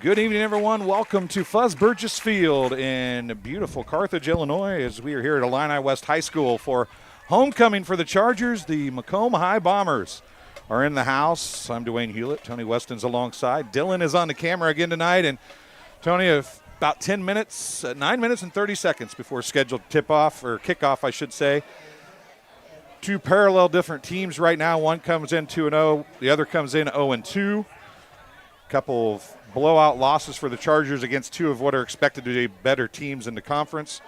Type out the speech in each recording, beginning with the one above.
Good evening, everyone. Welcome to Fuzz Burgess Field in beautiful Carthage, Illinois, as we are here at Illini West High School for homecoming for the Chargers. The Macomb High Bombers are in the house. I'm Dwayne Hulett. Tony Weston's alongside. Dylan is on the camera again tonight. And Tony, about 10 minutes, 9 minutes and 30 seconds before scheduled tip-off, or kickoff, I should say. Two parallel different teams right now. One comes in 2-0. The other comes in 0-2. Couple of blowout losses for the Chargers against two of what are expected to be better teams in the conference.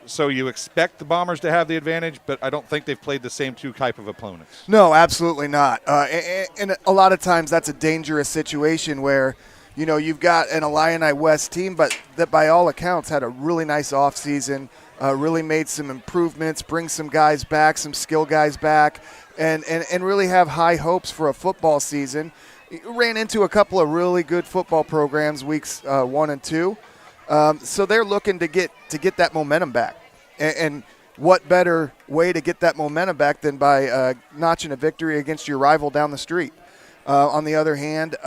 So you expect the Bombers to have the advantage, but I don't think they've played the same two type of opponents. No, absolutely not. And a lot of times that's a dangerous situation where, you know, you've got an Illini West team, but that by all accounts had a really nice offseason, really made some improvements, bring some guys back, some skill guys back, and really have high hopes for a football season. Ran into a couple of really good football programs weeks 1 and 2, so they're looking to get that momentum back. And what better way to get that momentum back than by notching a victory against your rival down the street? On the other hand,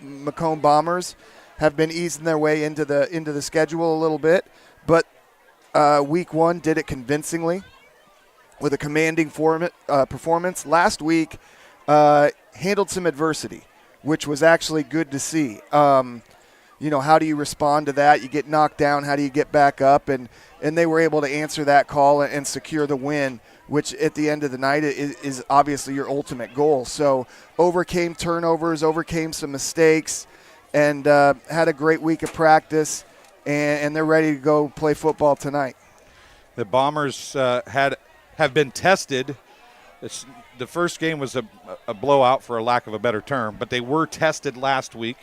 Macomb Bombers have been easing their way into the schedule a little bit, but week 1 did it convincingly with a commanding performance. Last week handled some adversity, which was actually good to see. You know, how do you respond to that? You get knocked down, how do you get back up? And they were able to answer that call and secure the win, which at the end of the night is obviously your ultimate goal. So overcame turnovers, overcame some mistakes, and had a great week of practice, and they're ready to go play football tonight. The Bombers have been tested. The first game was a blowout, for a lack of a better term, but they were tested last week.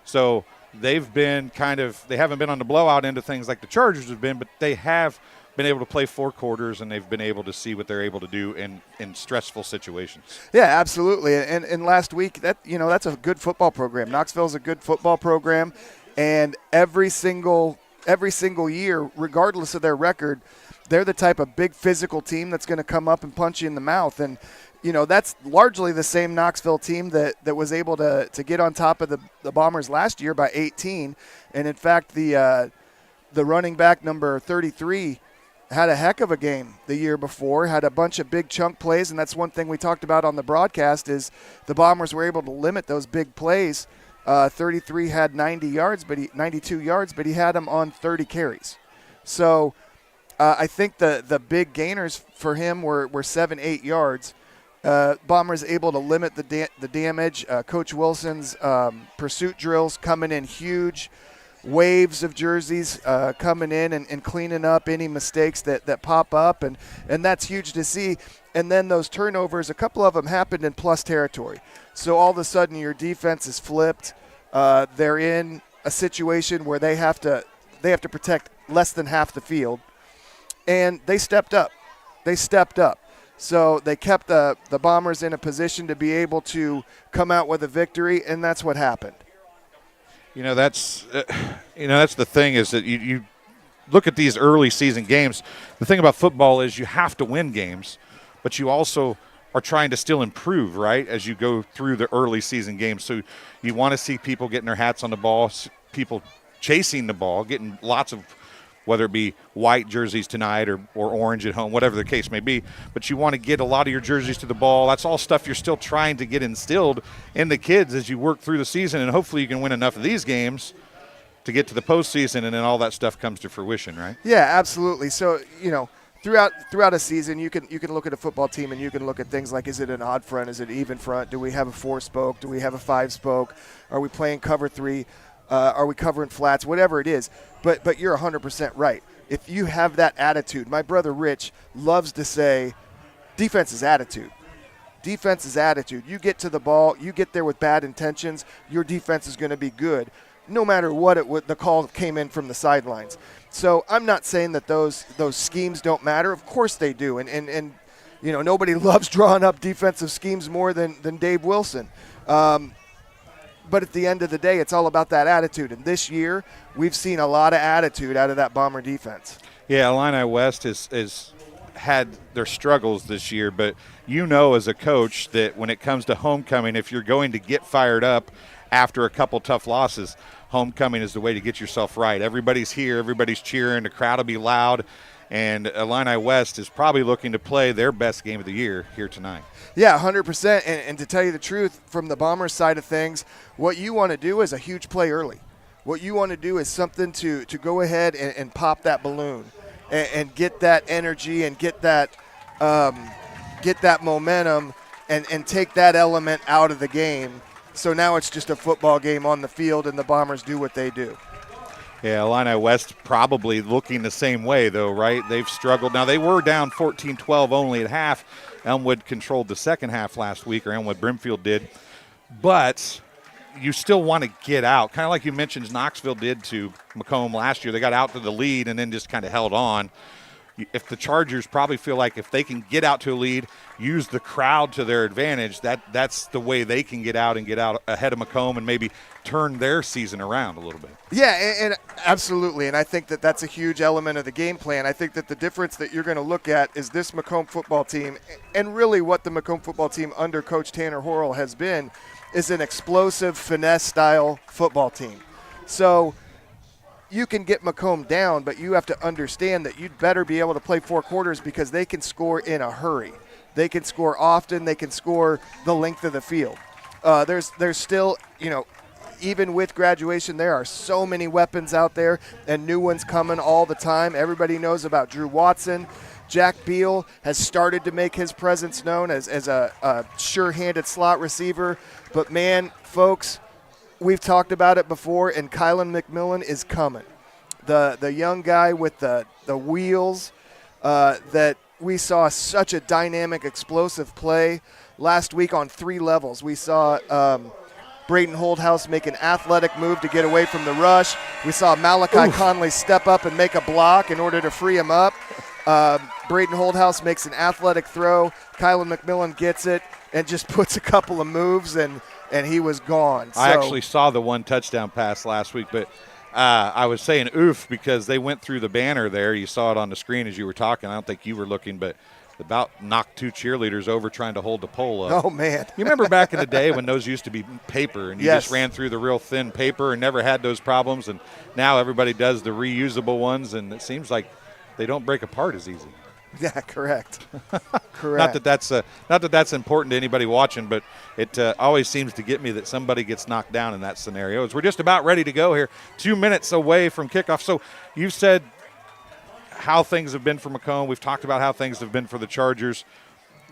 So they've been they haven't been on the blowout end of things like the Chargers have been, but they have been able to play 4 quarters, and they've been able to see what they're able to do in stressful situations. Yeah, absolutely. And last week, that's a good football program. Knoxville's a good football program, and every single year, regardless of their record, they're the type of big physical team that's going to come up and punch you in the mouth. And you know, that's largely the same Knoxville team that was able to get on top of the Bombers last year by 18. And, in fact, the running back number 33 had a heck of a game the year before, had a bunch of big chunk plays, and that's one thing we talked about on the broadcast is the Bombers were able to limit those big plays. 33 had 92 yards, but he had them on 30 carries. So I think the big gainers for him were 7-8 yards. Bombers able to limit the damage. Coach Wilson's pursuit drills coming in huge, waves of jerseys coming in and cleaning up any mistakes that pop up, and that's huge to see. And then those turnovers, a couple of them happened in plus territory. So all of a sudden your defense is flipped. They're in a situation where they have to protect less than half the field, and they stepped up. So they kept the Bombers in a position to be able to come out with a victory, and that's what happened. That's the thing is that you look at these early season games. The thing about football is you have to win games, but you also are trying to still improve, right, as you go through the early season games. So you want to see people getting their hats on the ball, people chasing the ball, getting lots of, whether it be white jerseys tonight or orange at home, whatever the case may be. But you want to get a lot of your jerseys to the ball. That's all stuff you're still trying to get instilled in the kids as you work through the season, and hopefully you can win enough of these games to get to the postseason, and then all that stuff comes to fruition, right? Yeah, absolutely. So, throughout a season, you can look at a football team and you can look at things like, is it an odd front? Is it an even front? Do we have a 4-spoke? Do we have a 5-spoke? Are we playing cover 3? Are we covering flats? Whatever it is. But you're 100% right. If you have that attitude, my brother Rich loves to say, defense is attitude. Defense is attitude. You get to the ball, you get there with bad intentions, your defense is going to be good, no matter what the call came in from the sidelines. So I'm not saying that those schemes don't matter. Of course they do. And nobody loves drawing up defensive schemes more than Dave Wilson. But at the end of the day, it's all about that attitude. And this year, we've seen a lot of attitude out of that Bomber defense. Yeah, Illini West has had their struggles this year, but as a coach that when it comes to homecoming, if you're going to get fired up after a couple tough losses, homecoming is the way to get yourself right. Everybody's here, everybody's cheering, the crowd will be loud, and Illini West is probably looking to play their best game of the year here tonight. Yeah, 100%. And to tell you the truth, from the Bombers side of things, what you want to do is a huge play early. What you want to do is something to go ahead and pop that balloon and get that energy and get that momentum and take that element out of the game. So now it's just a football game on the field, and the Bombers do what they do. Yeah, Illini West probably looking the same way, though, right? They've struggled. Now, they were down 14-12 only at half. Elmwood controlled the second half last week, or Elmwood Brimfield did. But you still want to get out, kind of like you mentioned Knoxville did to Macomb last year. They got out to the lead and then just kind of held on. If the Chargers probably feel like if they can get out to a lead, use the crowd to their advantage, that's the way they can get out ahead of Macomb and maybe turn their season around a little bit. Yeah, and absolutely, and I think that that's a huge element of the game plan. I think that the difference that you're going to look at is this Macomb football team, and really what the Macomb football team under Coach Tanner Horrell has been, is an explosive, finesse-style football team. So you can get Macomb down, but you have to understand that you'd better be able to play 4 quarters because they can score in a hurry. They can score often. They can score the length of the field. There's still, even with graduation, there are so many weapons out there and new ones coming all the time. Everybody knows about Drew Watson. Jack Beal has started to make his presence known as a sure-handed slot receiver. But, man, folks, we've talked about it before, and Kylan McMillan is coming. The young guy with the wheels that we saw such a dynamic, explosive play last week on 3 levels. We saw Braden Holdhouse make an athletic move to get away from the rush. We saw Malachi Conley step up and make a block in order to free him up. Braden Holdhouse makes an athletic throw. Kylan McMillan gets it and just puts a couple of moves, and he was gone. I actually saw the 1 touchdown pass last week, but I was saying oof because they went through the banner there. You saw it on the screen as you were talking. I don't think you were looking, but about knocked 2 cheerleaders over trying to hold the pole up. Oh, man. You remember back in the day when those used to be paper and you just ran through the real thin paper and never had those problems, and now everybody does the reusable ones, and it seems like they don't break apart as easy. Yeah, correct. Correct. Not that that's important to anybody watching, but it always seems to get me that somebody gets knocked down in that scenario. As we're just about ready to go here, 2 minutes away from kickoff. So you said how things have been for Macomb. We've talked about how things have been for the Chargers.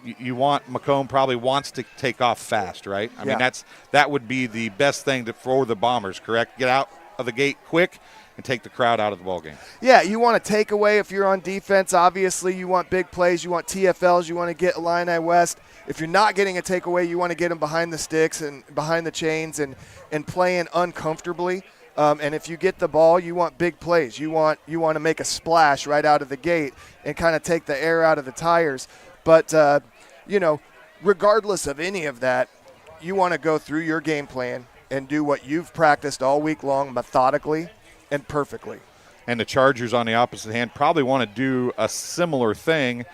You want Macomb probably wants to take off fast, right? I mean, that would be the best thing for the Bombers, correct? Get out of the gate quick and take the crowd out of the ballgame. Yeah, you want to take away if you're on defense. Obviously, you want big plays. You want TFLs. You want to get Illini West. If you're not getting a takeaway, you want to get them behind the sticks and behind the chains and playing uncomfortably. And if you get the ball, you want big plays. You want to make a splash right out of the gate and kind of take the air out of the tires. But, regardless of any of that, you want to go through your game plan and do what you've practiced all week long methodically and perfectly. And the Chargers, on the opposite hand, probably want to do a similar thing,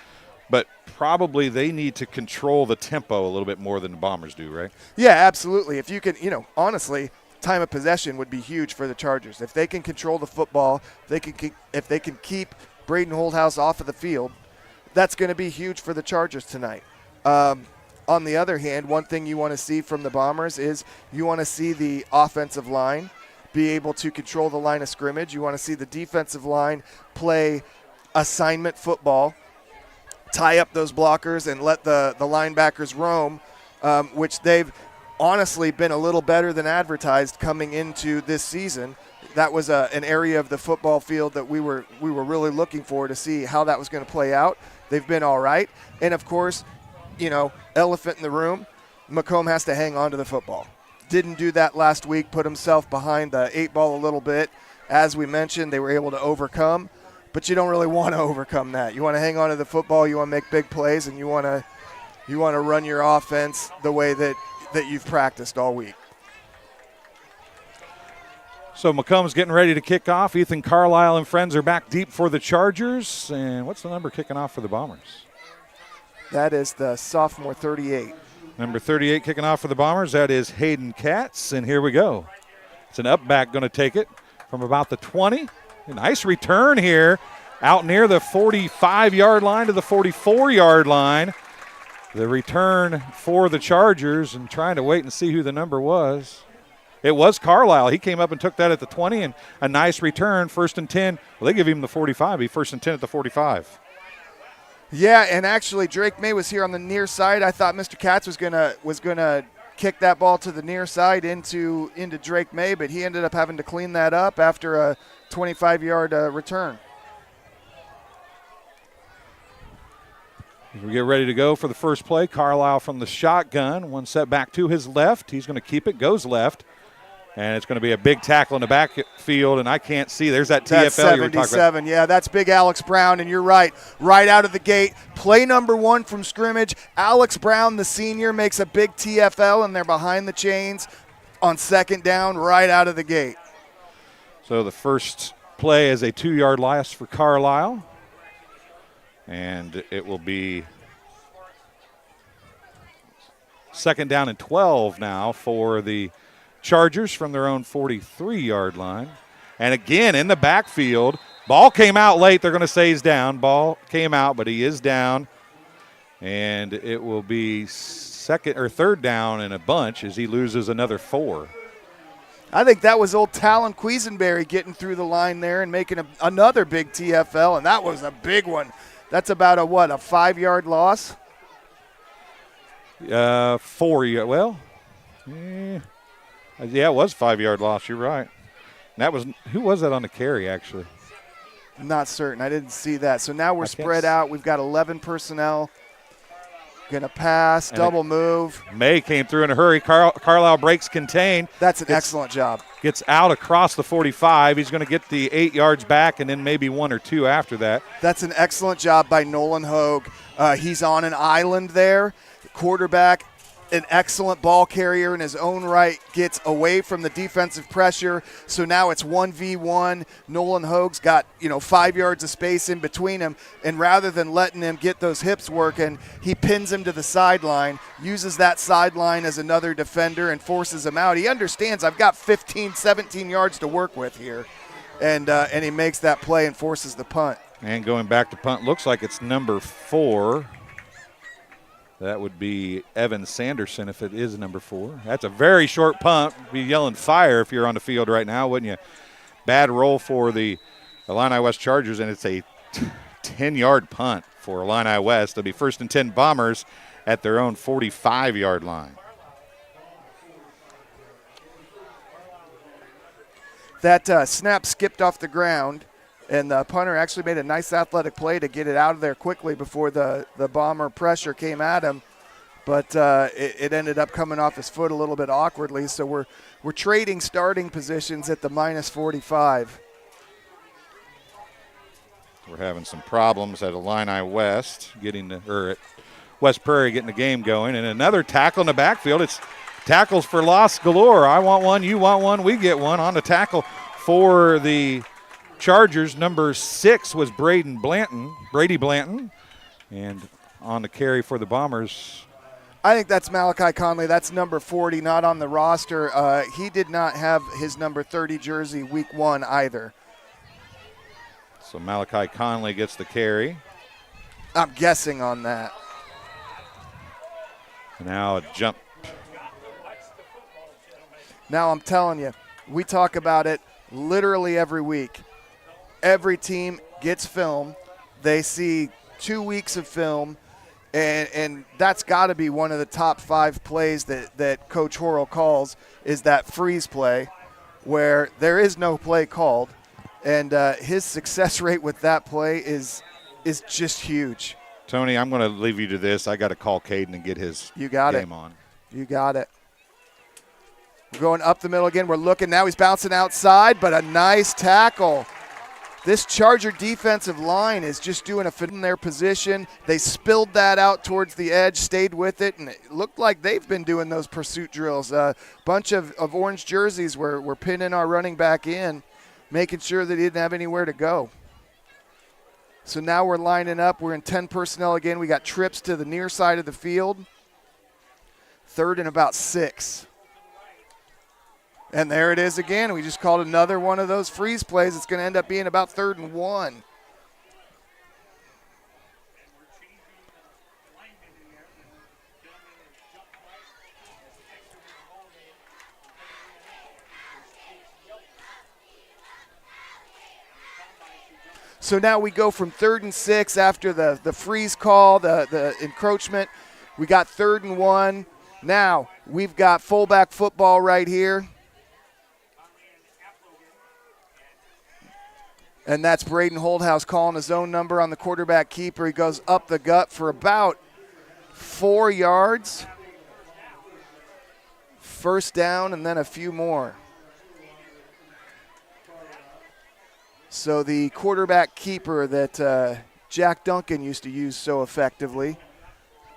but probably they need to control the tempo a little bit more than the Bombers do, right? Yeah, absolutely. If you can, honestly, time of possession would be huge for the Chargers. If they can control the football, if they can keep Braden Holdhouse off of the field, that's going to be huge for the Chargers tonight. On the other hand, one thing you want to see from the Bombers is you want to see the offensive line be able to control the line of scrimmage. You want to see the defensive line play assignment football, tie up those blockers and let the linebackers roam, which they've honestly been a little better than advertised coming into this season. That was an area of the football field that we were really looking for to see how that was going to play out. They've been all right. And, of course, elephant in the room, Macomb has to hang on to the football. Didn't do that last week, put himself behind the 8 ball a little bit. As we mentioned, they were able to overcome, but you don't really want to overcome that. You want to hang on to the football, you want to make big plays, and you want to run your offense the way that you've practiced all week. So Macomb's getting ready to kick off. Ethan Carlisle and friends are back deep for the Chargers. And what's the number kicking off for the Bombers? That is the sophomore 38. Number 38 kicking off for the Bombers. That is Hayden Katz, and here we go. It's an up back going to take it from about the 20. A nice return here out near the 45-yard line to the 44-yard line. The return for the Chargers, and trying to wait and see who the number was. It was Carlisle. He came up and took that at the 20, and a nice return, 1st and 10. Well, they give him the 45. He 1st and 10 at the 45. Yeah, and actually Drake May was here on the near side. I thought Mr. Katz was gonna kick that ball to the near side into Drake May, but he ended up having to clean that up after a 25-yard return. We get ready to go for the first play. Carlisle from the shotgun. One set back to his left. He's going to keep it, goes left. And it's going to be a big tackle in the backfield, and I can't see. There's that TFL you were talking about. Yeah, that's big Alex Brown, and you're right. Right out of the gate, play number 1 from scrimmage. Alex Brown, the senior, makes a big TFL, and they're behind the chains on 2nd down right out of the gate. So the first play is a 2-yard loss for Carlisle, and it will be 2nd down and 12 now for the Chargers from their own 43-yard line. And again, in the backfield, ball came out late. They're going to say he's down. Ball came out, but he is down. And it will be 3rd down in a bunch as he loses another 4. I think that was old Talon Quisenberry getting through the line there and making another big TFL, and that was a big one. That's about a 5-yard loss? 4. Well, yeah, it was 5-yard loss. You're right. And who was that on the carry, actually? I'm not certain. I didn't see that. So now we're spread out. We've got 11 personnel. Going to pass, double move. May came through in a hurry. Carlisle breaks contain. That's an excellent job. Gets out across the 45. He's going to get the 8 yards back and then maybe 1 or 2 after that. That's an excellent job by Nolan Hogue. He's on an island there. The quarterback, an excellent ball carrier in his own right, gets away from the defensive pressure. So now it's 1v1. Nolan Hogue's got 5 yards of space in between him, and rather than letting him get those hips working, he pins him to the sideline, uses that sideline as another defender, and forces him out. He understands I've got 15, 17 yards to work with here, and he makes that play and forces the punt. And going back to punt, looks like it's number 4. That would be Evan Sanderson if it is number 4. That's a very short punt. Be yelling fire if you're on the field right now, wouldn't you? Bad roll for the Illini West Chargers, and it's a 10-yard punt for Illini West. It'll be 1st and 10 Bombers at their own 45-yard line. That snap skipped off the ground, and the punter actually made a nice athletic play to get it out of there quickly before the Bomber pressure came at him. But it ended up coming off his foot a little bit awkwardly. So we're trading starting positions at the -45. We're having some problems at Illini West at West Prairie getting the game going. And another tackle in the backfield. It's tackles for loss galore. I want one, you want one, we get one. On the tackle for the Chargers, number 6 was Brady Blanton, and on the carry for the Bombers. I think that's Malachi Conley. That's number 40, not on the roster. He did not have his number 30 jersey week 1 either. So Malachi Conley gets the carry. I'm guessing on that. Now a jump. Now I'm telling you, we talk about it literally every week. Every team gets film. They see 2 weeks of film, and that's got to be one of the top 5 plays that Coach Horrell calls is that freeze play where there is no play called, and his success rate with that play is just huge. Tony, I'm going to leave you to this. I got to call Caden and get his game on. You got it. We're going up the middle again. We're looking now. He's bouncing outside, but a nice tackle. This Charger defensive line is just doing a fit in their position. They spilled that out towards the edge, stayed with it, and it looked like they've been doing those pursuit drills. A bunch of orange jerseys were pinning our running back in, making sure that he didn't have anywhere to go. So now we're lining up. We're in 10 personnel again. We got trips to the near side of the field. 3rd and about 6. And there it is again. We just called another one of those freeze plays. It's going to end up being about 3rd and 1. So now we go from 3rd and 6 after the freeze call, the encroachment. We got 3rd and 1. Now we've got fullback football right here. And that's Braden Holdhouse calling his own number on the quarterback keeper. He goes up the gut for about 4 yards. 1st down and then a few more. So the quarterback keeper that Jack Duncan used to use so effectively,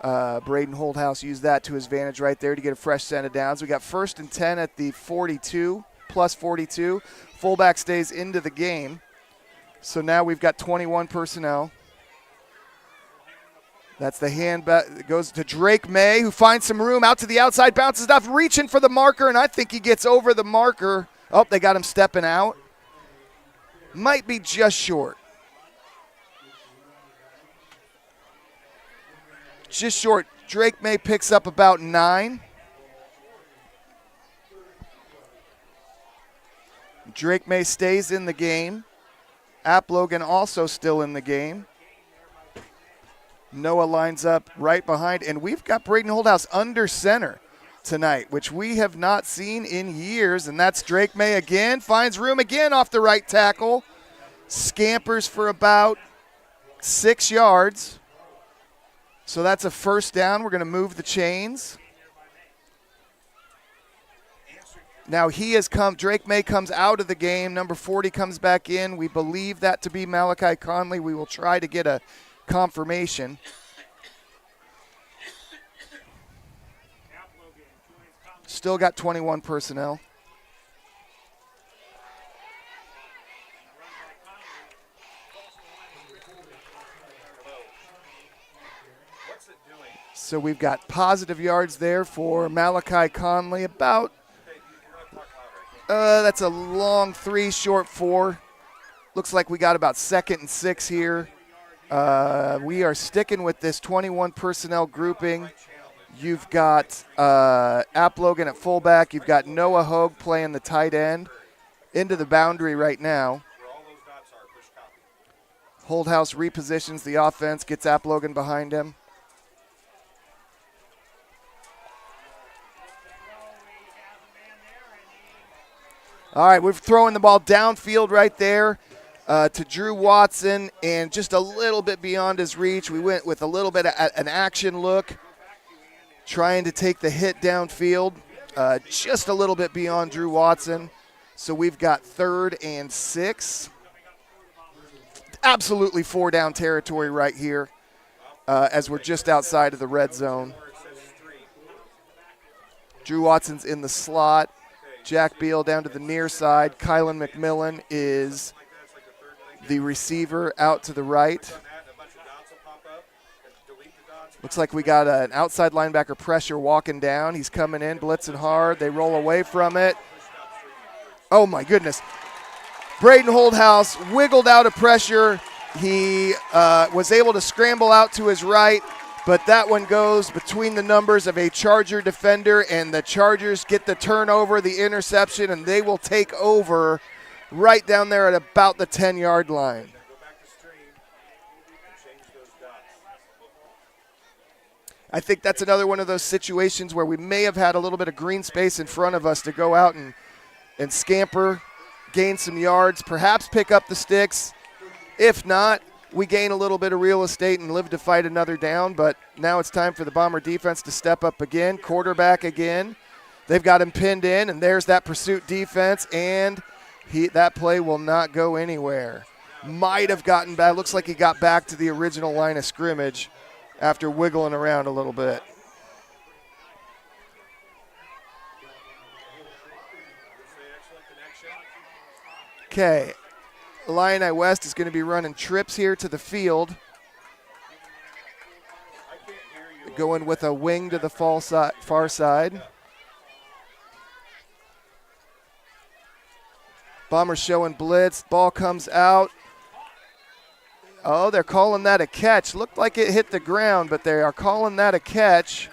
Braden Holdhouse used that to his advantage right there to get a fresh set of downs. We got 1st and 10 at the 42, plus 42. Fullback stays into the game. So now we've got 21 personnel. That's the hand that goes to Drake May, who finds some room out to the outside, bounces off, reaching for the marker, and I think he gets over the marker. Oh, they got him stepping out. Might be just short. Just short. Drake May picks up about 9. Drake May stays in the game. App Logan also still in the game. Noah lines up right behind, and we've got Braden Holdhouse under center tonight, which we have not seen in years, and that's Drake May again, finds room again off the right tackle, scampers for about 6 yards. So that's a 1st down. We're going to move the chains. Now he has come, Drake May comes out of the game. Number 40 comes back in. We believe that to be Malachi Conley. We will try to get a confirmation. Still got 21 personnel. So we've got positive yards there for Malachi Conley. About, that's a long 3, short 4. Looks like we got about 2nd and 6 here. We are sticking with this 21 personnel grouping. You've got App Logan at fullback. You've got Noah Hogue playing the tight end. Into the boundary right now. Holdhouse repositions the offense, gets App Logan behind him. All right, we're throwing the ball downfield right there to Drew Watson, and just a little bit beyond his reach. We went with a little bit of an action look, trying to take the hit downfield, just a little bit beyond Drew Watson. So we've got 3rd and 6. Absolutely 4-down territory right here as we're just outside of the red zone. Drew Watson's in the slot. Jack Beal down to the near side. Kylan McMillan is the receiver out to the right. Looks like we got an outside linebacker pressure walking down. He's coming in, blitzing hard. They roll away from it. Oh, my goodness. Braden Holdhouse wiggled out of pressure. He was able to scramble out to his right, but that one goes between the numbers of a Charger defender, and the Chargers get the turnover, the interception, and they will take over right down there at about the 10-yard line. I think that's another one of those situations where we may have had a little bit of green space in front of us to go out and scamper, gain some yards, perhaps pick up the sticks. If not, we gain a little bit of real estate and live to fight another down, but now it's time for the Bomber defense to step up again. Quarterback again. They've got him pinned in, and there's that pursuit defense, and that play will not go anywhere. Might have gotten back. Looks like he got back to the original line of scrimmage after wiggling around a little bit. Okay. Illini West is going to be running trips here to the field. going with a wing to the far side. Bombers showing blitz. Ball comes out. Oh, they're calling that a catch. Looked like it hit the ground, but they are calling that a catch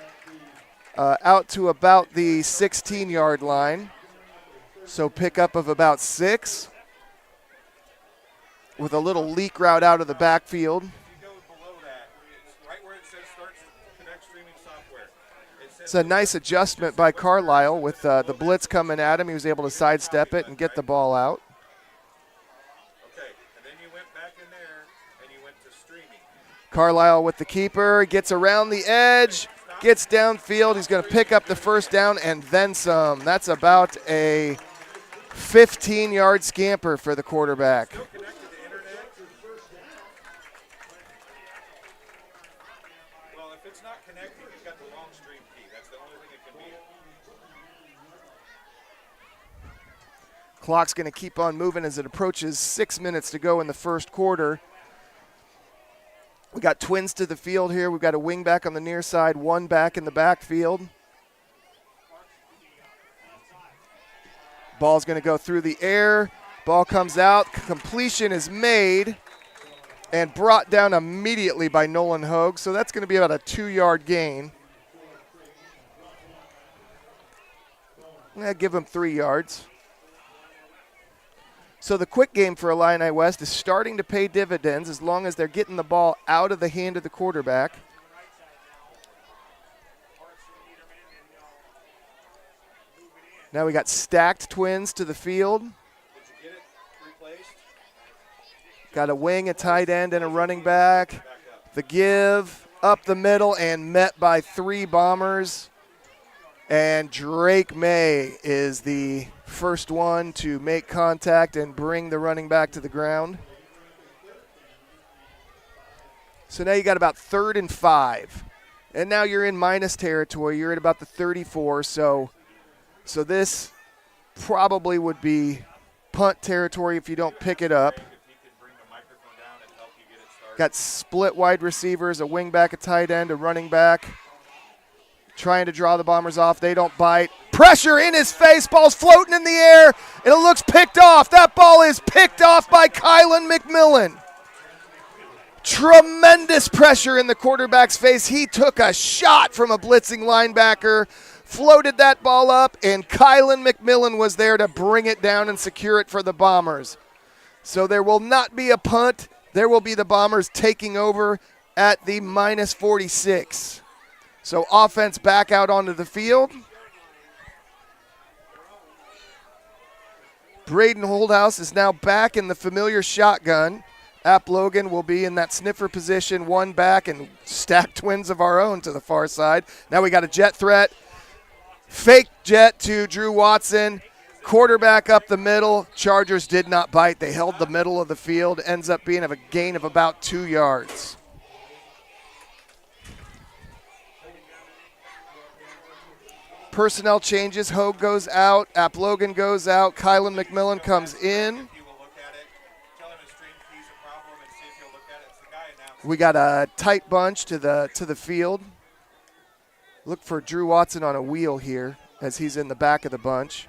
out to about the 16-yard line. So pickup of about 6 with a little leak route out of the backfield. It's a nice adjustment by Carlisle with the blitz coming at him. He was able to sidestep it and get the ball out. Carlisle with the keeper, gets around the edge, gets downfield. He's going to pick up the first down and then some. That's about a 15-yard scamper for the quarterback. Well, if it's not connected, you've got the wrong stream key. That's the only thing it can be. Clock's going to keep on moving as it approaches 6 minutes to go in the first quarter. We got twins to the field here. We've got a wing back on the near side, one back in the backfield. Ball's going to go through the air. Ball comes out. Completion is made and brought down immediately by Nolan Hogue. So that's going to be about a 2-yard gain. I'm going to give him 3 yards. So the quick game for Illini West is starting to pay dividends as long as they're getting the ball out of the hand of the quarterback. Now we got stacked twins to the field. Got a wing, a tight end, and a running back. The give up the middle and met by 3 Bombers. And Drake May is the first one to make contact and bring the running back to the ground. So now you got about 3rd and 5. And now you're in minus territory. You're at about the 34. So this probably would be punt territory if you don't pick it up. Got split wide receivers, a wing back, a tight end, a running back. Trying to draw the Bombers off. They don't bite. Pressure in his face. Ball's floating in the air. And it looks picked off. That ball is picked off by Kylan McMillan. Tremendous pressure in the quarterback's face. He took a shot from a blitzing linebacker, floated that ball up, and Kylan McMillan was there to bring it down and secure it for the Bombers. So there will not be a punt. There will be the Bombers taking over at the minus 46. So offense back out onto the field. Braden Holdhouse is now back in the familiar shotgun. App Logan will be in that sniffer position, one back, and stacked twins of our own to the far side. Now we got a jet threat. Fake jet to Drew Watson. Quarterback up the middle. Chargers did not bite. They held the middle of the field. Ends up being a gain of about 2 yards. Personnel changes. Hogue goes out. App Logan goes out. Kylan McMillan comes in. We got a tight bunch to the field. Look for Drew Watson on a wheel here as he's in the back of the bunch.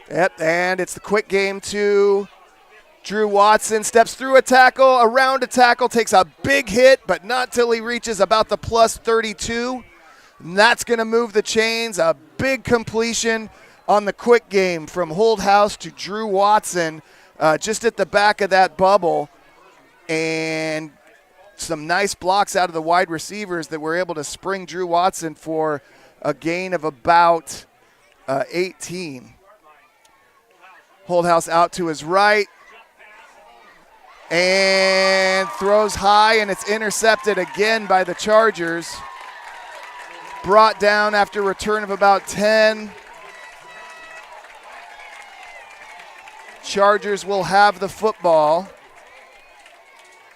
Yep, and it's the quick game to Drew Watson. Steps through a tackle, around a tackle, takes a big hit, but not till he reaches about the plus 32. And that's going to move the chains. A big completion on the quick game from Holdhouse to Drew Watson just at the back of that bubble. And some nice blocks out of the wide receivers that were able to spring Drew Watson for a gain of about 18. Holdhouse out to his right and throws high, and it's intercepted again by the Chargers. Brought down after a return of about 10. Chargers will have the football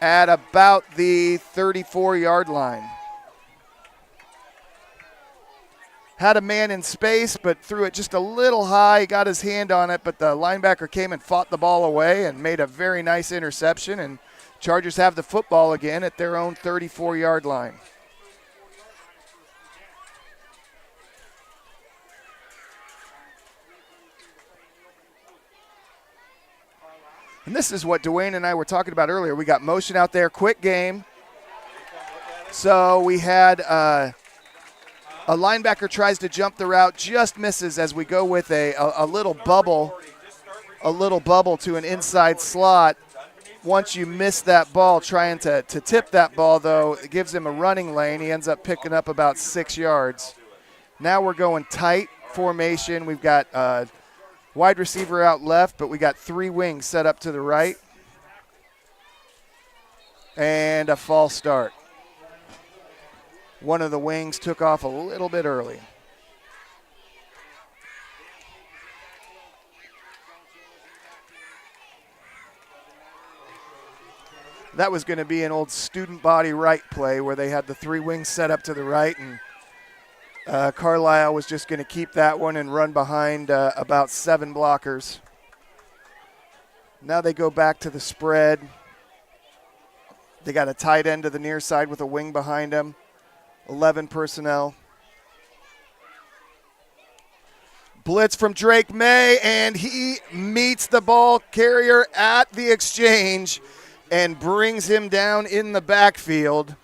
at about the 34-yard line. had a man in space, but threw it just a little high. He got his hand on it, but the linebacker came and fought the ball away and made a very nice interception. And Chargers have the football again at their own 34-yard line. And this is what Dwayne and I were talking about earlier. We got motion out there, quick game. So we had a linebacker tries to jump the route, just misses as we go with a little bubble to an inside slot. Once you miss that ball, trying to tip that ball, though, it gives him a running lane. He ends up picking up about 6 yards. Now we're going tight formation. We've got wide receiver out left, but we got 3 wings set up to the right. And a false start. One of the wings took off a little bit early. That was going to be an old student body right play where they had the 3 wings set up to the right, and Carlisle was just going to keep that one and run behind about 7 blockers. Now they go back to the spread. They got a tight end to the near side with a wing behind him. 11 personnel. Blitz from Drake May, and he meets the ball carrier at the exchange and brings him down in the backfield.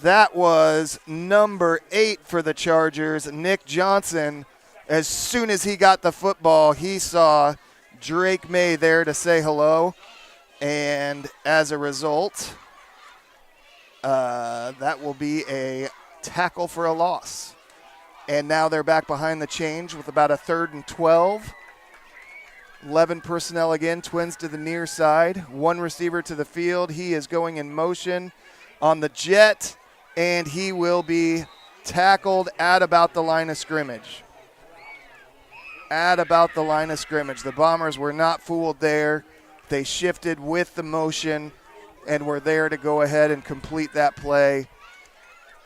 That was number 8 for the Chargers, Nick Johnson. As soon as he got the football, he saw Drake May there to say hello, and as a result, that will be a tackle for a loss. And now they're back behind the change with about a 3rd and 12. 11 personnel again, Twins to the near side. 1 receiver to the field. He is going in motion on the jet, and he will be tackled at about the line of scrimmage. At about the line of scrimmage. The Bombers were not fooled there. They shifted with the motion and were there to go ahead and complete that play.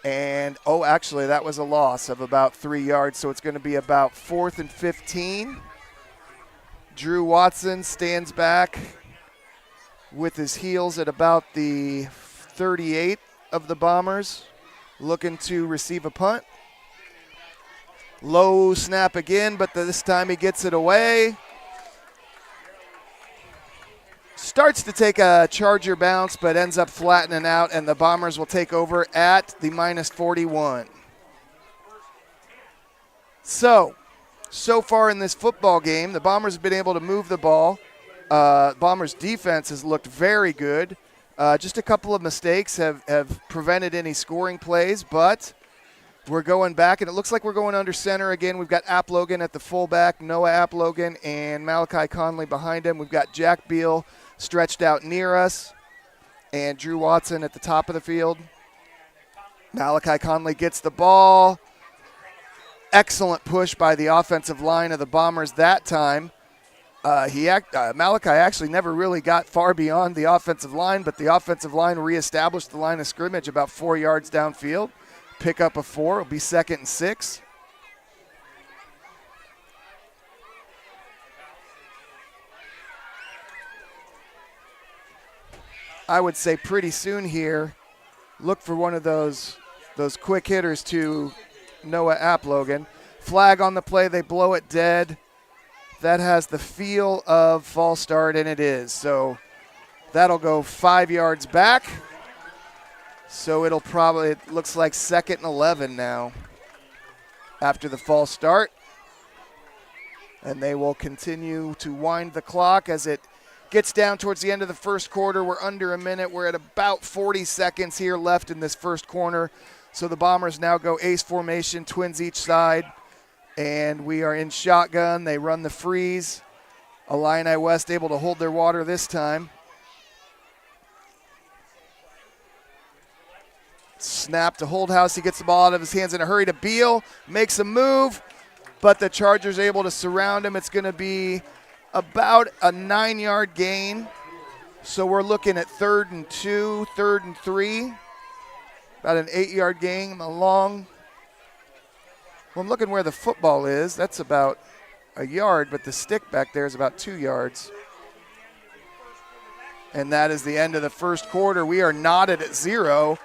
And, actually, that was a loss of about 3 yards, so it's going to be about 4th and 15. Drew Watson stands back with his heels at about the 38 of the Bombers, looking to receive a punt. Low snap again, but this time he gets it away. Starts to take a Charger bounce, but ends up flattening out, and the Bombers will take over at the minus 41. So far in this football game, the Bombers have been able to move the ball. Bombers' defense has looked very good. Just a couple of mistakes have prevented any scoring plays, but we're going back, and it looks like we're going under center again. We've got Applogan at the fullback, Noah Applogan, and Malachi Conley behind him. We've got Jack Beal stretched out near us, and Drew Watson at the top of the field. Malachi Conley gets the ball. Excellent push by the offensive line of the Bombers that time. Malachi actually never really got far beyond the offensive line, but the offensive line reestablished the line of scrimmage about 4 yards downfield. Pick up a 4. It'll be 2nd and 6. I would say pretty soon here, look for one of those quick hitters to Noah Applogan. Flag on the play, they blow it dead. That has the feel of false start, and it is. So that'll go 5 yards back. So it looks like 2nd and 11 now after the false start. And they will continue to wind the clock as it gets down towards the end of the first quarter. We're under a minute. We're at about 40 seconds here left in this first corner. So the Bombers now go ace formation, Twins each side. And we are in shotgun. They run the freeze. Illini West able to hold their water this time. Snap to Holdhouse. He gets the ball out of his hands in a hurry to Beal. Makes a move, but the Chargers able to surround him. It's going to be about a 9-yard gain. So we're looking at 3rd and 2, 3rd and 3. About an 8-yard gain along. Well, I'm looking where the football is. That's about a yard, but the stick back there is about 2 yards. And that is the end of the first quarter. We are knotted at 0.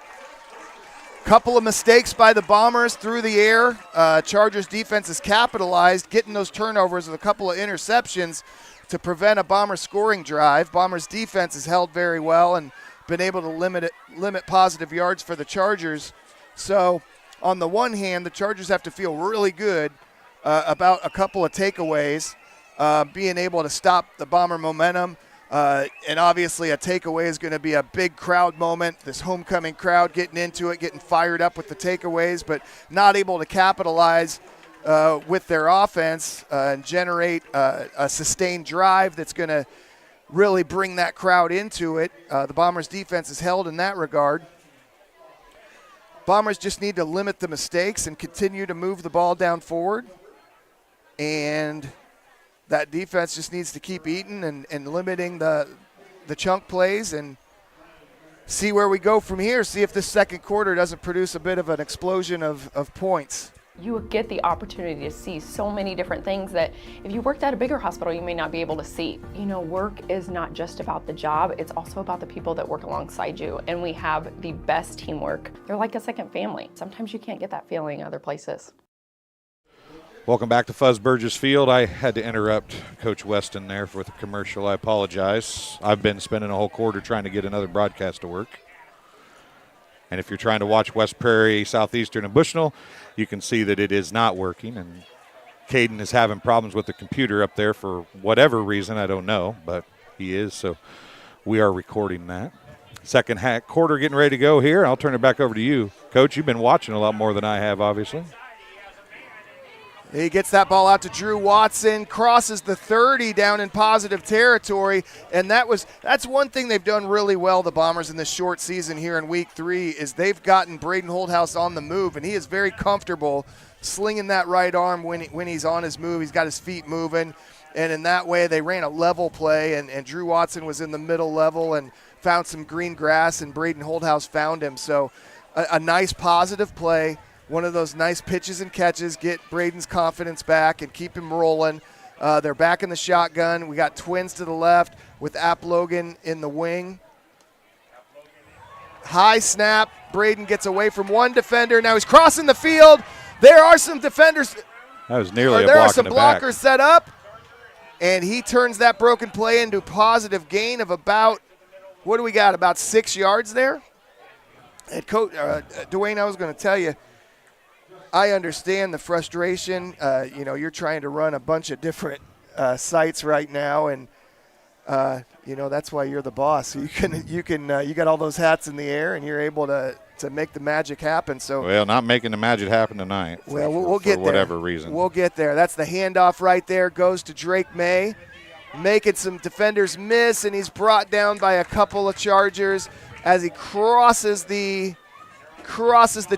Couple of mistakes by the Bombers through the air. Chargers defense is capitalized, getting those turnovers with a couple of interceptions to prevent a Bomber scoring drive. Bombers defense has held very well and been able to limit positive yards for the Chargers. So on the one hand, the Chargers have to feel really good about a couple of takeaways, being able to stop the Bomber momentum. And obviously a takeaway is going to be a big crowd moment, this homecoming crowd getting into it, getting fired up with the takeaways, but not able to capitalize with their offense and generate a sustained drive that's going to really bring that crowd into it. The Bombers' defense is held in that regard. Bombers just need to limit the mistakes and continue to move the ball down forward. And that defense just needs to keep eating and limiting the chunk plays and see where we go from here, see if this second quarter doesn't produce a bit of an explosion of points. You get the opportunity to see so many different things that if you worked at a bigger hospital, you may not be able to see. You know, work is not just about the job, it's also about the people that work alongside you. And we have the best teamwork. They're like a second family. Sometimes you can't get that feeling other places. Welcome back to Fuzz Burgess Field. I had to interrupt Coach Weston there with a commercial. I apologize. I've been spending a whole quarter trying to get another broadcast to work. And if you're trying to watch West Prairie, Southeastern, and Bushnell, you can see that it is not working. And Caden is having problems with the computer up there for whatever reason. I don't know, but he is. So we are recording that. Second quarter getting ready to go here. I'll turn it back over to you. Coach, you've been watching a lot more than I have, obviously. He gets that ball out to Drew Watson, crosses the 30 down in positive territory, and that's one thing they've done really well, the Bombers, in this short season here in week 3, is they've gotten Braden Holthouse on the move, and he is very comfortable slinging that right arm when he's on his move. He's got his feet moving, and in that way they ran a level play, and Drew Watson was in the middle level and found some green grass, and Braden Holthouse found him. So a nice positive play. One of those nice pitches and catches, get Braden's confidence back and keep him rolling. They're back in the shotgun. We got twins to the left with App Logan in the wing. High snap. Braden gets away from one defender. Now he's crossing the field. There are some defenders. That was nearly a block in the back. There are some blockers set up. And he turns that broken play into a positive gain of about, what do we got, about 6 yards there? And Coach Dwayne, I was going to tell you, I understand the frustration. You're trying to run a bunch of different sites right now, and that's why you're the boss. So you got all those hats in the air, and you're able to make the magic happen. So well, not making the magic happen tonight. Well, we'll get there. For whatever reason, we'll get there. That's the handoff right there. Goes to Drake May, making some defenders miss, and he's brought down by a couple of Chargers as he crosses the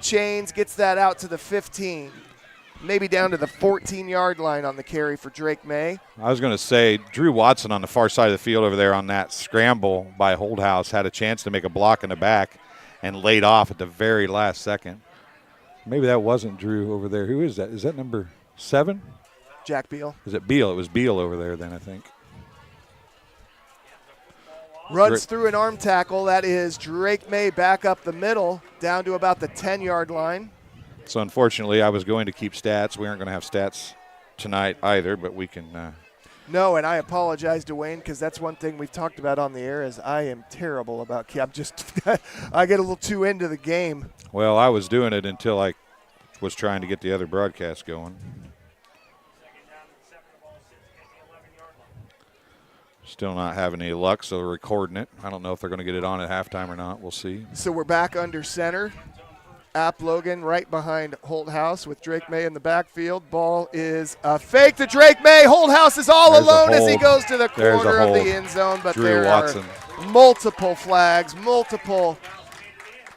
chains, gets that out to the 15, maybe down to the 14-yard line on the carry for Drake May. I was going to say, Drew Watson on the far side of the field over there on that scramble by Holdhouse had a chance to make a block in the back and laid off at the very last second. Maybe that wasn't Drew over there. Who is that? Is that number 7? Jack Beal. Is it Beal? It was Beal over there then, I think. Runs through an arm tackle. That is Drake May back up the middle, down to about the 10-yard line. So, unfortunately, I was going to keep stats. We aren't going to have stats tonight either, but we can. No, and I apologize, Dwayne, because that's one thing we've talked about on the air is I am terrible about – I get a little too into the game. Well, I was doing it until I was trying to get the other broadcast going. Still not having any luck, so they're recording it. I don't know if they're going to get it on at halftime or not. We'll see. So we're back under center. App Logan right behind Holthouse with Drake May in the backfield. Ball is a fake to Drake May. Holthouse is all alone as he goes to the corner of the end zone. But there are multiple flags, multiple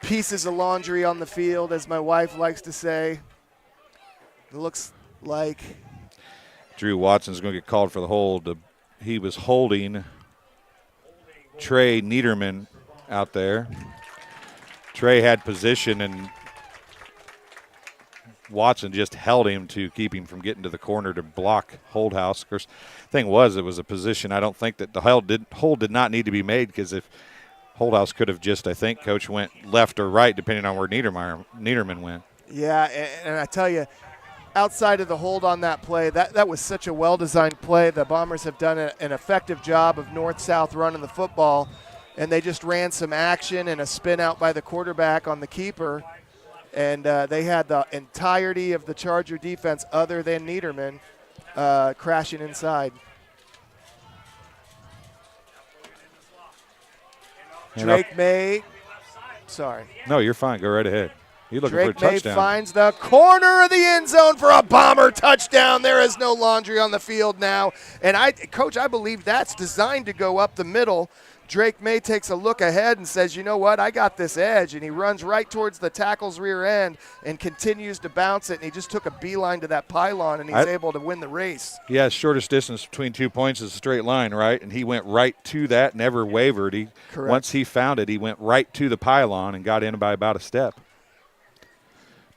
pieces of laundry on the field, as my wife likes to say. It looks like Drew Watson's going to get called for the hold. He was holding Trey Niederman out there. Trey had position and Watson just held him to keep him from getting to the corner to block Holdhouse. Of course, thing was, it was a position I don't think that the hold did not need to be made, because if Holdhouse could have just, I think, Coach, went left or right depending on where Niederman went. Yeah, and I tell you, outside of the hold on that play, that was such a well-designed play. The Bombers have done an effective job of north-south running the football, and they just ran some action and a spin out by the quarterback on the keeper, and they had the entirety of the Charger defense other than Niederman crashing inside. Drake May, sorry. No, you're fine. Go right ahead. You're looking Drake for a touchdown. May finds the corner of the end zone for a Bomber touchdown. There is no laundry on the field now. And Coach, I believe that's designed to go up the middle. Drake May takes a look ahead and says, you know what, I got this edge. And he runs right towards the tackle's rear end and continues to bounce it. And he just took a beeline to that pylon, and he's able to win the race. Yeah, shortest distance between 2 points is a straight line, right? And he went right to that, never wavered. Correct. Once he found it, he went right to the pylon and got in by about a step.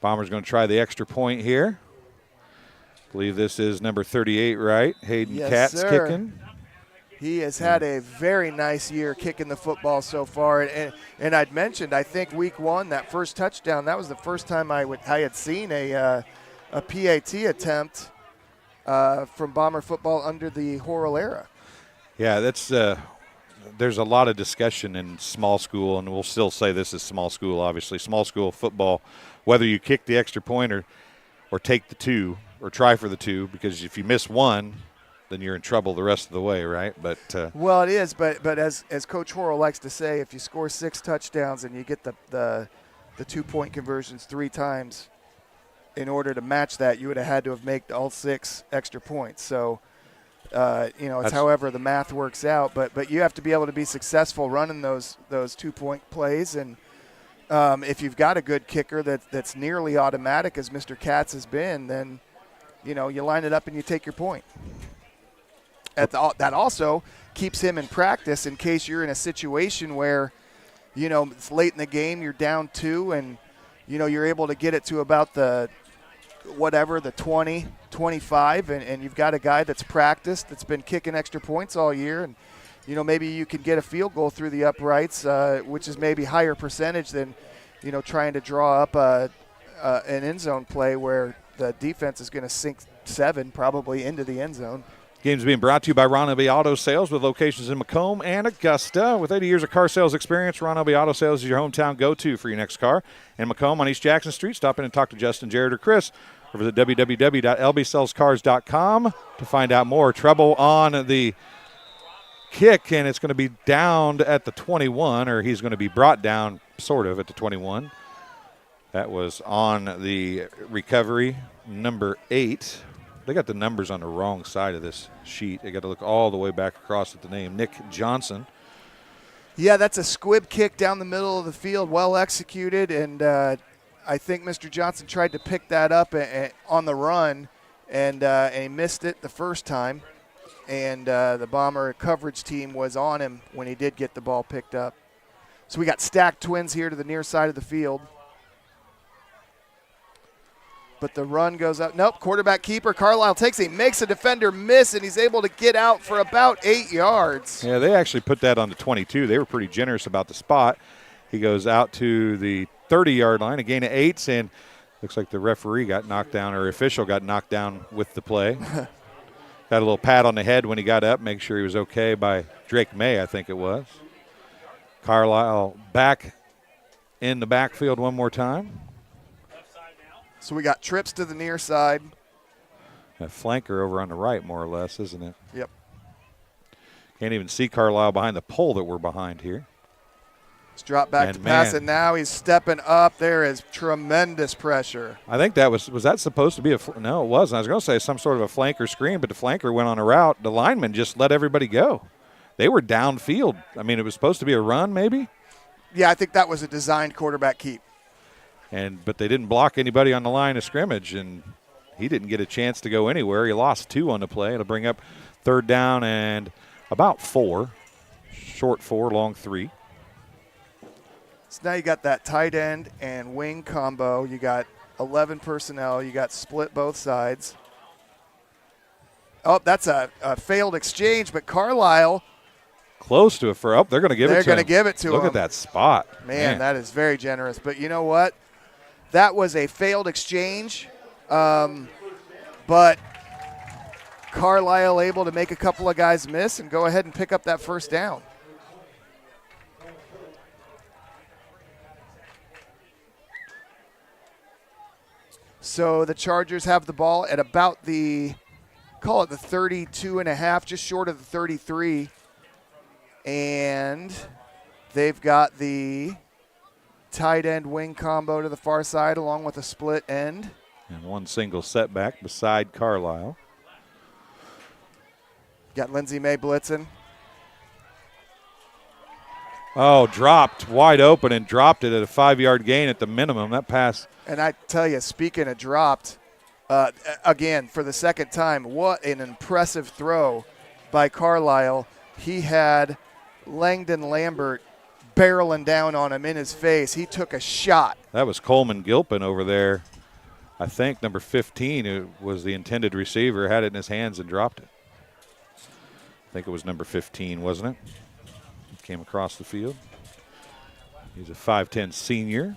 Bombers going to try the extra point here. I believe this is number 38, right? Hayden Yes, Katz sir. kicking. He has had a very nice year kicking the football so far. And I'd mentioned, I think week one, that first touchdown, that was the first time I had seen a PAT attempt from Bomber football under the Horrell era. Yeah, that's there's a lot of discussion in small school, and we'll still say this is small school, obviously. Small school football, whether you kick the extra point or take the two or try for the two, because if you miss one, then you're in trouble the rest of the way, right? But well, it is, but as Coach Horrell likes to say, if you score 6 touchdowns and you get the 2-point conversions 3 times, in order to match that, you would have had to have made all 6 extra points. So, it's however the math works out. But you have to be able to be successful running those 2-point plays. And if you've got a good kicker that's nearly automatic, as Mr. Katz has been, then, you line it up and you take your point. That also keeps him in practice in case you're in a situation where, it's late in the game, you're down 2, and, you're able to get it to about the 20, 25, and you've got a guy that's practiced, that's been kicking extra points all year, and, maybe you can get a field goal through the uprights, which is maybe higher percentage than, trying to draw up an end zone play where the defense is going to sink 7 probably into the end zone. Game's being brought to you by Ron Elby Auto Sales, with locations in Macomb and Augusta. With 80 years of car sales experience, Ron Elby Auto Sales is your hometown go-to for your next car. In Macomb on East Jackson Street, stop in and talk to Justin, Jared, or Chris. Or visit www.lbsellscars.com to find out more. Trouble on the kick, and it's going to be downed at the 21, or he's going to be brought down sort of at the 21. That was on the recovery, number 8. They got the numbers on the wrong side of this sheet. They got to look all the way back across at the name, Nick Johnson. Yeah, that's a squib kick down the middle of the field, well executed, and I think Mr. Johnson tried to pick that up on the run, and he missed it the first time, and the Bomber coverage team was on him when he did get the ball picked up. So we got stacked twins here to the near side of the field. But the run goes up. Nope, quarterback keeper. Carlisle takes it, makes a defender miss, and he's able to get out for about 8 yards. Yeah, they actually put that on the 22. They were pretty generous about the spot. He goes out to the 30-yard line, a gain of 8, and looks like the referee got knocked down, or official got knocked down with the play. Got a little pat on the head when he got up, make sure he was okay, by Drake May, I think it was. Carlisle back in the backfield one more time. So we got trips to the near side. That flanker over on the right, more or less, isn't it? Yep. Can't even see Carlisle behind the pole that we're behind here. Let's drop back to pass, and now he's stepping up. There is tremendous pressure. I think that was that supposed to be no, it wasn't. I was going to say some sort of a flanker screen, but the flanker went on a route. The lineman just let everybody go. They were downfield. I mean, it was supposed to be a run, maybe? Yeah, I think that was a designed quarterback keep. But they didn't block anybody on the line of scrimmage, and he didn't get a chance to go anywhere. He lost 2 on the play. It'll bring up 3rd down and about 4. Short 4, long 3. So now you got that tight end and wing combo. You got 11 personnel. You got split both sides. Oh, that's a failed exchange, but Carlisle. Close to it for up. They're going to give it to him. They're going to give it to him. Look at that spot. Man, that is very generous. But you know what? That was a failed exchange, but Carlisle able to make a couple of guys miss and go ahead and pick up that first down. So the Chargers have the ball at about call it the 32 and a half, just short of the 33. And they've got the tight end wing combo to the far side along with a split end. And one single setback beside Carlisle. Got Lindsey May blitzing. Oh, dropped wide open and dropped it at a 5-yard gain at the minimum. That pass. And I tell you, speaking of dropped, again, for the second time, what an impressive throw by Carlisle. He had Langdon Lambert barreling down on him in his face. He took a shot. That was Coleman Gilpin over there. I think number 15, who was the intended receiver, had it in his hands and dropped it. I think it was number 15, wasn't it? Came across the field. He's a 5'10 senior.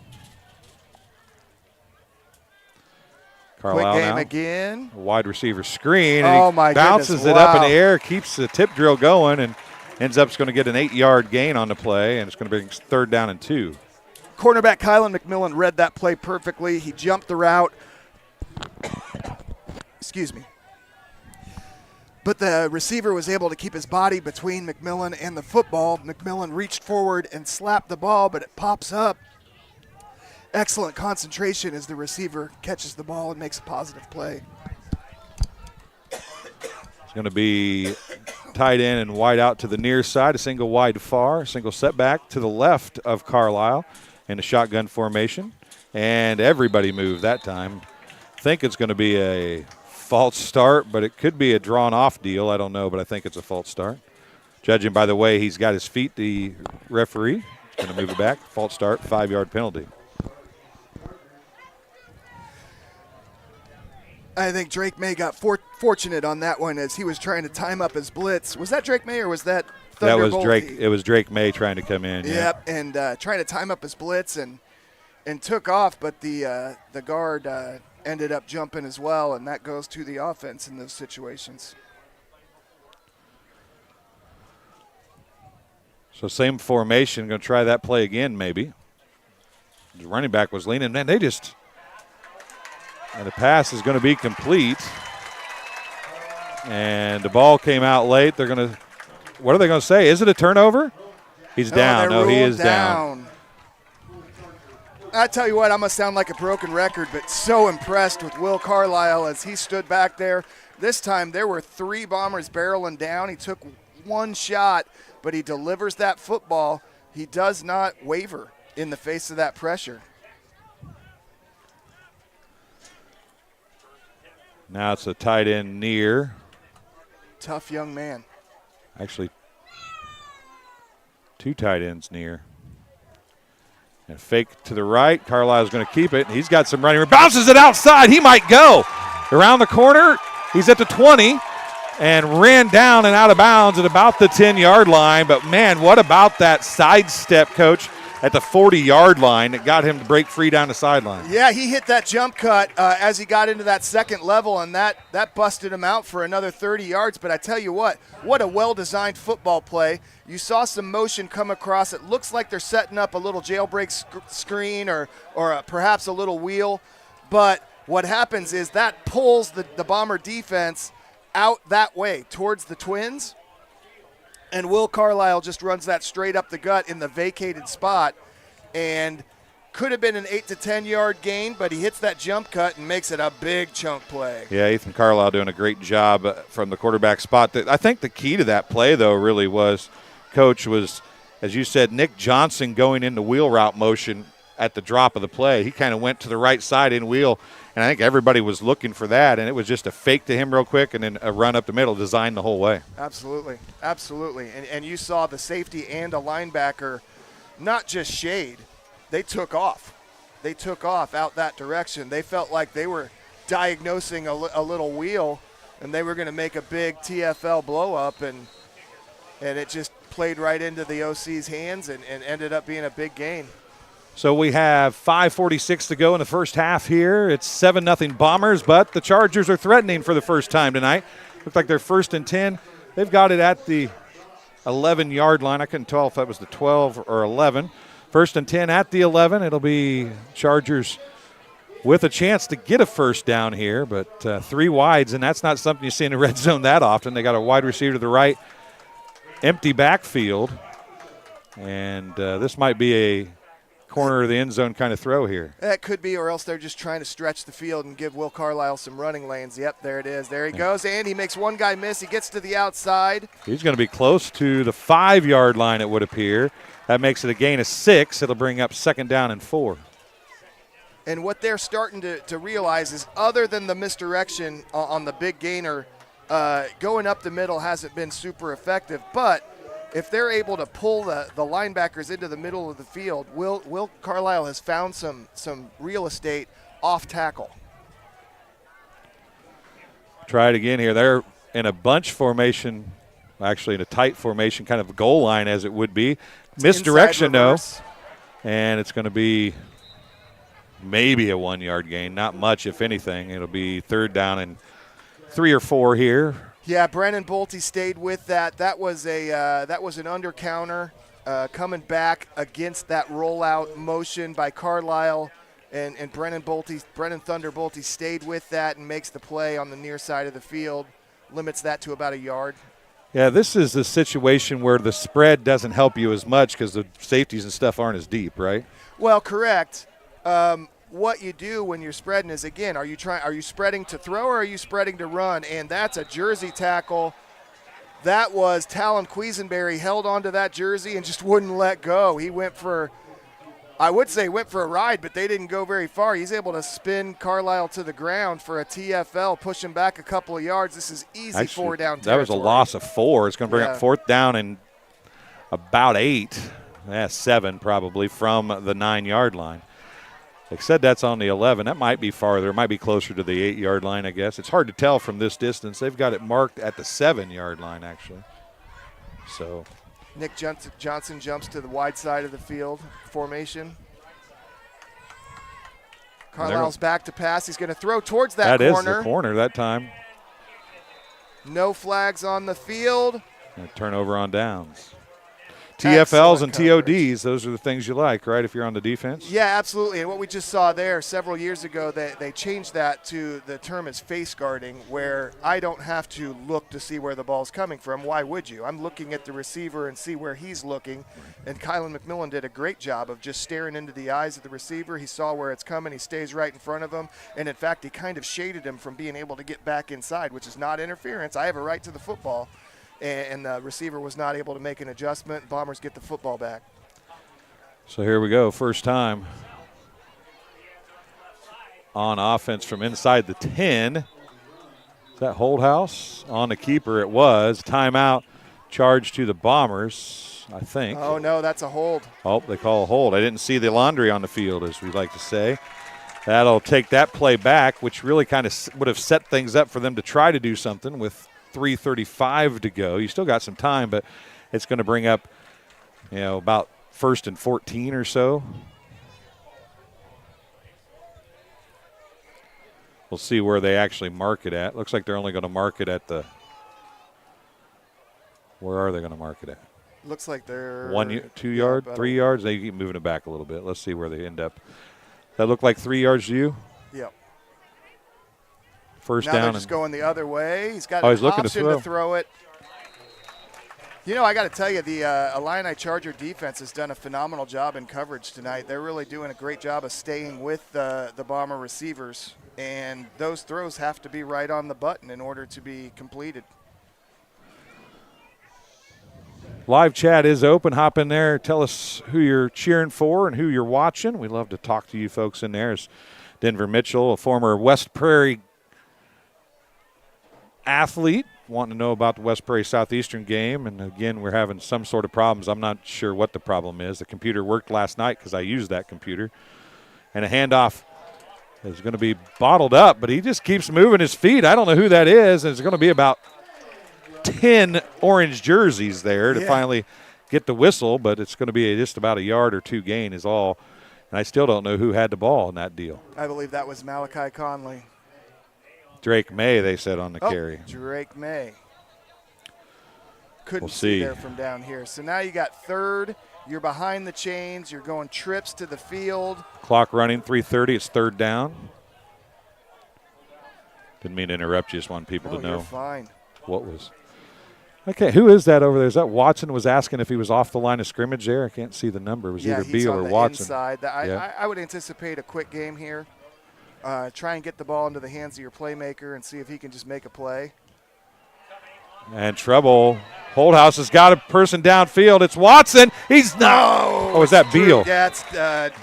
Carlisle Quick game now. again. A wide receiver screen. Oh, and my bounces goodness. it up in Wow. the air, keeps the tip drill going, and ends up going to get an 8-yard gain on the play, and it's going to bring 3rd down and 2. Cornerback Kylan McMillan read that play perfectly. He jumped the route. Excuse me. But the receiver was able to keep his body between McMillan and the football. McMillan reached forward and slapped the ball, but it pops up. Excellent concentration as the receiver catches the ball and makes a positive play. It's going to be tight end and wide out to the near side, a single wide far, single setback to the left of Carlisle in a shotgun formation. And everybody moved that time. I think it's going to be a false start, but it could be a drawn-off deal. I don't know, but I think it's a false start. Judging by the way he's got his feet, the referee is going to move it back. False start, 5-yard penalty. I think Drake May got fortunate on that one as he was trying to time up his blitz. Was that Drake May or was that Thunderbolt? That was Drake. It was Drake May trying to come in. Yep, yeah. And trying to time up his blitz and took off, but the guard ended up jumping as well, and that goes to the offense in those situations. So same formation, going to try that play again maybe. The running back was leaning. Man, and the pass is going to be complete. And the ball came out late. They're going to, what are they going to say? Is it a turnover? He's down. No, he is down. I tell you what, I'm going to sound like a broken record, but so impressed with Will Carlisle as he stood back there. This time there were 3 Bombers barreling down. He took one shot, but he delivers that football. He does not waver in the face of that pressure. Now it's a tight end near. Tough young man. Actually, 2 tight ends near. And fake to the right. Carlisle's going to keep it. He's got some running room. Bounces it outside. He might go. Around the corner. He's at the 20 and ran down and out of bounds at about the 10-yard line. But, man, what about that sidestep, Coach, at the 40-yard line that got him to break free down the sideline? Yeah, he hit that jump cut as he got into that second level, and that busted him out for another 30 yards. But I tell you what a well-designed football play. You saw some motion come across. It looks like they're setting up a little jailbreak screen or perhaps a little wheel. But what happens is that pulls the Bomber defense out that way towards the Twins. And Will Carlisle just runs that straight up the gut in the vacated spot. And could have been an 8 to 10-yard gain, but he hits that jump cut and makes it a big chunk play. Yeah, Ethan Carlisle doing a great job from the quarterback spot. I think the key to that play, though, really was, Coach, was, as you said, Nick Johnson going into wheel route motion at the drop of the play. He kind of went to the right side in wheel, and I think everybody was looking for that, and it was just a fake to him real quick and then a run up the middle, designed the whole way. Absolutely. And you saw the safety and a linebacker not just shade, they took off. they took off out that direction. They felt like they were diagnosing a little wheel, and they were going to make a big TFL blow up, and it just played right into the OC's hands and ended up being a big gain. So we have 5:46 to go in the first half here. It's 7-0 Bombers, but the Chargers are threatening for the first time tonight. Looks like they're 1st and 10. They've got it at the 11-yard line. I couldn't tell if that was the 12 or 11. 1st and 10 at the 11. It'll be Chargers with a chance to get a first down here, but 3 wides, and that's not something you see in the red zone that often. They got a wide receiver to the right, empty backfield, and this might be a corner of the end zone kind of throw here. That could be, or else they're just trying to stretch the field and give Will Carlisle some running lanes. Yep, there it is. There he goes, and he makes one guy miss. He gets to the outside. He's going to be close to the 5-yard line, it would appear. That makes it a gain of 6. It'll bring up 2nd down and 4. And what they're starting to realize is, other than the misdirection on the big gainer, going up the middle hasn't been super effective. But if they're able to pull the linebackers into the middle of the field, Will Carlisle has found some real estate off tackle. Try it again here. They're in a bunch formation, actually in a tight formation, kind of a goal line as it would be. Misdirection, though, and it's going to be maybe a 1-yard gain, not much, if anything. It'll be 3rd down and 3 or 4 here. Yeah, Brennan Bolte stayed with that. That was an under counter coming back against that rollout motion by Carlisle, and Brennan Thunder Bolte stayed with that and makes the play on the near side of the field, limits that to about a yard. Yeah, this is a situation where the spread doesn't help you as much because the safeties and stuff aren't as deep, right? Well, correct. What you do when you're spreading is, again, are you spreading to throw or are you spreading to run? And that's a jersey tackle. That was Talon Quisenberry held onto that jersey and just wouldn't let go. He went for a ride, but they didn't go very far. He's able to spin Carlisle to the ground for a TFL, push him back a couple of yards. This is easy. Actually, 4 down territory. That was a loss of 4. It's going to bring up 4th down and about 8. 7 probably from the 9-yard line. They said that's on the 11. That might be farther. It might be closer to the 8-yard line, I guess. It's hard to tell from this distance. They've got it marked at the 7-yard line, actually. So Nick Johnson jumps to the wide side of the field formation. Carlisle's back to pass. He's going to throw towards that corner. That is the corner that time. No flags on the field. And a turnover on downs. TFLs and TODs, those are the things you like, right, if you're on the defense? Yeah, absolutely. And what we just saw there several years ago, they changed that to the term is face guarding, where I don't have to look to see where the ball's coming from. Why would you? I'm looking at the receiver and see where he's looking. And Kylan McMillan did a great job of just staring into the eyes of the receiver. He saw where it's coming. He stays right in front of him. And, in fact, he kind of shaded him from being able to get back inside, which is not interference. I have a right to the football. And the receiver was not able to make an adjustment. Bombers get the football back. So here we go, first time on offense from inside the 10. Is that Holdhouse? On the keeper, it was. Timeout charge to the Bombers, I think. Oh, no, that's a hold. Oh, they call a hold. I didn't see the laundry on the field, as we like to say. That'll take that play back, which really kind of would have set things up for them to try to do something with 3:35 to go. You still got some time, but it's going to bring up, about 1st and 14 or so. We'll see where they actually mark it at. Looks like they're only going to mark it at the – where are they going to mark it at? Looks like they're 1, 2 yard, 3 yards. They keep moving it back a little bit. Let's see where they end up. That look like 3 yards to you? Yep. First now down. They're just going the other way. He's got he's an looking option to throw it. I got to tell you, the Illini Charger defense has done a phenomenal job in coverage tonight. They're really doing a great job of staying with the Bomber receivers, and those throws have to be right on the button in order to be completed. Live chat is open. Hop in there. Tell us who you're cheering for and who you're watching. We love to talk to you folks in there. It's Denver Mitchell, a former West Prairie athlete, wanting to know about the West Prairie Southeastern game. And, again, we're having some sort of problems. I'm not sure what the problem is. The computer worked last night because I used that computer. And a handoff is going to be bottled up, but he just keeps moving his feet. I don't know who that is. And it's going to be about 10 orange jerseys there to finally get the whistle, but it's going to be just about a yard or two gain is all. And I still don't know who had the ball in that deal. I believe that was Malachi Conley. Drake May, they said on the carry. Drake May. Couldn't We'll see see there from down here. So now you got third. You're behind the chains. You're going trips to the field. Clock running, 3:30. It's third down. Didn't mean to interrupt you. Just wanted people to know. You're fine. What was. Okay, who is that over there? Is that Watson was asking if he was off the line of scrimmage there? I can't see the number. It was either Beal or Watson. Inside. I would anticipate a quick game here. Try and get the ball into the hands of your playmaker and see if he can just make a play. And trouble. Holdhouse has got a person downfield. It's Watson. He's not. Oh, is that Beal? Yeah, it's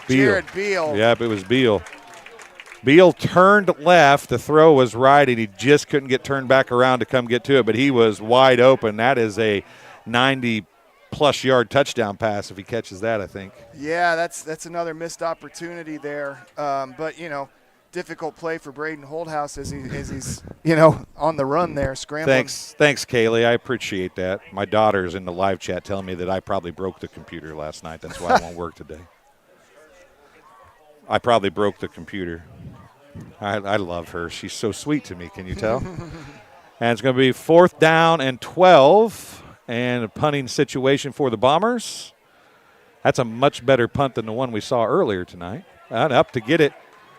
Jared Beal. Yep, it was Beal. Beal turned left. The throw was right, and he just couldn't get turned back around to come get to it, but he was wide open. That is a 90-plus yard touchdown pass if he catches that, I think. Yeah, that's another missed opportunity there. But, difficult play for Braden Holdhouse as he's on the run there, scrambling. Thanks, Kaylee. I appreciate that. My daughter's in the live chat telling me that I probably broke the computer last night. That's why I won't work today. I probably broke the computer. I love her. She's so sweet to me. Can you tell? And it's going to be 4th down and 12, and a punting situation for the Bombers. That's a much better punt than the one we saw earlier tonight. And up to get it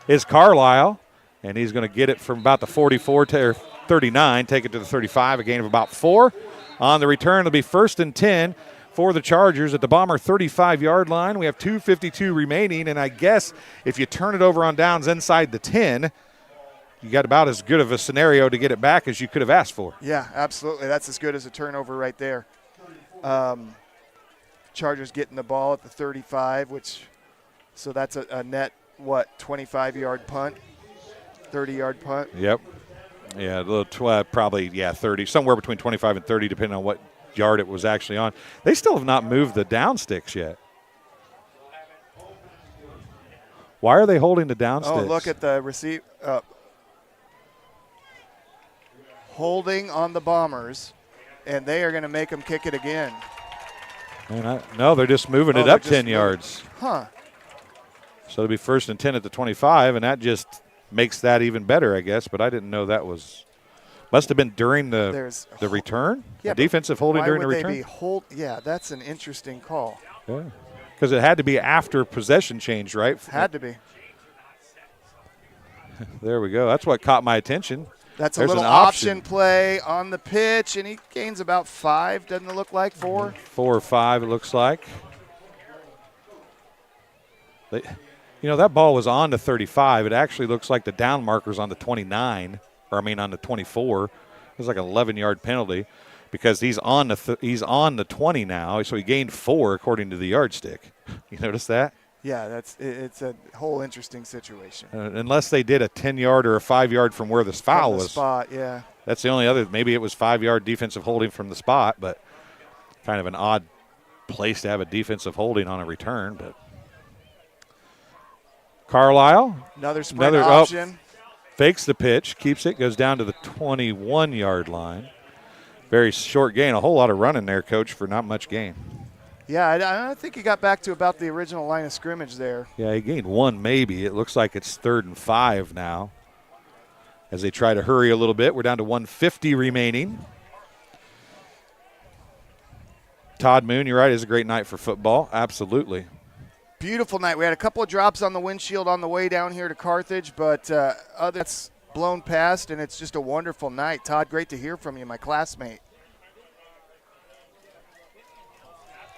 is Carlisle, and he's going to get it from about the 44 to 39, take it to the 35, a gain of about 4. On the return, it'll be 1st and 10 for the Chargers at the Bomber 35-yard line. We have 2:52 remaining, and I guess if you turn it over on downs inside the 10, you got about as good of a scenario to get it back as you could have asked for. Yeah, absolutely. That's as good as a turnover right there. Chargers getting the ball at the 35, so that's a net, 25-yard punt, 30-yard punt? Yep. Yeah, a little probably, 30, somewhere between 25 and 30, depending on what yard it was actually on. They still have not moved the down sticks yet. Why are they holding the down sticks? Oh, look at the receive. Holding on the Bombers, and they are going to make them kick it again. No, they're just moving it up 10 yards. Huh. So it'll be 1st and 10 at the 25, and that just makes that even better, I guess. But I didn't know that was – must have been during the return? Yeah, defensive holding during the return? Why would they be yeah, that's an interesting call. Yeah, because it had to be after possession change, right? Had to be. There we go. That's what caught my attention. That's a little option play on the pitch, and he gains about 5, doesn't it look like, 4? 4 or 5, it looks like. That ball was on the 35. It actually looks like the down marker's on the 29, on the 24. It was like an 11-yard penalty because he's on the 20 now, so he gained 4 according to the yardstick. You notice that? Yeah, it's a whole interesting situation. Unless they did a 10-yard or a 5-yard from where the foul was. Spot, yeah. That's the only other. Maybe it was 5-yard defensive holding from the spot, but kind of an odd place to have a defensive holding on a return. But Carlisle. Another sprint option. Fakes the pitch, keeps it, goes down to the 21-yard line. Very short gain. A whole lot of running there, Coach, for not much gain. Yeah, I think he got back to about the original line of scrimmage there. Yeah, he gained 1 maybe. It looks like it's 3rd and 5 now as they try to hurry a little bit. We're down to 1:50 remaining. Todd Moon, you're right, it's a great night for football. Absolutely. Beautiful night. We had a couple of drops on the windshield on the way down here to Carthage, but that's blown past, and it's just a wonderful night. Todd, great to hear from you, my classmate.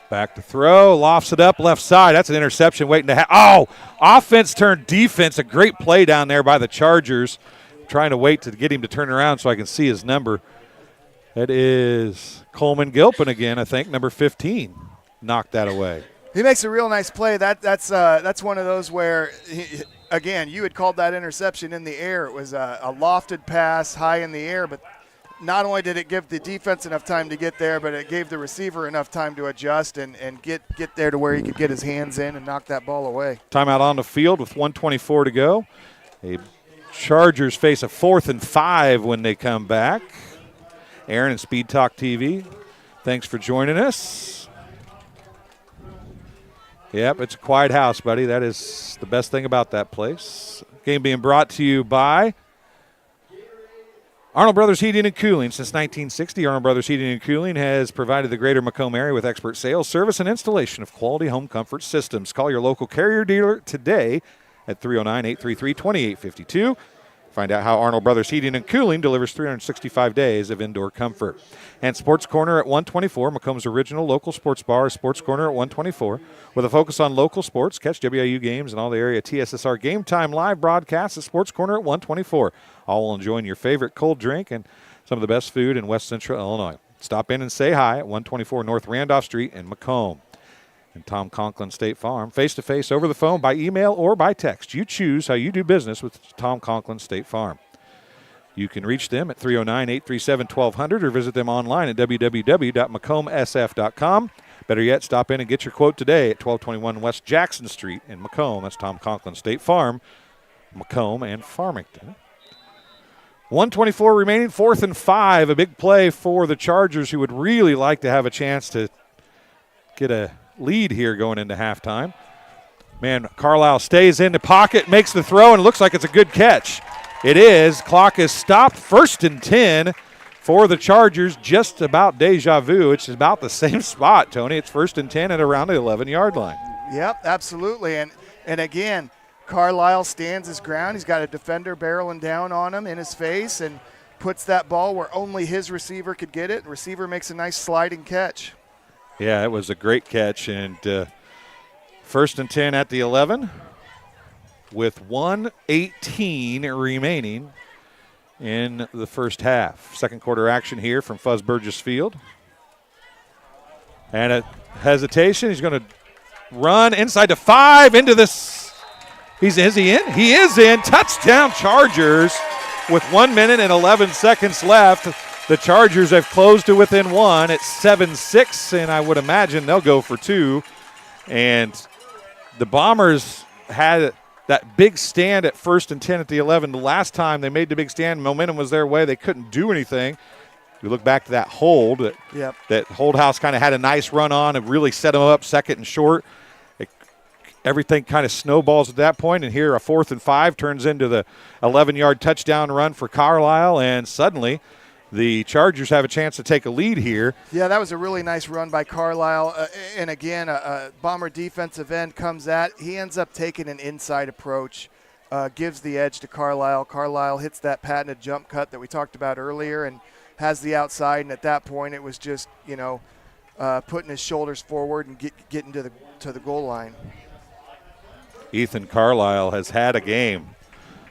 Back to throw, lofts it up left side. That's an interception waiting to happen. Oh, offense turned defense. A great play down there by the Chargers. Trying to wait to get him to turn around so I can see his number. That is Coleman Gilpin again, I think, number 15. Knocked that away. He makes a real nice play. That's one of those where, again, you had called that interception in the air. It was a lofted pass high in the air, but not only did it give the defense enough time to get there, but it gave the receiver enough time to adjust and get there to where he could get his hands in and knock that ball away. Timeout on the field with 1:24 to go. The Chargers face a 4th and 5 when they come back. Aaron and Speed Talk TV, thanks for joining us. Yep, it's a quiet house, buddy. That is the best thing about that place. Game being brought to you by Arnold Brothers Heating and Cooling. Since 1960, Arnold Brothers Heating and Cooling has provided the greater Macomb area with expert sales, service, and installation of quality home comfort systems. Call your local Carrier dealer today at 309-833-2852. Find out how Arnold Brothers Heating and Cooling delivers 365 days of indoor comfort. And Sports Corner at 124, Macomb's original local sports bar, Sports Corner at 124. With a focus on local sports, catch WIU games and all the area TSSR Game Time live broadcasts at Sports Corner at 124. All while enjoying your favorite cold drink and some of the best food in West Central Illinois. Stop in and say hi at 124 North Randolph Street in Macomb. And Tom Conklin State Farm, face-to-face, over the phone, by email, or by text. You choose how you do business with Tom Conklin State Farm. You can reach them at 309-837-1200 or visit them online at www.macombsf.com. Better yet, stop in and get your quote today at 1221 West Jackson Street in Macomb. That's Tom Conklin State Farm, Macomb, and Farmington. 1:24 remaining, 4th and 5. A big play for the Chargers, who would really like to have a chance to get a lead here going into halftime. Man, Carlisle stays in the pocket, makes the throw, and it looks like it's a good catch. It is. Clock is stopped. 1st and 10 for the Chargers. Just about deja vu. It's about the same spot, Tony. It's 1st and 10 at around the 11-yard line. Yep, absolutely. And again, Carlisle stands his ground. He's got a defender barreling down on him in his face and puts that ball where only his receiver could get it. The receiver makes a nice sliding catch. Yeah, it was a great catch. And 1st and 10 at the 11 with 1:18 remaining in the first half. Second quarter action here from Fuzz Burgess Field. And a hesitation. He's going to run inside to 5 into this. Is he in? He is in. Touchdown Chargers with 1 minute and 11 seconds left. The Chargers have closed to within 1. It's 7-6, and I would imagine they'll go for 2. And the Bombers had that big stand at 1st and 10 at the 11. The last time they made the big stand, momentum was their way. They couldn't do anything. We look back to that hold. That Holdhouse kind of had a nice run on and really set them up 2nd and short. Everything kind of snowballs at that point, and here a 4th and 5 turns into the 11-yard touchdown run for Carlisle, and suddenly the Chargers have a chance to take a lead here. Yeah, that was a really nice run by Carlisle. And again, a Bomber defensive end comes at. He ends up taking an inside approach, gives the edge to Carlisle. Carlisle hits that patented jump cut that we talked about earlier and has the outside. And at that point, it was just, putting his shoulders forward and getting to the goal line. Ethan Carlisle has had a game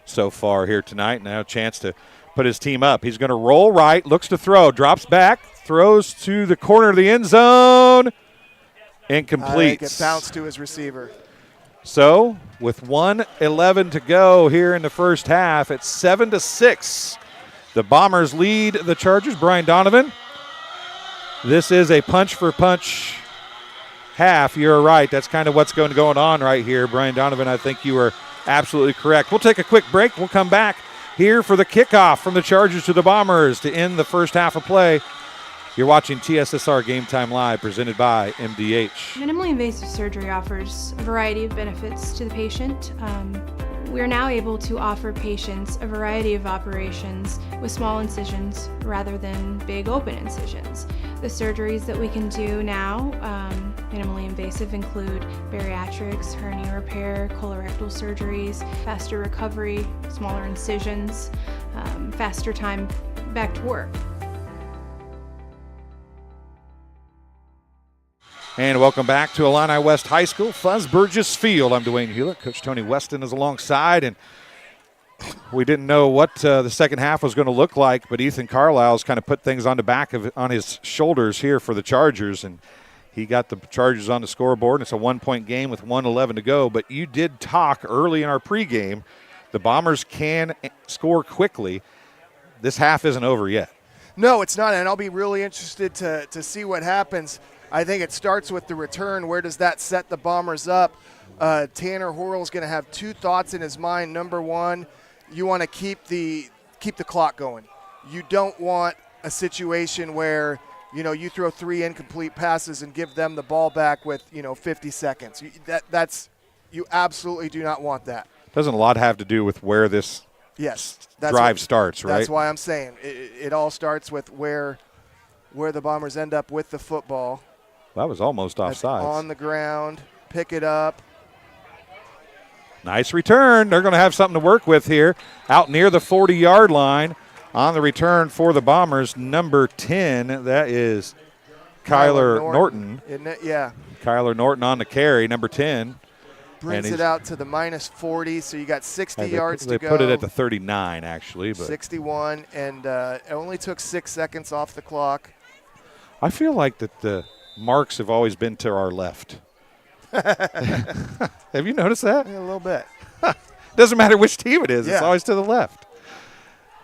so far here tonight. Now a chance to put his team up. He's going to roll right, looks to throw, drops back, throws to the corner of the end zone, incomplete. It bounced to his receiver. So with 1:11 to go here in the first half, it's 7-6. The Bombers lead the Chargers. Brian Donovan, this is a punch-for-punch half. You're right. That's kind of what's going on right here. Brian Donovan, I think you are absolutely correct. We'll take a quick break. We'll come back here for the kickoff from the Chargers to the Bombers to end the first half of play. You're watching TSSR Game Time Live, presented by MDH. Minimally invasive surgery offers a variety of benefits to the patient. We are now able to offer patients a variety of operations with small incisions rather than big open incisions. The surgeries that we can do now, minimally invasive, include bariatrics, hernia repair, colorectal surgeries, faster recovery, smaller incisions, faster time back to work. And welcome back to Illini West High School, Fuzz Burgess Field. I'm Dwayne Hulett. Coach Tony Weston is alongside, and we didn't know what the second half was going to look like, but Ethan Carlisle's kind of put things on his shoulders here for the Chargers, and he got the Chargers on the scoreboard. It's a 1-point game with 1:11 to go, but you did talk early in our pregame. The Bombers can score quickly. This half isn't over yet. No, it's not, and I'll be really interested to see what happens. I think it starts with the return. Where does that set the Bombers up? Tanner Horrell's going to have two thoughts in his mind. Number one, you want to keep the clock going. You don't want a situation where you throw 3 incomplete passes and give them the ball back with 50 seconds. You absolutely do not want that. Doesn't a lot have to do with where this drive starts, right? That's why I'm saying it all starts with where the Bombers end up with the football. That was almost offsides. On the ground, pick it up. Nice return. They're going to have something to work with here. Out near the 40-yard line on the return for the Bombers, number 10. That is Kyler Norton. Isn't it? Yeah. Kyler Norton on the carry, number 10. Brings it out to the minus 40, so you got 60 yards to go. They put it at the 39, actually. But 61, and it only took 6 seconds off the clock. I feel like that the marks have always been to our left. Have you noticed that? Yeah, a little bit. Doesn't matter which team it is. Yeah. It's always to the left.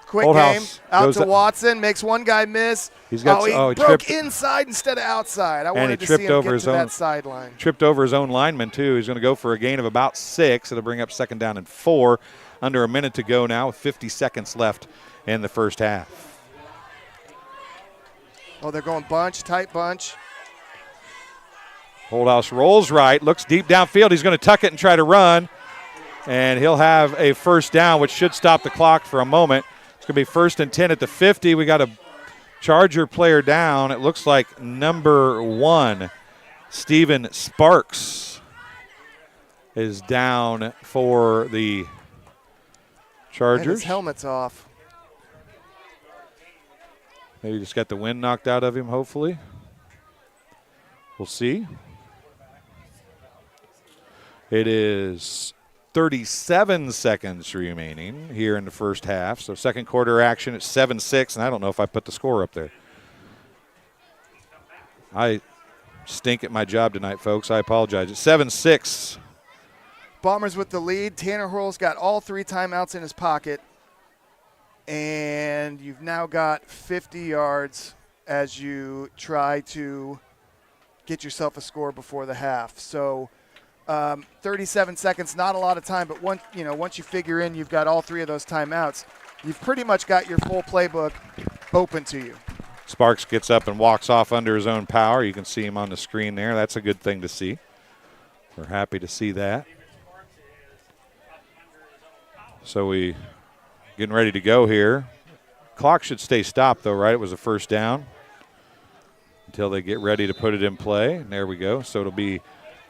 Quick game. Out to Watson. Makes one guy miss. He broke inside instead of outside. I wanted to see him get to that sideline. Tripped over his own lineman, too. He's going to go for a gain of about 6. It'll bring up 2nd down and 4. Under a minute to go now with 50 seconds left in the first half. Oh, they're going tight bunch. Holdhouse rolls right, looks deep downfield. He's going to tuck it and try to run, and he'll have a first down, which should stop the clock for a moment. It's going to be 1st and 10 at the 50. We got a Charger player down. It looks like number 1, Steven Sparks, is down for the Chargers. His helmet's off. Maybe just got the wind knocked out of him, hopefully. We'll see. It is 37 seconds remaining here in the first half. So second quarter action at 7-6, and I don't know if I put the score up there. I stink at my job tonight, folks. I apologize. It's 7-6. Bombers with the lead. Tanner Horrell's got all 3 timeouts in his pocket. And you've now got 50 yards as you try to get yourself a score before the half. So 37 seconds, not a lot of time, but once you figure in you've got all 3 of those timeouts, you've pretty much got your full playbook open to you. Sparks gets up and walks off under his own power. You can see him on the screen there. That's a good thing to see. We're happy to see that. So we getting ready to go here. Clock should stay stopped, though, right? It was a first down until they get ready to put it in play. And there we go. So it'll be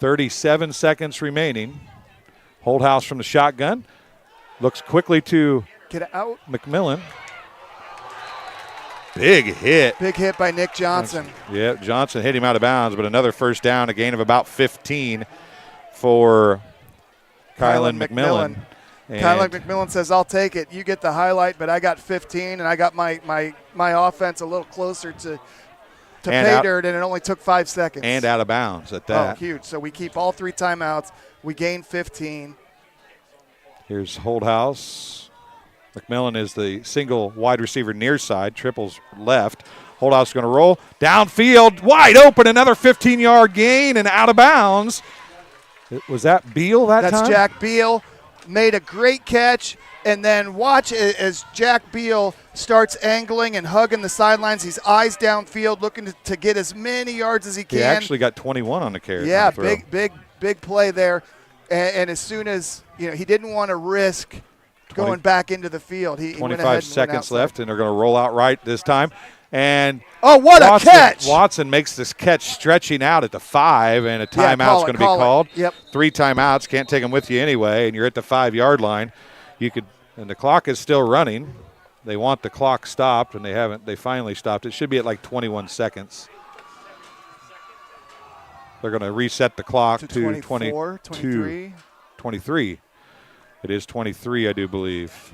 37 seconds remaining. Holdhouse from the shotgun. Looks quickly to get out. McMillan. Big hit. Big hit by Nick Johnson. Yeah, Johnson hit him out of bounds, but another first down, a gain of about 15 for Kylan McMillan. Kylan McMillan says, I'll take it. You get the highlight, but I got 15, and I got my offense a little closer to pay dirt, and it only took 5 seconds. And out of bounds at that. Oh, huge. So we keep all 3 timeouts. We gain 15. Here's Holdhouse. McMillan is the single wide receiver near side, triples left. Holdhouse is going to roll. Downfield, wide open, another 15-yard gain and out of bounds. Was that Beal that time? That's Jack Beal. Made a great catch, and then watch as Jack Beal starts angling and hugging the sidelines. He's eyes downfield, looking to get as many yards as he can. He actually got 21 on the carry. Yeah, big play there. And as soon as he didn't want to risk going back into the field, he 25 seconds left, and they're going to roll out right this time. And what a catch! Watson makes this catch stretching out at the 5, and a timeout's going to be called. Yep. 3 timeouts, can't take them with you anyway, and you're at the 5-yard line. And the clock is still running. They want the clock stopped, and they haven't. They finally stopped. It should be at like 21 seconds. They're going to reset the clock to 24, 23. 23. It is 23, I do believe.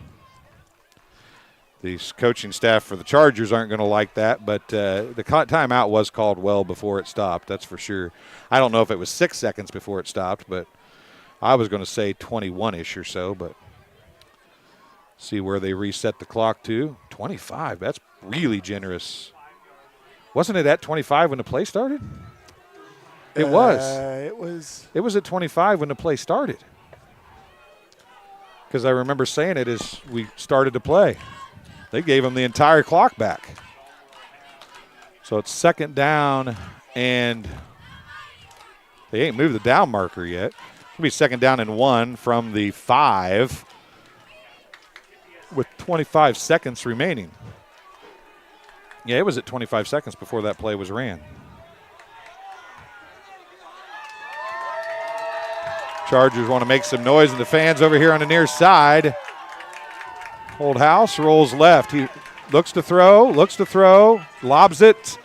The coaching staff for the Chargers aren't going to like that, but the timeout was called well before it stopped, that's for sure. I don't know if it was 6 seconds before it stopped, but I was going to say 21-ish or so, but see where they reset the clock to. 25, that's really generous. Wasn't it at 25 when the play started? It was. It was at 25 when the play started. Because I remember saying it as we started to play. They gave him the entire clock back. So it's second down, and they ain't moved the down marker yet. It'll be second down and 1 from the 5 with 25 seconds remaining. Yeah, it was at 25 seconds before that play was ran. Chargers want to make some noise, and the fans over here on the near side. Holdhouse rolls left. He looks to throw, lobs it.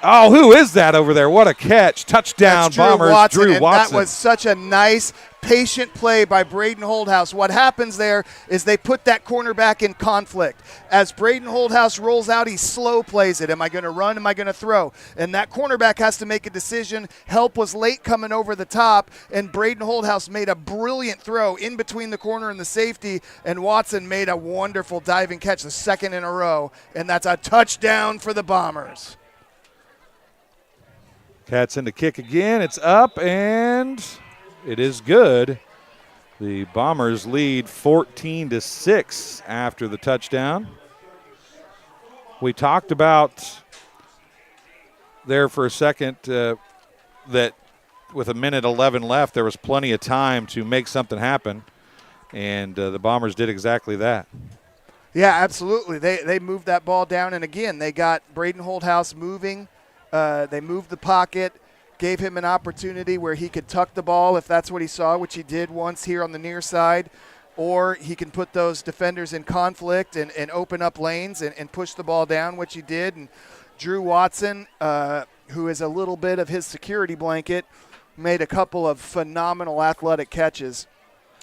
Oh, who is that over there? What a catch. Touchdown, Bombers, Drew Watson. That was such a nice, patient play by Braden Holdhouse. What happens there is they put that cornerback in conflict. As Braden Holdhouse rolls out, he slow plays it. Am I going to run? Am I going to throw? And that cornerback has to make a decision. Help was late coming over the top, and Braden Holdhouse made a brilliant throw in between the corner and the safety, and Watson made a wonderful diving catch, the second in a row, and that's a touchdown for the Bombers. Cats in the kick again. It's up, and it is good. The Bombers lead 14-6 after the touchdown. We talked about there for a second that with 1:11 left, there was plenty of time to make something happen, and the Bombers did exactly that. Yeah, absolutely. They moved that ball down, and again, they got Braden Holdhouse moving. They moved the pocket, gave him an opportunity where he could tuck the ball if that's what he saw, which he did once here on the near side, or he can put those defenders in conflict and open up lanes and push the ball down, which he did. And Drew Watson, who is a little bit of his security blanket, made a couple of phenomenal athletic catches.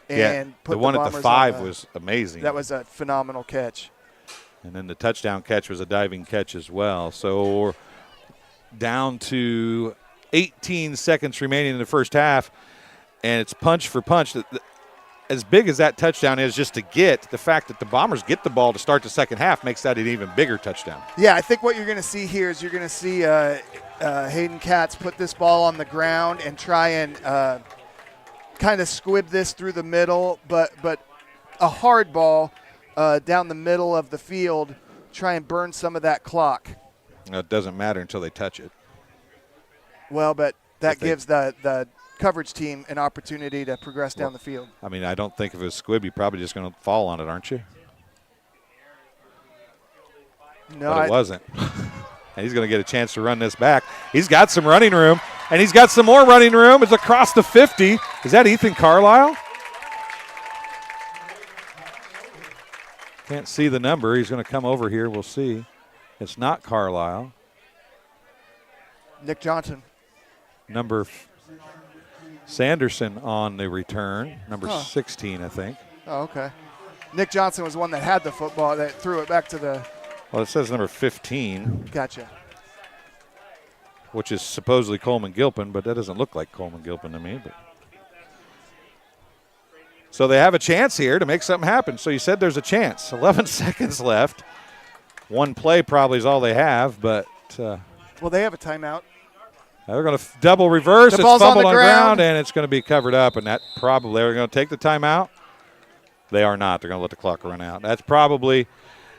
And put the one the at the 5 was amazing. That was a phenomenal catch. And then the touchdown catch was a diving catch as well. So down to 18 seconds remaining in the first half, and it's punch for punch. As big as that touchdown is just to get, the fact that the Bombers get the ball to start the second half makes that an even bigger touchdown. Yeah, I think what you're going to see here is you're going to see Hayden Katz put this ball on the ground and try and kind of squib this through the middle, but a hard ball down the middle of the field, try and burn some of that clock. It doesn't matter until they touch it. Well, but that gives the coverage team an opportunity to progress down the field. I mean, I don't think if it was squib, you're probably just going to fall on it, aren't you? No, but it wasn't. And he's going to get a chance to run this back. He's got some running room, and he's got some more running room. It's across the 50. Is that Ethan Carlisle? Can't see the number. He's going to come over here. We'll see. It's not Carlisle. Nick Johnson. Number Sanderson on the return. Number 16, I think. Oh, okay. Nick Johnson was the one that had the football that threw it back to the. Well, it says number 15. Gotcha. Which is supposedly Coleman Gilpin, but that doesn't look like Coleman Gilpin to me. But so they have a chance here to make something happen. So you said there's a chance. 11 seconds left. One play probably is all they have, but well, they have a timeout. They're going to double reverse. The it's ball's fumbled on the ground, and it's going to be covered up. And that probably they're going to take the timeout. They are not. They're going to let the clock run out. That's probably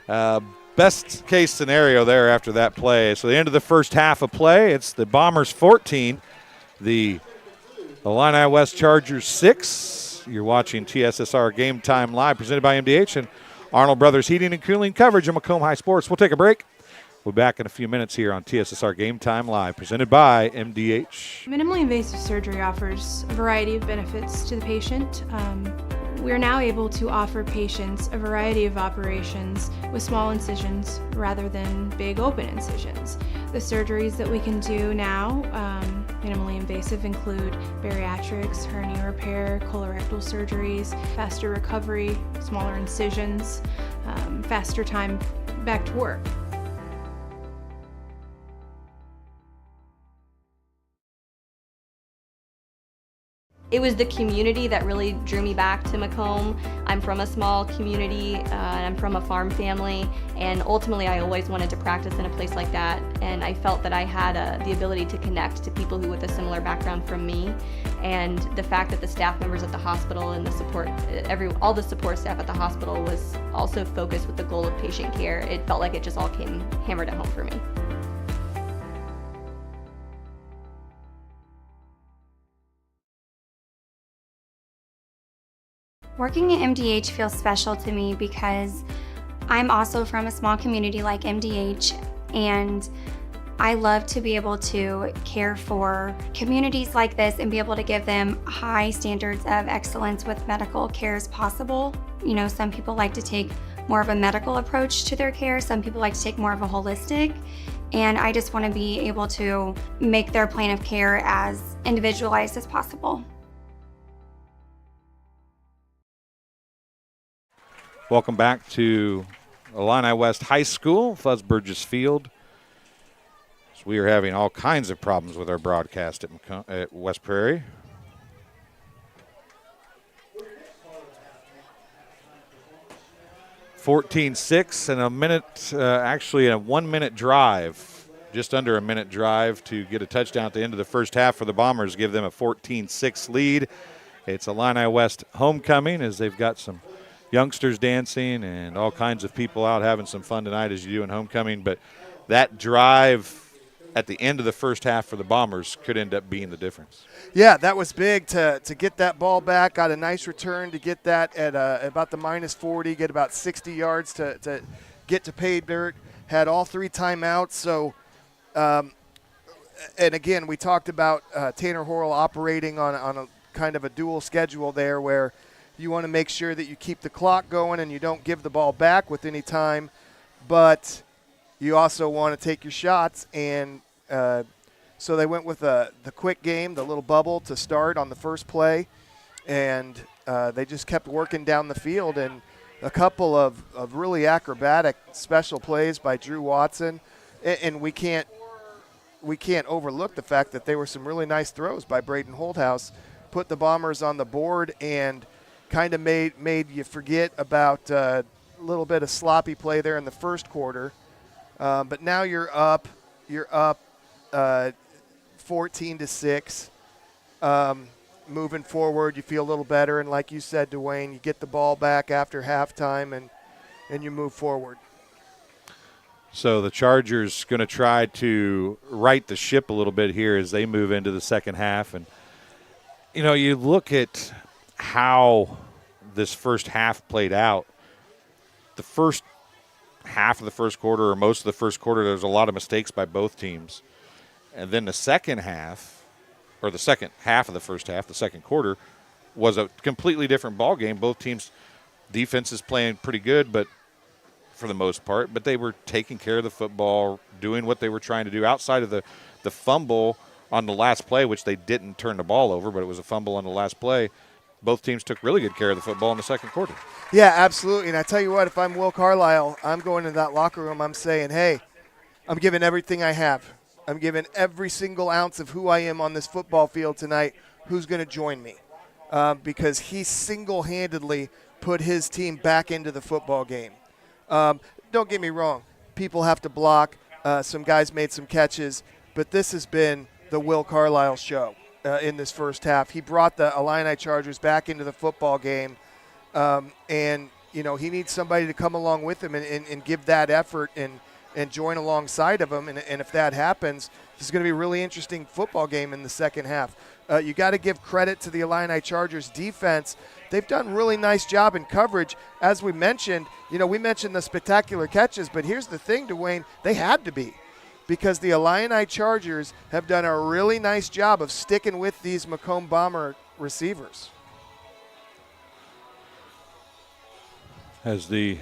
best case scenario there after that play. So the end of the first half of play, it's the Bombers 14, the Illini West Chargers 6. You're watching TSSR Game Time Live, presented by MDH and Arnold Brothers Heating and Cooling, coverage of Macomb High Sports. We'll take a break. We'll be back in a few minutes here on TSSR Game Time Live, presented by MDH. Minimally invasive surgery offers a variety of benefits to the patient. We are now able to offer patients a variety of operations with small incisions rather than big open incisions. The surgeries that we can do now, minimally invasive, include bariatrics, hernia repair, colorectal surgeries, faster recovery, smaller incisions, faster time back to work. It was the community that really drew me back to Macomb. I'm from a small community, and I'm from a farm family, and ultimately I always wanted to practice in a place like that, and I felt that I had the ability to connect to people who with a similar background from me, and the fact that the staff members at the hospital and the support, all the support staff at the hospital was also focused with the goal of patient care. It felt like it just all came hammered at home for me. Working at MDH feels special to me because I'm also from a small community like MDH, and I love to be able to care for communities like this and be able to give them high standards of excellence with medical care as possible. You know, some people like to take more of a medical approach to their care, some people like to take more of a holistic, and I just want to be able to make their plan of care as individualized as possible. Welcome back to Illini West High School, Fuzz Burgess Field. So we are having all kinds of problems with our broadcast at West Prairie. (14-6) and a minute, actually a 1 minute drive, just under a minute drive to get a touchdown at the end of the first half for the Bombers, give them a 14-6 lead. It's Illini West homecoming as they've got some youngsters dancing and all kinds of people out having some fun tonight as you do in homecoming. But that drive at the end of the first half for the Bombers could end up being the difference. Yeah, that was big to get that ball back. Got a nice return to get that at about the -40, get about 60 yards to get to pay dirt. Had all 3 timeouts. So, and again, we talked about Tanner Horrell operating on a kind of a dual schedule there where you want to make sure that you keep the clock going and you don't give the ball back with any time, but you also want to take your shots. And so they went with the quick game, the little bubble to start on the first play, and they just kept working down the field. And a couple of really acrobatic special plays by Drew Watson, and we can't overlook the fact that there were some really nice throws by Braden Holthouse, put the Bombers on the board and kind of made you forget about a little bit of sloppy play there in the first quarter. But now you're up 14-6. Moving forward, you feel a little better. And like you said, Dwayne, you get the ball back after halftime and you move forward. So the Chargers going to try to right the ship a little bit here as they move into the second half. And, you know, you look at how this first half played out. The first half of the first quarter, or most of the first quarter, there was a lot of mistakes by both teams. And then the second half, or the second half of the first half, the second quarter, was a completely different ball game. Both teams' defenses playing pretty good, but for the most part, but they were taking care of the football, doing what they were trying to do outside of the fumble on the last play, which they didn't turn the ball over, but it was a fumble on the last play. Both teams took really good care of the football in the second quarter. Yeah, absolutely. And I tell you what, if I'm Will Carlisle, I'm going into that locker room, I'm saying, hey, I'm giving everything I have. I'm giving every single ounce of who I am on this football field tonight. Who's going to join me? Because he single-handedly put his team back into the football game. Don't get me wrong. People have to block. Some guys made some catches. But this has been the Will Carlisle show in this first half. He brought the Illini Chargers back into the football game. And, you know, he needs somebody to come along with him and give that effort and join alongside of him. And if that happens, this is going to be a really interesting football game in the second half. You got to give credit to the Illini Chargers defense. They've done a really nice job in coverage. As we mentioned, you know, we mentioned the spectacular catches, but here's the thing, Dwayne, they had to be, because the Illini Chargers have done a really nice job of sticking with these Macomb Bomber receivers. As the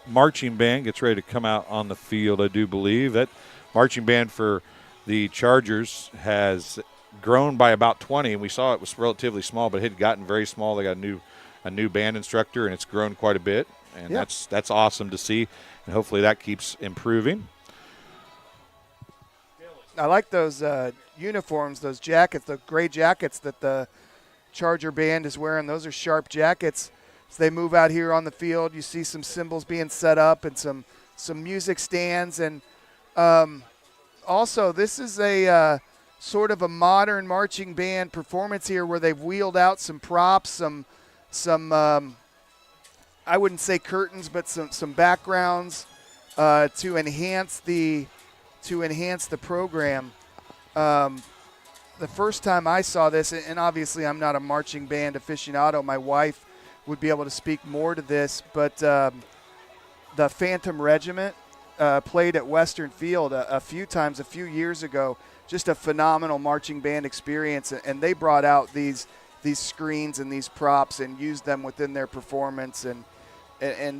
marching band gets ready to come out on the field, I do believe that marching band for the Chargers has grown by about 20, and we saw it was relatively small, but it had gotten very small. They got a new band instructor, and it's grown quite a bit, and yeah, that's awesome to see, and hopefully that keeps improving. I like those uniforms, those jackets, the gray jackets that the Charger band is wearing. Those are sharp jackets. As they move out here on the field, you see some cymbals being set up and some music stands. And also, this is a sort of a modern marching band performance here where they've wheeled out some props, some I wouldn't say curtains, but some backgrounds to enhance the program. The first time I saw this, and obviously I'm not a marching band aficionado, my wife would be able to speak more to this, but the Phantom Regiment played at Western Field a few times a few years ago. Just a phenomenal marching band experience, and they brought out these screens and these props and used them within their performance, and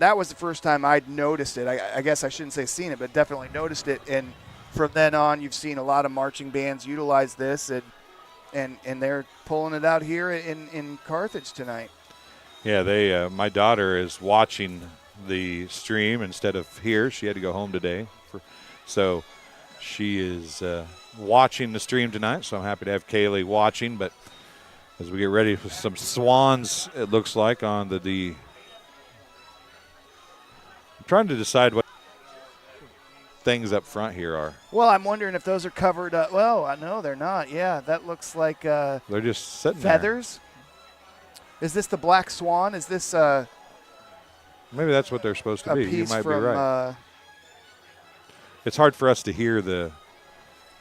that was the first time I'd noticed it. I guess I shouldn't say seen it, but definitely noticed it. And from then on, you've seen a lot of marching bands utilize this, and they're pulling it out here in Carthage tonight. Yeah, they. My daughter is watching the stream instead of here. She had to go home today, so she is watching the stream tonight. So I'm happy to have Kaylee watching. But as we get ready for some swans, it looks like on the I'm trying to decide what things up front here are. Well, I'm wondering if those are covered up. Well, I know they're not. Yeah, that looks like they're just sitting feathers. There. Is this the black swan? Is this maybe that's what they're supposed to be. You might be right. It's hard for us to hear the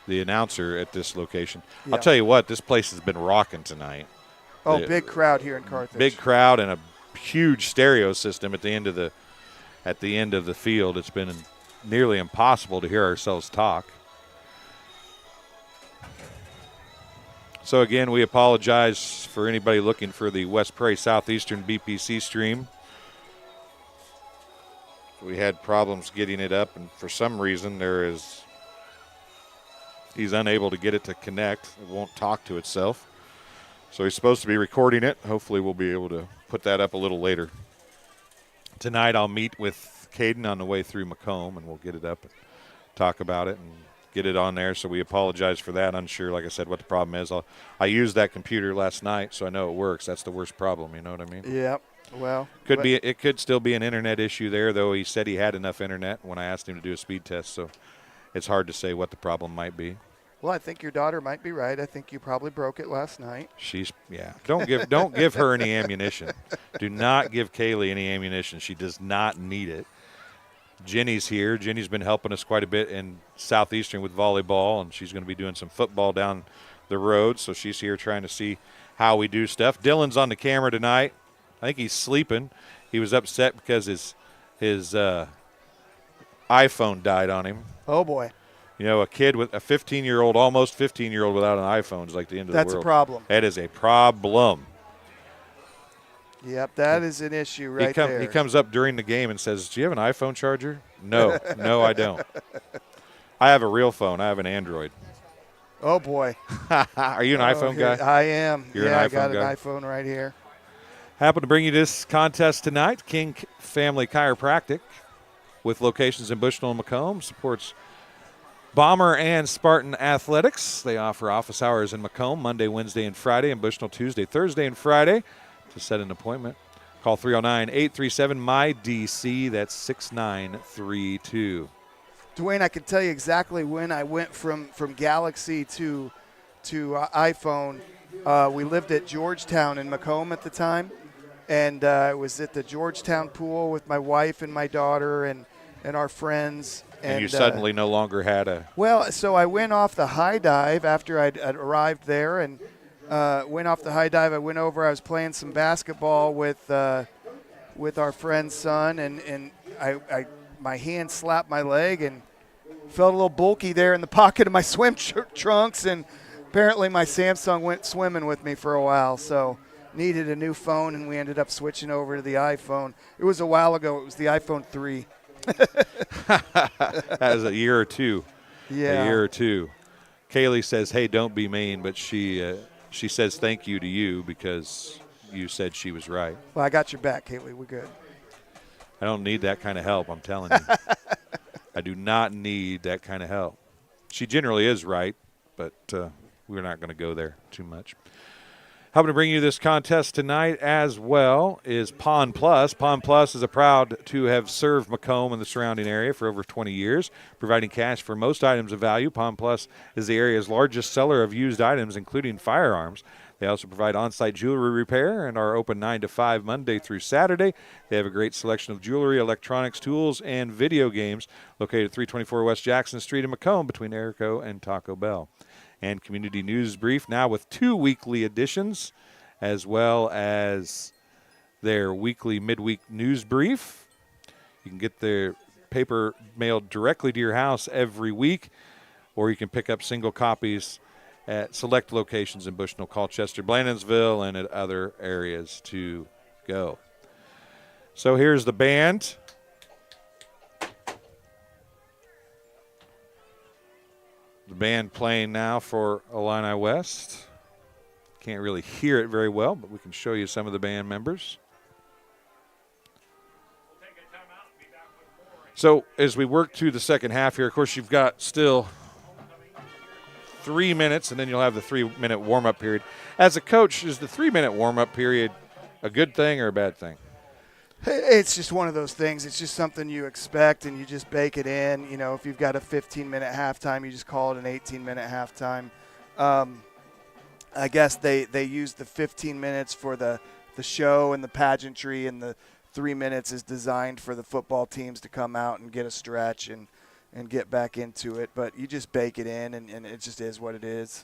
announcer at this location. Yeah. I'll tell you what, this place has been rocking tonight. Oh, big crowd here in Carthage. Big crowd and a huge stereo system at the end of the field. It's been nearly impossible to hear ourselves talk. So again, we apologize for anybody looking for the West Prairie Southeastern BPC stream. We had problems getting it up, and for some reason he's unable to get it to connect. It won't talk to itself. So he's supposed to be recording it. Hopefully we'll be able to put that up a little later. Tonight I'll meet with Caden on the way through Macomb, and we'll get it up and talk about it and get it on there. So we apologize for that. Unsure, like I said, what the problem is. I used that computer last night, so I know it works. That's the worst problem, you know what I mean? Yeah. Well, it could still be an internet issue there, though he said he had enough internet when I asked him to do a speed test, so it's hard to say what the problem might be. Well, I think your daughter might be right. I think you probably broke it last night. Don't give her any ammunition. Do not give Kaylee any ammunition. She does not need it. Jenny's here. Jenny's been helping us quite a bit in Southeastern with volleyball, and she's going to be doing some football down the road, so she's here trying to see how we do stuff. Dylan's on the camera tonight. I think he's sleeping. He was upset because his iPhone died on him. Oh, boy. You know, a kid with a 15-year-old, almost 15-year-old without an iPhone is like the end of the world. That's a problem. That is a problem. Yep, that is an issue right there. He comes up during the game and says, "Do you have an iPhone charger?" No, no, I don't. I have a real phone. I have an Android. Oh, boy. Are you an iPhone guy? I am. You're an iPhone guy? An iPhone right here. Happen to bring you this contest tonight. King Family Chiropractic, with locations in Bushnell and Macomb, supports Bomber and Spartan Athletics. They offer office hours in Macomb Monday, Wednesday, and Friday, and Bushnell Tuesday, Thursday, and Friday. To set an appointment, call 309-837-MY-DC. That's 6932. Dwayne, I can tell you exactly when I went from Galaxy to iPhone. We lived at Georgetown in Macomb at the time, and I was at the Georgetown pool with my wife and my daughter and our friends. And you suddenly no longer had a... Well, so I went off the high dive after I'd arrived there, and went off the high dive. I went over. I was playing some basketball with our friend's son, and my hand slapped my leg and felt a little bulky there in the pocket of my swim trunks. And apparently my Samsung went swimming with me for a while, so needed a new phone, and we ended up switching over to the iPhone. It was a while ago. It was the iPhone 3. That was a year or two. Yeah, a year or two. Kaylee says, "Hey, don't be mean," but she says thank you to you because you said she was right. Well, I got your back, Kaylee. We're good. I don't need that kind of help, I'm telling you. I do not need that kind of help. She generally is right, but we're not going to go there too much. Helping to bring you this contest tonight as well is Pond Plus. Pond Plus is proud to have served Macomb and the surrounding area for over 20 years, providing cash for most items of value. Pond Plus is the area's largest seller of used items, including firearms. They also provide on-site jewelry repair and are open 9 to 5 Monday through Saturday. They have a great selection of jewelry, electronics, tools, and video games located at 324 West Jackson Street in Macomb between Erico and Taco Bell. And Community News Brief now with 2 weekly editions, as well as their weekly midweek news brief. You can get their paper mailed directly to your house every week, or you can pick up single copies at select locations in Bushnell, Colchester, Blandonsville, and at other areas to go. So here's the band. The band playing now for Illini West. Can't really hear it very well, but we can show you some of the band members. So as we work through the second half here, of course, you've got still 3 minutes, and then you'll have the 3-minute warm-up period. As a coach, is the 3-minute warm-up period a good thing or a bad thing? It's just one of those things. It's just something you expect, and you just bake it in. You know, if you've got a 15-minute halftime, you just call it an 18-minute halftime. I guess they use the 15 minutes for the show and the pageantry, and the 3 minutes is designed for the football teams to come out and get a stretch and get back into it. But you just bake it in, and it just is what it is.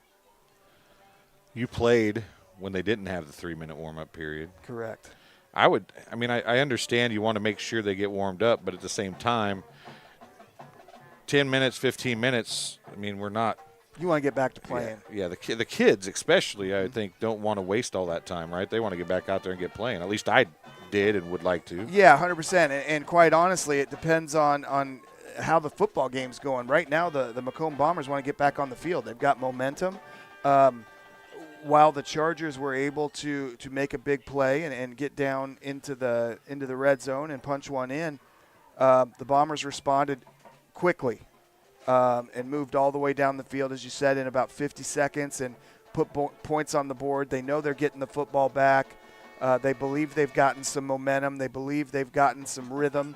You played when they didn't have the 3-minute warm-up period. Correct. I understand you want to make sure they get warmed up, but at the same time, 10 minutes, 15 minutes, we're not. You want to get back to playing. Yeah, the kids especially, I think, don't want to waste all that time, right? They want to get back out there and get playing. At least I did and would like to. Yeah, 100%. And quite honestly, it depends on how the football game's going. Right now, the Macomb Bombers want to get back on the field. They've got momentum. While the Chargers were able to make a big play and get down into the red zone and punch one in, the Bombers responded quickly and moved all the way down the field, as you said, in about 50 seconds and put points on the board. They know they're getting the football back. They believe they've gotten some momentum. They believe they've gotten some rhythm,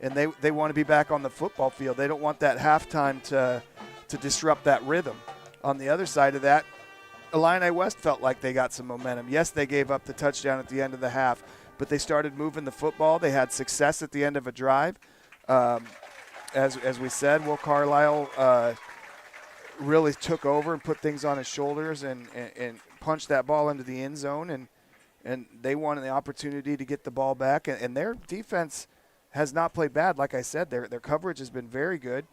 and they want to be back on the football field. They don't want that halftime to disrupt that rhythm. On the other side of that, Illini West felt like they got some momentum. Yes, they gave up the touchdown at the end of the half, but they started moving the football. They had success at the end of a drive. As we said, Will Carlisle really took over and put things on his shoulders and punched that ball into the end zone, and they wanted the opportunity to get the ball back. And their defense has not played bad. Like I said, their coverage has been very good.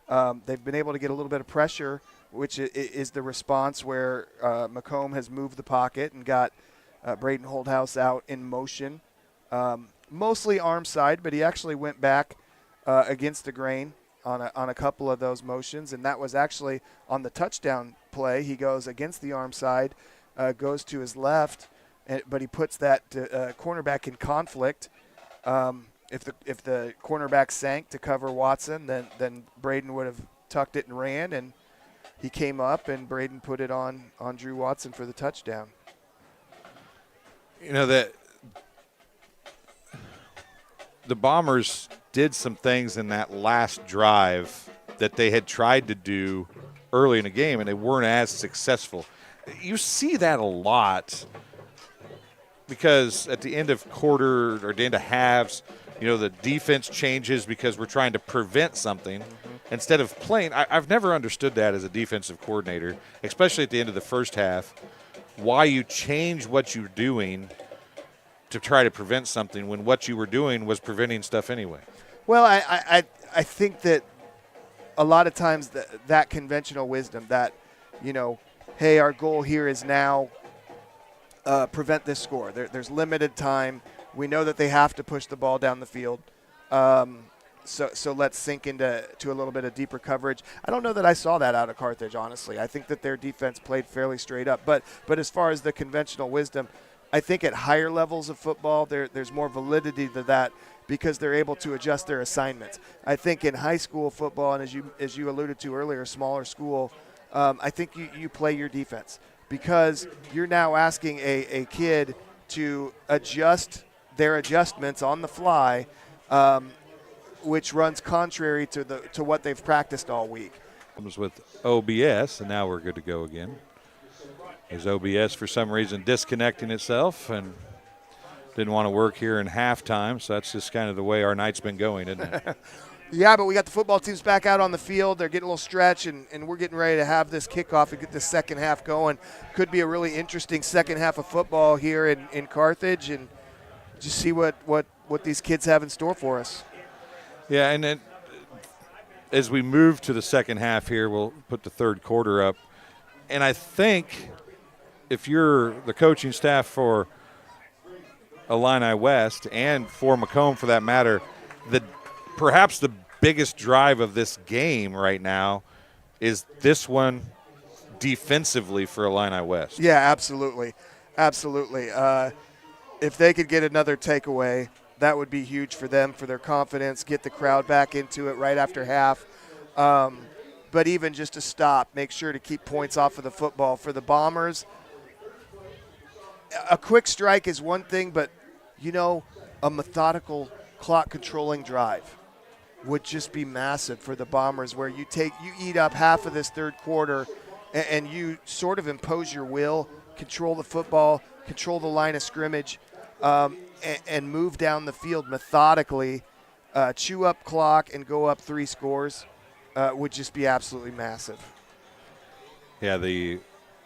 They've been able to get a little bit of pressure, which is the response where Macomb has moved the pocket and got Braden Holdhouse out in motion, mostly arm side, but he actually went back against the grain on a couple of those motions, and that was actually on the touchdown play. He goes against the arm side, goes to his left, but he puts that cornerback in conflict. If the cornerback sank to cover Watson, then Braden would have tucked it and ran, and he came up, and Braden put it on Drew Watson for the touchdown. You know, that the Bombers did some things in that last drive that they had tried to do early in the game, and they weren't as successful. You see that a lot because at the end of quarter or the end of halves, the defense changes because we're trying to prevent something instead of playing. I've never understood that as a defensive coordinator, especially at the end of the first half, why you change what you're doing to try to prevent something when what you were doing was preventing stuff anyway. Well, I think that a lot of times that conventional wisdom that, hey, our goal here is now prevent this score. There's limited time. We know that they have to push the ball down the field. So let's sink into a little bit of deeper coverage. I don't know that I saw that out of Carthage, honestly. I think that their defense played fairly straight up. But as far as the conventional wisdom, I think at higher levels of football, there's more validity to that because they're able to adjust their assignments. I think in high school football, and as you alluded to earlier, smaller school, I think you play your defense because you're now asking a kid to adjust their adjustments on the fly, which runs contrary to what they've practiced all week. Comes with OBS, and now we're good to go again. There's OBS for some reason disconnecting itself and didn't want to work here in halftime, so that's just kind of the way our night's been going, isn't it? Yeah, but we got the football teams back out on the field. They're getting a little stretch, and we're getting ready to have this kickoff and get the second half going. Could be a really interesting second half of football here in Carthage, and just see what these kids have in store for us. Yeah, and then as we move to the second half here, we'll put the third quarter up. And I think if you're the coaching staff for Illini West and for Macomb for that matter, perhaps the biggest drive of this game right now is this one defensively for Illini West. Yeah, absolutely. Absolutely. If they could get another takeaway, that would be huge for them, for their confidence, get the crowd back into it right after half. But even just to stop, make sure to keep points off of the football. For the Bombers, a quick strike is one thing, but, a methodical clock-controlling drive would just be massive for the Bombers, where you eat up half of this third quarter and you sort of impose your will, control the football, control the line of scrimmage, and move down the field methodically, chew up clock and go up 3 scores would just be absolutely massive. Yeah,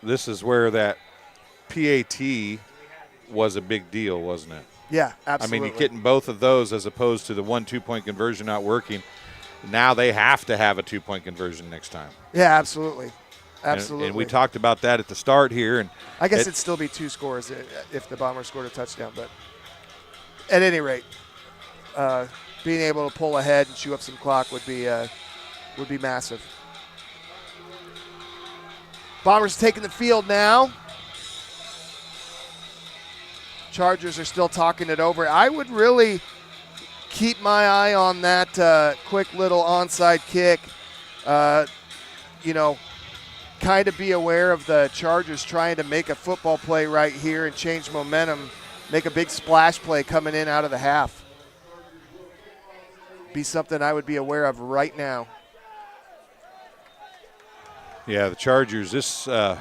this is where that PAT was a big deal, wasn't it? Yeah, absolutely. I mean, you're getting both of those as opposed to the 1 2-point conversion not working. Now they have to have a 2-point conversion next time. Yeah, absolutely. Absolutely. And we talked about that at the start here. And I guess it'd still be 2 scores if the Bombers scored a touchdown. But at any rate, being able to pull ahead and chew up some clock would be massive. Bombers taking the field now. Chargers are still talking it over. I would really keep my eye on that quick little onside kick. Kind of be aware of the Chargers trying to make a football play right here and change momentum, make a big splash play coming in out of the half. Be something I would be aware of right now. Yeah, the Chargers, this, a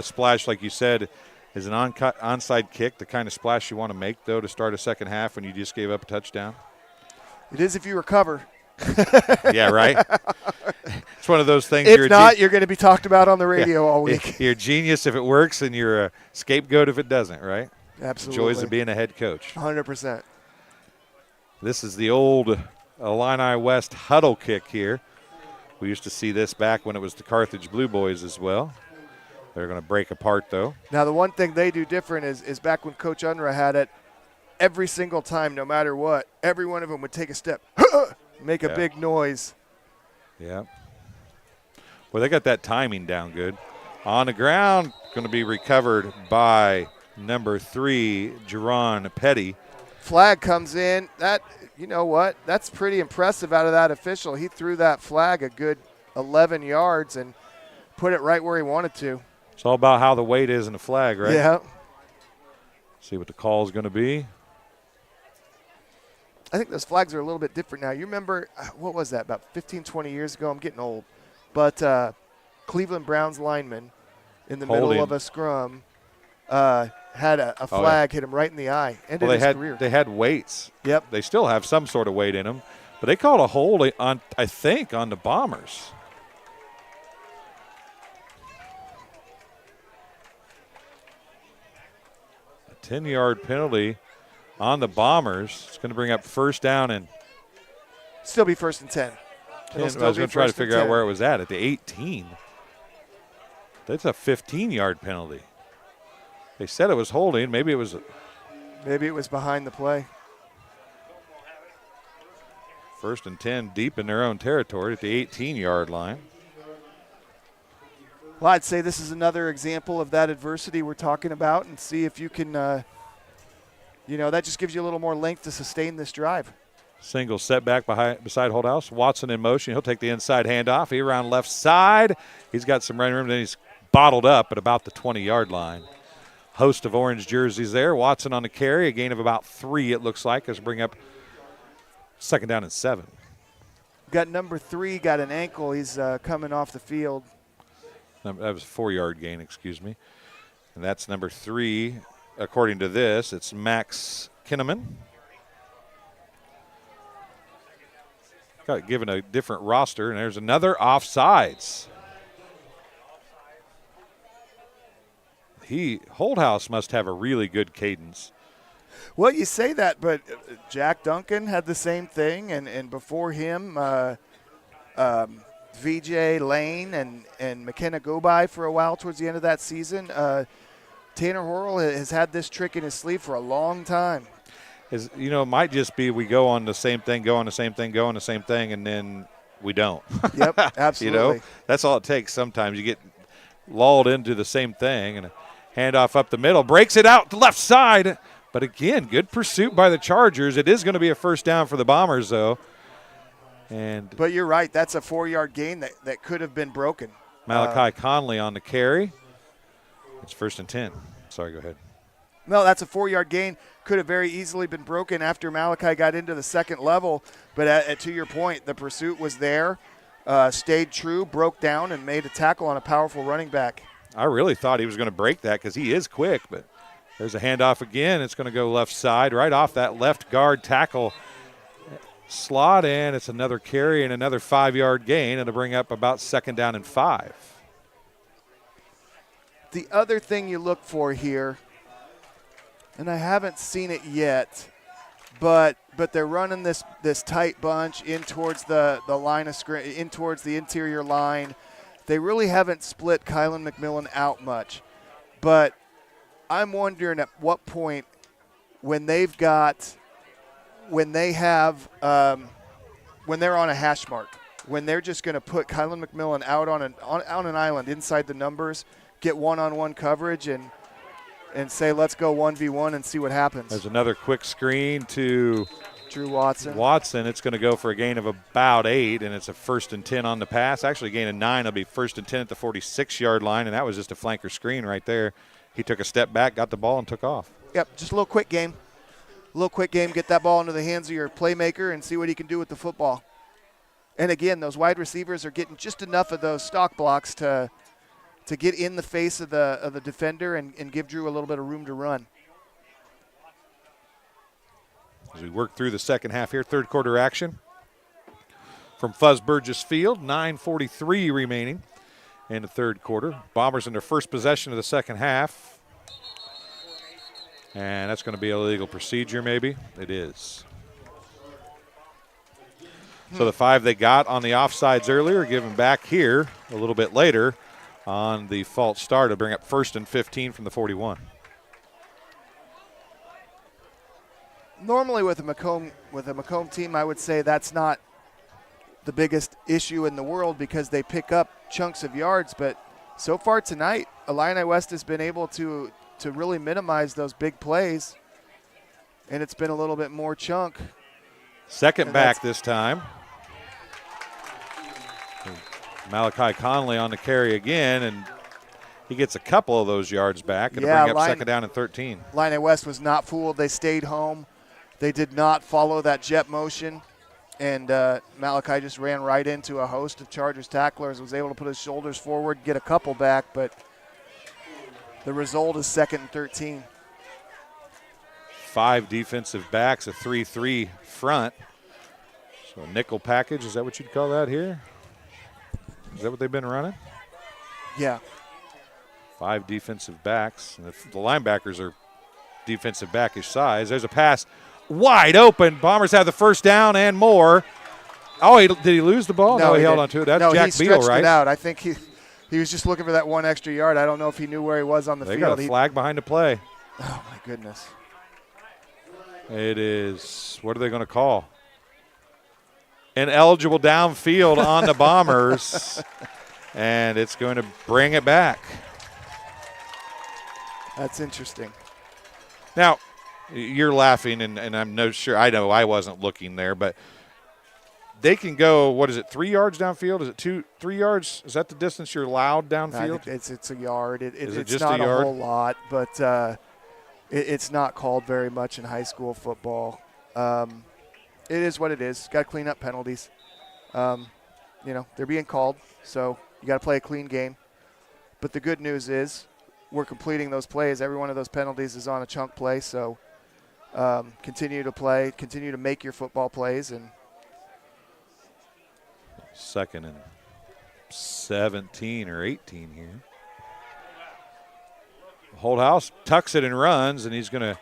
splash, like you said, is an onside kick, the kind of splash you want to make, though, to start a second half when you just gave up a touchdown. It is if you recover. Yeah, right? It's one of those things. If not, you're going to be talked about on the radio all week. You're a genius if it works, and you're a scapegoat if it doesn't, right? Absolutely. Joys of being a head coach. 100%. This is the old Illini West huddle kick here. We used to see this back when it was the Carthage Blue Boys as well. They're going to break apart, though. Now, the one thing they do different is back when Coach Unruh had it, every single time, no matter what, every one of them would take a step, make a big noise. Yeah. Well, they got that timing down good. On the ground, going to be recovered by number 3, Jerron Petty. Flag comes in. That, you know what? That's pretty impressive out of that official. He threw that flag a good 11 yards and put it right where he wanted to. It's all about how the weight is in the flag, right? Yeah. See what the call is going to be. I think those flags are a little bit different now. You remember, what was that, about 15, 20 years ago? I'm getting old. But Cleveland Browns lineman in the middle of a scrum had a flag hit him right in the eye. Ended his career. They had weights. Yep. They still have some sort of weight in them. But they called a hold on, I think, on the Bombers. A 10-yard penalty on the Bombers. It's going to bring up first down and still be first and 10. I was going to try to figure out where it was at the 18. That's a 15-yard penalty. They said it was holding. Maybe it was behind the play. First and 10 deep in their own territory at the 18-yard line. Well, I'd say this is another example of that adversity we're talking about, and see if you can, that just gives you a little more length to sustain this drive. Single setback beside Holthouse. Watson in motion. He'll take the inside handoff. He around left side. He's got some running room. Then he's bottled up at about the 20-yard line. Host of orange jerseys there. Watson on the carry. A gain of about 3, it looks like, as bring up second down and 7. Got number 3, got an ankle. He's coming off the field. That was a 4-yard gain, excuse me. And that's number 3. According to this, it's Max Kinneman. Got given a different roster, and there's another offsides. Holthouse must have a really good cadence. Well, you say that, but Jack Duncan had the same thing, and before him, VJ Lane and McKenna Gobai for a while towards the end of that season. Tanner Horrell has had this trick in his sleeve for a long time. It might just be we go on the same thing, go on the same thing, go on the same thing, and then we don't. Yep, absolutely. That's all it takes sometimes. You get lulled into the same thing, and a handoff up the middle. Breaks it out to left side. But again, good pursuit by the Chargers. It is going to be a first down for the Bombers, though. But you're right. That's a 4-yard gain that could have been broken. Malachi Conley on the carry. It's 1st and 10. Sorry, go ahead. No, that's a 4-yard gain. Could have very easily been broken after Malachi got into the second level. But to your point, the pursuit was there, stayed true, broke down, and made a tackle on a powerful running back. I really thought he was going to break that because he is quick. But there's a handoff again. It's going to go left side, right off that left guard tackle slot, and it's another carry and another 5-yard gain. It'll bring up about 2nd down and 5. The other thing you look for here, and I haven't seen it yet, but they're running this tight bunch in towards the line of in towards the interior line. They really haven't split Kylan McMillan out much, but I'm wondering at what point when they're on a hash mark, when they're just going to put Kylan McMillan out on an island inside the numbers, get one-on-one coverage and say, let's go 1v1 and see what happens. There's another quick screen to Drew Watson. It's going to go for a gain of about 8, and it's a 1st and 10 on the pass. Actually, a gain of 9. It'll be 1st and 10 at the 46-yard line, and that was just a flanker screen right there. He took a step back, got the ball, and took off. Yep, just a little quick game. Get that ball into the hands of your playmaker and see what he can do with the football. And again, those wide receivers are getting just enough of those stock blocks to get in the face of the defender and give Drew a little bit of room to run. As we work through the second half here, third quarter action from Fuzz Burgess Field, 9:43 remaining in the third quarter. Bombers in their first possession of the second half. And that's going to be a legal procedure maybe. It is. So the 5 they got on the offsides earlier, given back here a little bit later on the false start to bring up 1st and 15 from the 41. Normally with a Macomb team, I would say that's not the biggest issue in the world because they pick up chunks of yards. But so far tonight, Illini West has been able to really minimize those big plays, and it's been a little bit more chunk. Second back this time. Malachi Conley on the carry again, and he gets a couple of those yards back. It'll bring up 2nd down and 13. Illini West was not fooled. They stayed home. They did not follow that jet motion, and Malachi just ran right into a host of Chargers tacklers, was able to put his shoulders forward, get a couple back, but the result is 2nd and 13. 5 defensive backs, a 3-3 front. So a nickel package, is that what you'd call that here? Is that what they've been running? Yeah. 5 defensive backs. And the linebackers are defensive backish size. There's a pass wide open. Bombers have the first down and more. Oh, did he lose the ball? No, he held on to it. That's Jack Beal, right? He stretched it out. I think he was just looking for that 1 extra yard. I don't know if he knew where he was on the field. They got a flag behind the play. Oh, my goodness. It is, what are they going to call? Ineligible downfield on the Bombers. and it's going to bring it back. That's interesting. Now, you're laughing, and I'm no sure. I know I wasn't looking there, but they can go, what is it, 3 yards downfield? Is it 3 yards? Is that the distance you're allowed downfield? It's a yard. Is it it's just not a yard? whole lot, but it's not called very much in high school football. It is what it is. Got to clean up penalties. They're being called, so you got to play a clean game. But the good news is we're completing those plays. Every one of those penalties is on a chunk play, so continue to play, continue to make your football plays. And 2nd and 17 or 18 here. Holdhouse tucks it and runs, and he's going to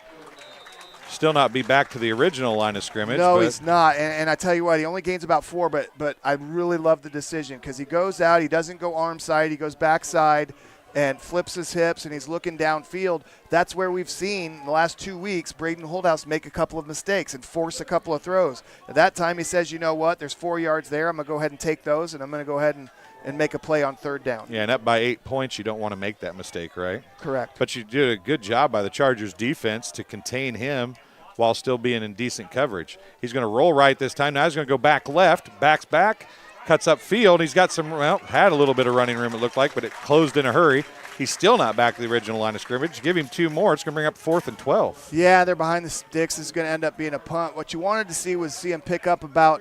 still not be back to the original line of scrimmage. No, he's not. And I tell you what, he only gains about 4, but I really love the decision because he goes out, he doesn't go arm side, he goes backside and flips his hips, and he's looking downfield. That's where we've seen in the last 2 weeks Braden Holdhouse make a couple of mistakes and force a couple of throws. At that time, he says, you know what, there's 4 yards there. I'm going to go ahead and take those, and I'm going to go ahead and make a play on 3rd down. Yeah, and up by 8 points, you don't want to make that mistake, right? Correct. But you did a good job by the Chargers defense to contain him while still being in decent coverage. He's going to roll right this time. Now he's going to go back left, backs back, cuts up field. He's got had a little bit of running room, it looked like, but it closed in a hurry. He's still not back to the original line of scrimmage. Give him 2 more. It's going to bring up 4th and 12. Yeah, they're behind the sticks. This is going to end up being a punt. What you wanted to see was him pick up about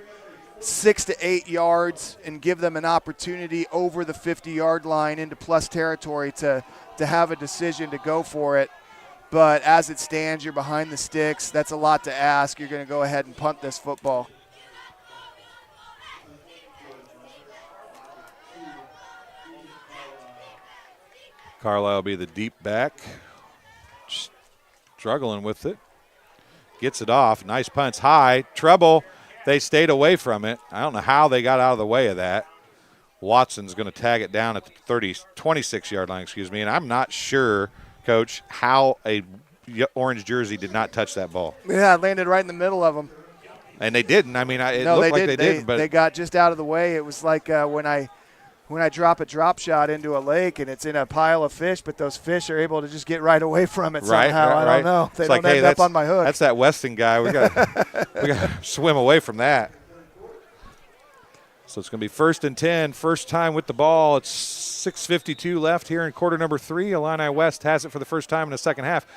6 to 8 yards and give them an opportunity over the 50-yard line into plus territory to have a decision to go for it. But as it stands, you're behind the sticks. That's a lot to ask. You're going to go ahead and punt this football. Carlisle will be the deep back. Struggling with it. Gets it off. Nice punch high. Treble. They stayed away from it. I don't know how they got out of the way of that. Watson's going to tag it down at the 26-yard line, and I'm not sure, Coach, how a orange jersey did not touch that ball. Yeah, it landed right in the middle of them. And they didn't. I mean, it no, looked they like they didn't. But they got just out of the way. It was like when I drop a drop shot into a lake and it's in a pile of fish, but those fish are able to just get right away from it somehow. Right. I don't know. They don't end up on my hook. That's that Weston guy. We got to swim away from that. So it's going to be 1st and 10, first time with the ball. It's 6:52 left here in quarter number 3. Illini West has it for the first time in the second half.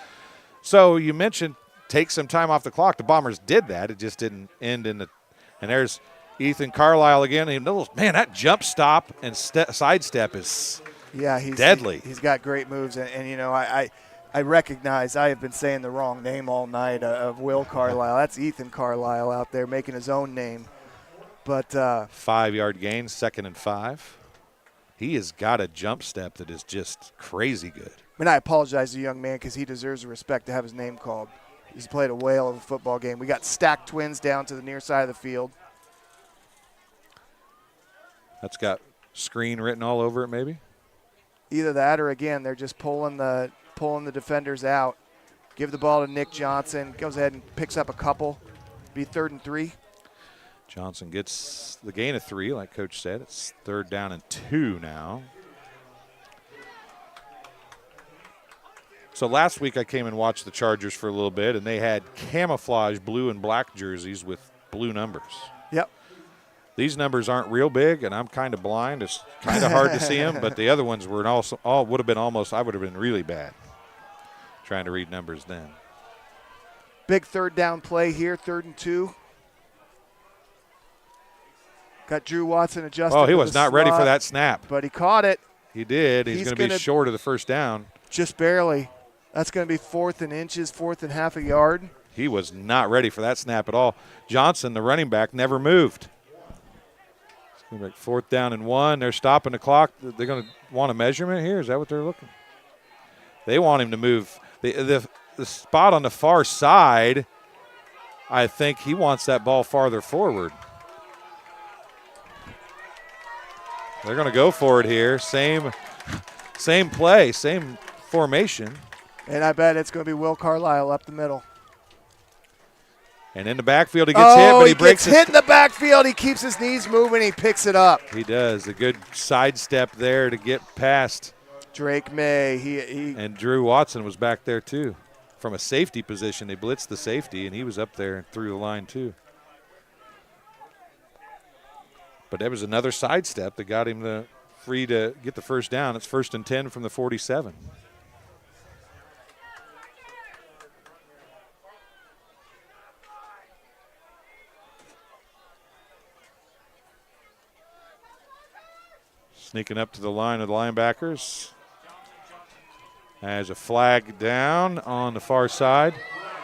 So you mentioned take some time off the clock. The Bombers did that. It just didn't end in the – and there's Ethan Carlisle again. Man, that jump stop and sidestep is deadly. He's got great moves. And I recognize I have been saying the wrong name all night of Will Carlisle. That's Ethan Carlisle out there making his own name. But 5-yard gain, 2nd and 5. He has got a jump step that is just crazy good. I mean, I apologize to the young man because he deserves the respect to have his name called. He's played a whale of a football game. We got stacked twins down to the near side of the field. That's got screen written all over it, maybe? Either that or, again, they're just pulling the defenders out. Give the ball to Nick Johnson. Goes ahead and picks up a couple. Be 3rd and 3. Johnson gets the gain of 3, like Coach said. It's 3rd down and 2 now. So last week I came and watched the Chargers for a little bit, and they had camouflage blue and black jerseys with blue numbers. Yep. These numbers aren't real big, and I'm kind of blind. It's kind of hard to see them, but the other ones were also would have been I would have been really bad trying to read numbers then. Big 3rd down play here, 3rd and 2. Got Drew Watson adjusted. Oh, he was not ready for that snap. But he caught it. He did. He's going to be short of the 1st down. Just barely. That's going to be 4th and inches, 4th and half a yard. He was not ready for that snap at all. Johnson, the running back, never moved. It's going to be 4th down and 1. They're stopping the clock. They're going to want a measurement here. Is that what they're looking? They want him to move. The spot on the far side, I think he wants that ball farther forward. They're going to go for it here. Same play, same formation. And I bet it's going to be Will Carlisle up the middle. And in the backfield, he gets hit, but he breaks gets hit in the backfield. He keeps his knees moving. He picks it up. He does. A good sidestep there to get past Drake May. And Drew Watson was back there, too. From a safety position, they blitzed the safety, and he was up there and through the line, too. But that was another sidestep that got him free to get the first down. It's 1st and 10 from the 47. Sneaking up to the line of the linebackers. As a flag down on the far side.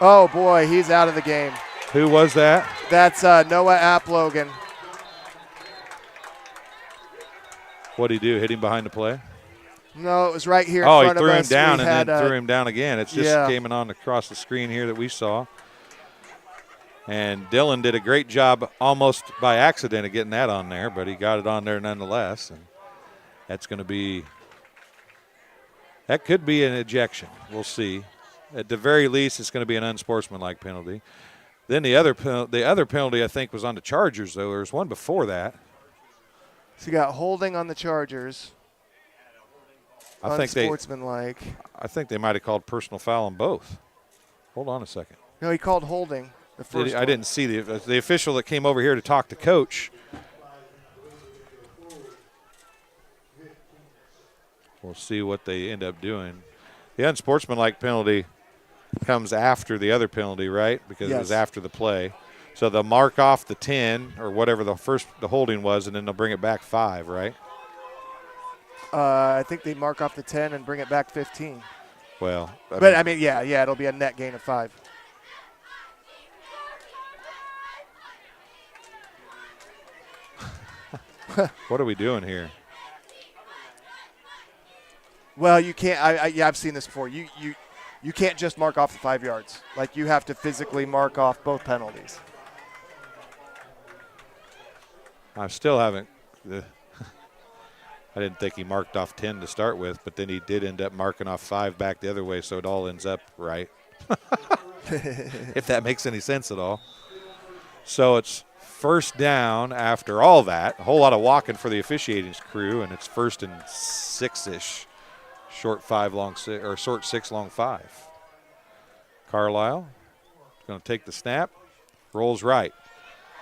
Oh, boy, he's out of the game. Who was that? That's Noah Applogan. What did he do? Hit him behind the play? No, it was right here in front of us. Oh, he threw him down and then threw him down again. It's just came on across the screen here that we saw. And Dylan did a great job almost by accident of getting that on there, but he got it on there nonetheless. And that's going to be – that could be an ejection. We'll see. At the very least, it's going to be an unsportsmanlike penalty. Then the other penalty, I think, was on the Chargers, though. There was one before that. So you got holding on the Chargers. Unsportsmanlike. I think they might have called personal foul on both. Hold on a second. No, he called holding the first I didn't see the official that came over here to talk to Coach. We'll see what they end up doing. The unsportsmanlike penalty comes after the other penalty, right? Because it was after the play. So they'll mark off the 10 or whatever the holding was, and then they'll bring it back 5, right? I think they mark off the 10 and bring it back 15. Well, I mean, it'll be a net gain of 5. What are we doing here? Well, you can't. I've seen this before. You can't just mark off the 5 yards. Like, you have to physically mark off both penalties. I still haven't. I didn't think he marked off 10 to start with, but then he did end up marking off 5 back the other way, so it all ends up right. If that makes any sense at all. So it's first down after all that. A whole lot of walking for the officiating crew, and it's 1st and 6-ish. Short 6, long 5. Carlisle is going to take the snap. Rolls right.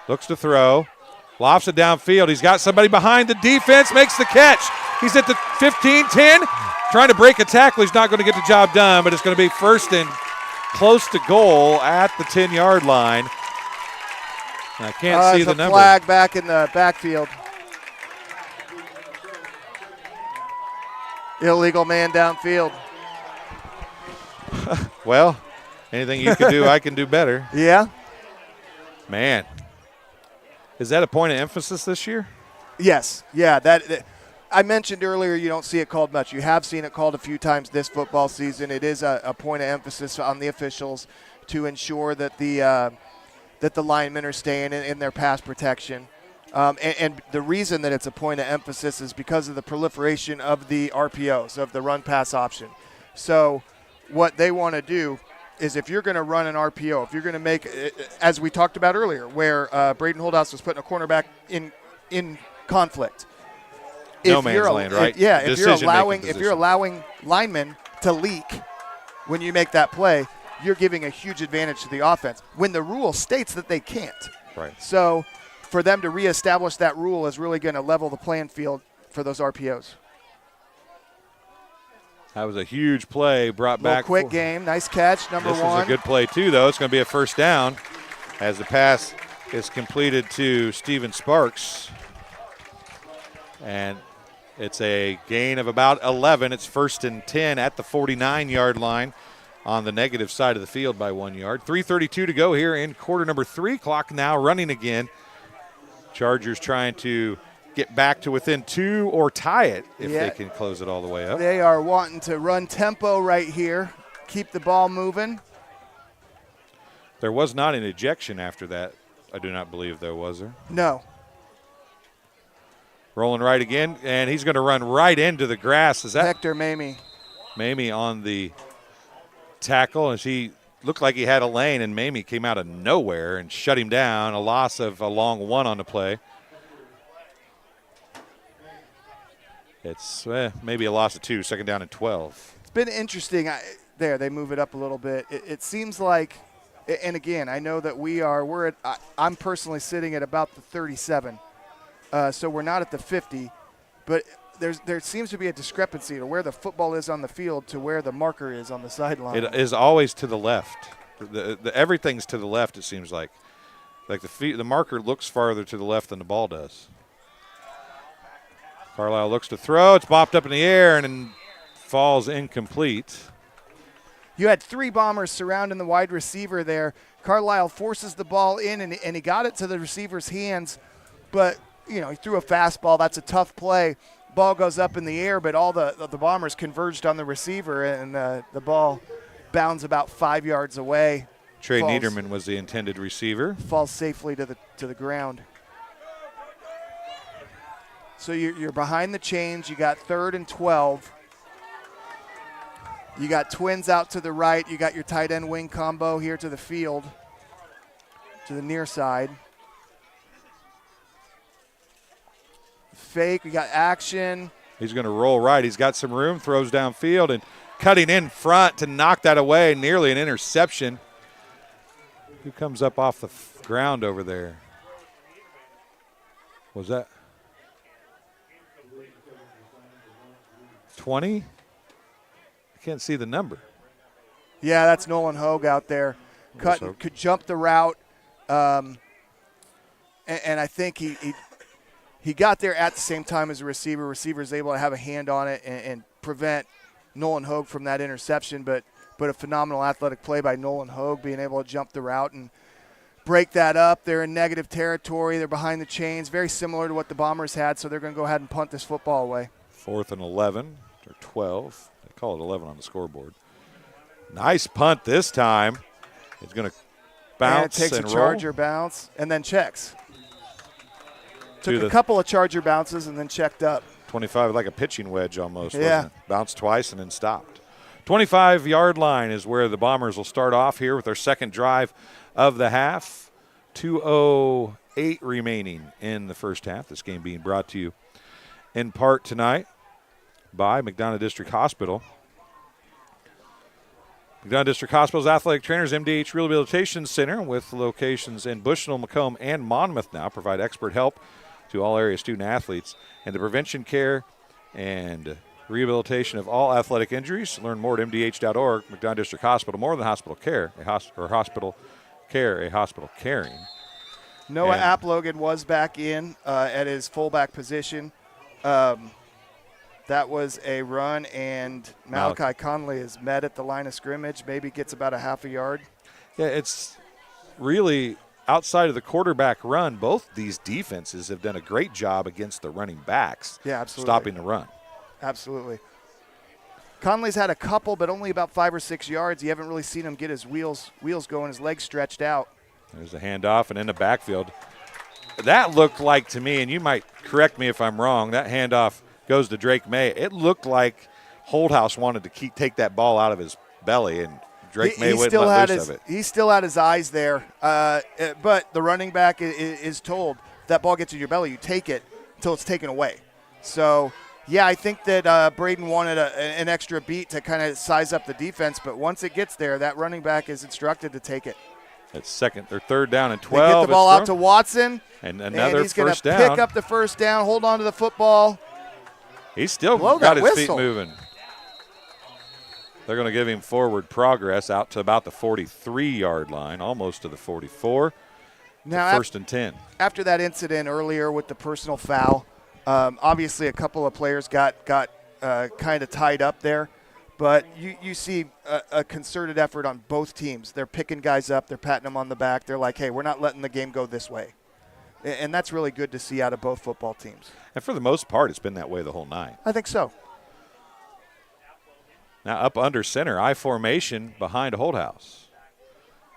Looks to throw. Lofts it downfield. He's got somebody behind the defense. Makes the catch. He's at the 15-10. Trying to break a tackle. He's not going to get the job done, but it's going to be 1st and close to goal at the 10-yard line. I can't see the number. Flag back in the backfield. Illegal man downfield. Well, anything you can do, I can do better. Yeah. Man. Is that a point of emphasis this year? Yes. Yeah. That I mentioned earlier, you don't see it called much. You have seen it called a few times this football season. It is a point of emphasis on the officials to ensure that the linemen are staying in their pass protection. And the reason that it's a point of emphasis is because of the proliferation of the RPOs, of the run-pass option. So what they want to do is, if you're going to run an RPO, if you're going to make, as we talked about earlier, where Braden Holdhouse was putting a cornerback in conflict. No man's land, right? If you're allowing linemen to leak when you make that play, you're giving a huge advantage to the offense when the rule states that they can't. Right. So for them to reestablish that rule is really going to level the playing field for those RPOs. That was a huge play brought back. Quick game. Nice catch, number 1. This is a good play, too, though. It's going to be a first down as the pass is completed to Steven Sparks. And it's a gain of about 11. It's 1st and 10 at the 49-yard line on the negative side of the field by 1 yard. 3:32 to go here in quarter number 3. Clock now running again. Chargers trying to get back to within 2 or tie it if they can close it all the way up. They are wanting to run tempo right here, keep the ball moving. There was not an ejection after that. I do not believe there was there. No. Rolling right again, and he's going to run right into the grass. Is that Hector Mamie? Mamie on the tackle as he looked like he had a lane, and Mamie came out of nowhere and shut him down. A loss of a long one on the play. It's maybe a loss of 2, second down and 12. It's been interesting. There, they move it up a little bit. It seems like, and again, I know that I'm personally sitting at about the 37, so we're not at the 50, but there seems to be a discrepancy to where the football is on the field to where the marker is on the sideline. It is always to the left. Everything's to the left, it seems like. Like the marker looks farther to the left than the ball does. Carlisle looks to throw. It's bopped up in the air and then falls incomplete. You had 3 Bombers surrounding the wide receiver there. Carlisle forces the ball in, and he got it to the receiver's hands. But, he threw a fastball. That's a tough play. Ball goes up in the air, but all the Bombers converged on the receiver, and the ball bounds about 5 yards away. Trey Niederman was the intended receiver. Falls safely to the ground. So you're behind the chains. You got 3rd and 12. You got twins out to the right. You got your tight end wing combo here to the field, to the near side. Fake. We got action. He's going to roll right. He's got some room. Throws downfield and cutting in front to knock that away. Nearly an interception. Who comes up off the ground over there? Was that 20? I can't see the number. Yeah, that's Nolan Hogue out there. Could jump the route. And I think he got there at the same time as a receiver. Receiver is able to have a hand on it and prevent Nolan Hogue from that interception. But a phenomenal athletic play by Nolan Hogue, being able to jump the route and break that up. They're in negative territory. They're behind the chains, very similar to what the Bombers had, so they're going to go ahead and punt this football away. 4th and 11 or 12. They call it 11 on the scoreboard. Nice punt this time. It's going to bounce and it takes and a Charger bounce and then checks. Took a couple of Charger bounces and then checked up. 25, like a pitching wedge almost, yeah. Wasn't it? Bounced twice and then stopped. 25-yard line is where the Bombers will start off here with their second drive of the half. 2:08 remaining in the first half. This game being brought to you in part tonight by McDonough District Hospital. McDonough District Hospital's athletic trainers, MDH Rehabilitation Center, with locations in Bushnell, Macomb, and Monmouth now, provide expert help to all area student athletes and the prevention, care, and rehabilitation of all athletic injuries. Learn more at mdh.org. McDonough District Hospital, more than hospital care, hospital care, a hospital caring. Noah Applogan was back in at his fullback position. That was a run, and Malachi Conley is met at the line of scrimmage, maybe gets about a half a yard. Yeah, it's really outside of the quarterback run. Both these defenses have done a great job against the running backs. Yeah, absolutely. Stopping the run. Absolutely. Conley's had a couple, but only about 5 or 6 yards. You haven't really seen him get his wheels going, his legs stretched out. There's a handoff, and in the backfield. That looked like to me, and you might correct me if I'm wrong, that handoff goes to Drake May. It looked like Holdhouse wanted to take that ball out of his belly, and Drake May wouldn't let loose of it. He still had his eyes there, but the running back is told, if that ball gets in your belly, you take it until it's taken away. So, yeah, I think that Braden wanted an extra beat to kind of size up the defense, but once it gets there, that running back is instructed to take it. It's second or third down and 12. They get the ball out to Watson. And another he's going first to down. pick up the first down, hold on to the football. He's still got his feet moving. They're going to give him forward progress out to about the 43-yard line, almost to the 44. Now, first and 10. After that incident earlier with the personal foul, obviously a couple of players got kind of tied up there. But you see a concerted effort on both teams. They're picking guys up. They're patting them on the back. They're like, hey, we're not letting the game go this way. And that's really good to see out of both football teams. And for the most part, it's been that way the whole night. I think so. Now up under center, I formation behind Holdhouse.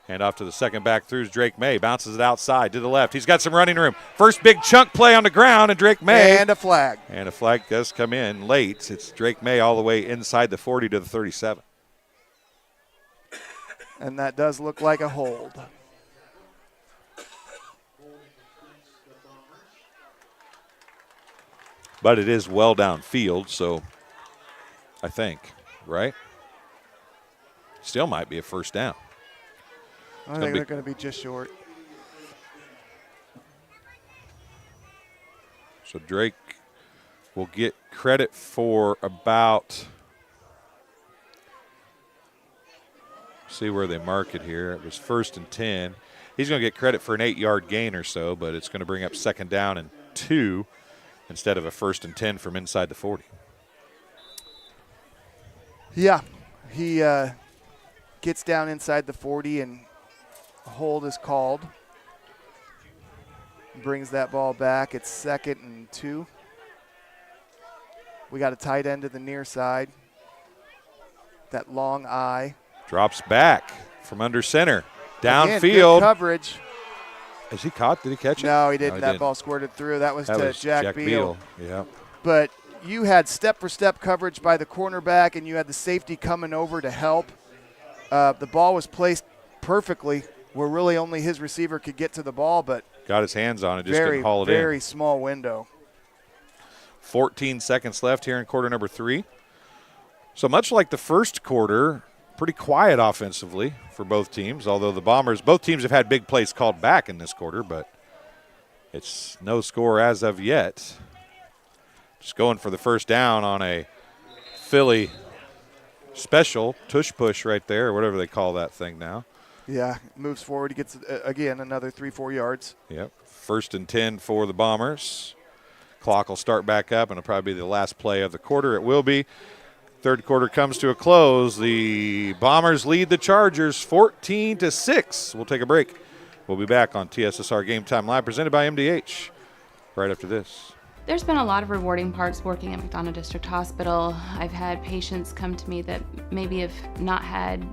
Hand off to the second back through Drake May. Bounces it outside to the left. He's got some running room. First big chunk play on the ground, and Drake May. And a flag. And a flag does come in late. It's Drake May all the way inside the 40 to the 37. And that does look like a hold. But it is well downfield, so I think, right? Still might be a first down. I think they're going to be just short. So Drake will get credit for about, see where they mark it here. It was 1st and 10. He's going to get credit for an 8-yard gain or so, but it's going to bring up 2nd down and 2 instead of a 1st and 10 from inside the 40. Yeah, he gets down inside the 40 and a hold is called. Brings that ball back. It's 2nd and 2. We got a tight end to the near side. That long eye. Drops back from under center. Again, Downfield. good coverage. Is he caught? Did he catch it? No, he didn't. That ball squirted through. That was to Jack Beal. Yeah. But you had step-for-step coverage by the cornerback, and you had the safety coming over to help. The ball was placed perfectly where really only his receiver could get to the ball, but got his hands on it, just couldn't haul it in. Very small window. 14 seconds left here in quarter number 3. So much like the first quarter, pretty quiet offensively for both teams, although the Bombers, both teams have had big plays called back in this quarter, but it's no score as of yet. Just going for the first down on a Philly special tush push right there, or whatever they call that thing now. Yeah, moves forward. He gets, again, another 3-4 yards. Yep. 1st and 10 for the Bombers. Clock will start back up, and it'll probably be the last play of the quarter. It will be. Third quarter comes to a close. The Bombers lead the Chargers 14-6. We'll take a break. We'll be back on TSSR Game Time Live, presented by MDH, right after this. There's been a lot of rewarding parts working at McDonough District Hospital. I've had patients come to me that maybe have not had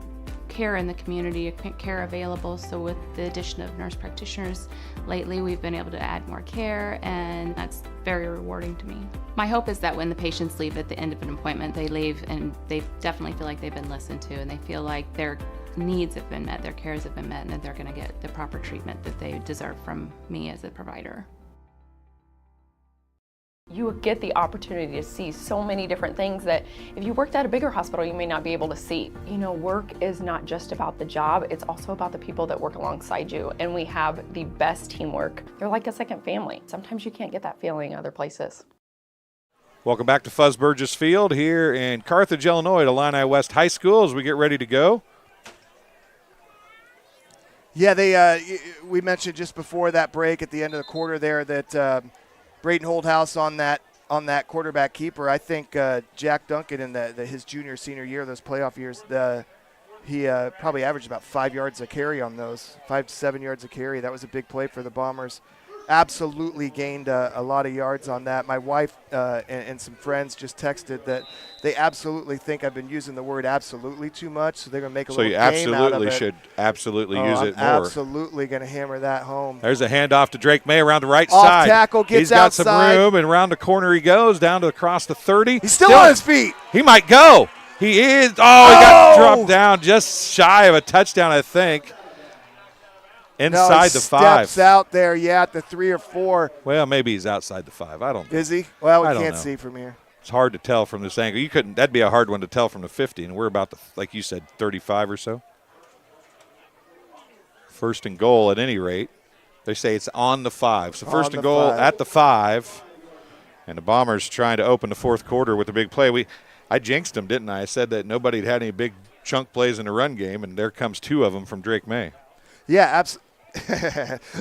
care in the community, care available. So with the addition of nurse practitioners lately, we've been able to add more care, and that's very rewarding to me. My hope is that when the patients leave at the end of an appointment, they leave and they definitely feel like they've been listened to, and they feel like their needs have been met, their cares have been met, and that they're going to get the proper treatment that they deserve from me as a provider. You will get the opportunity to see so many different things that if you worked at a bigger hospital, you may not be able to see. You know, work is not just about the job, it's also about the people that work alongside you. And we have the best teamwork. They're like a second family. Sometimes you can't get that feeling other places. Welcome back to Fuzz Burgess Field here in Carthage, Illinois, at Illini West High School as we get ready to go. Yeah, we mentioned just before that break at the end of the quarter there that Braden Holdhouse on that quarterback keeper. I think Jack Duncan in his junior, senior year, those playoff years, he probably averaged about 5 yards a carry on those, 5 to 7 yards a carry. That was a big play for the Bombers. Absolutely gained a lot of yards on that. My wife and some friends just texted that they absolutely think I've been using the word absolutely too much, so they're going to make a little game out of it. So you absolutely should absolutely use it more. Absolutely going to hammer that home. There's a handoff to Drake May around the right Off side. Tackle, gets He's got outside. some room, and around the corner he goes, down to across the 30. He's still on his feet. He might go. He is. He got dropped down just shy of a touchdown, I think. Inside the 5. Steps out there, at the 3 or 4. Well, maybe he's outside the 5. I don't know. Is he? Well, we can't know. see from here. It's hard to tell from this angle. That'd be a hard one to tell from the 50, and we're about like you said, 35 or so. First and goal at any rate. They say it's on the 5. So first and goal 5. at the 5. And the Bombers trying to open the fourth quarter with a big play. I jinxed them, didn't I? I said that nobody had any big chunk plays in the run game, and there comes 2 of them from Drake May. Yeah,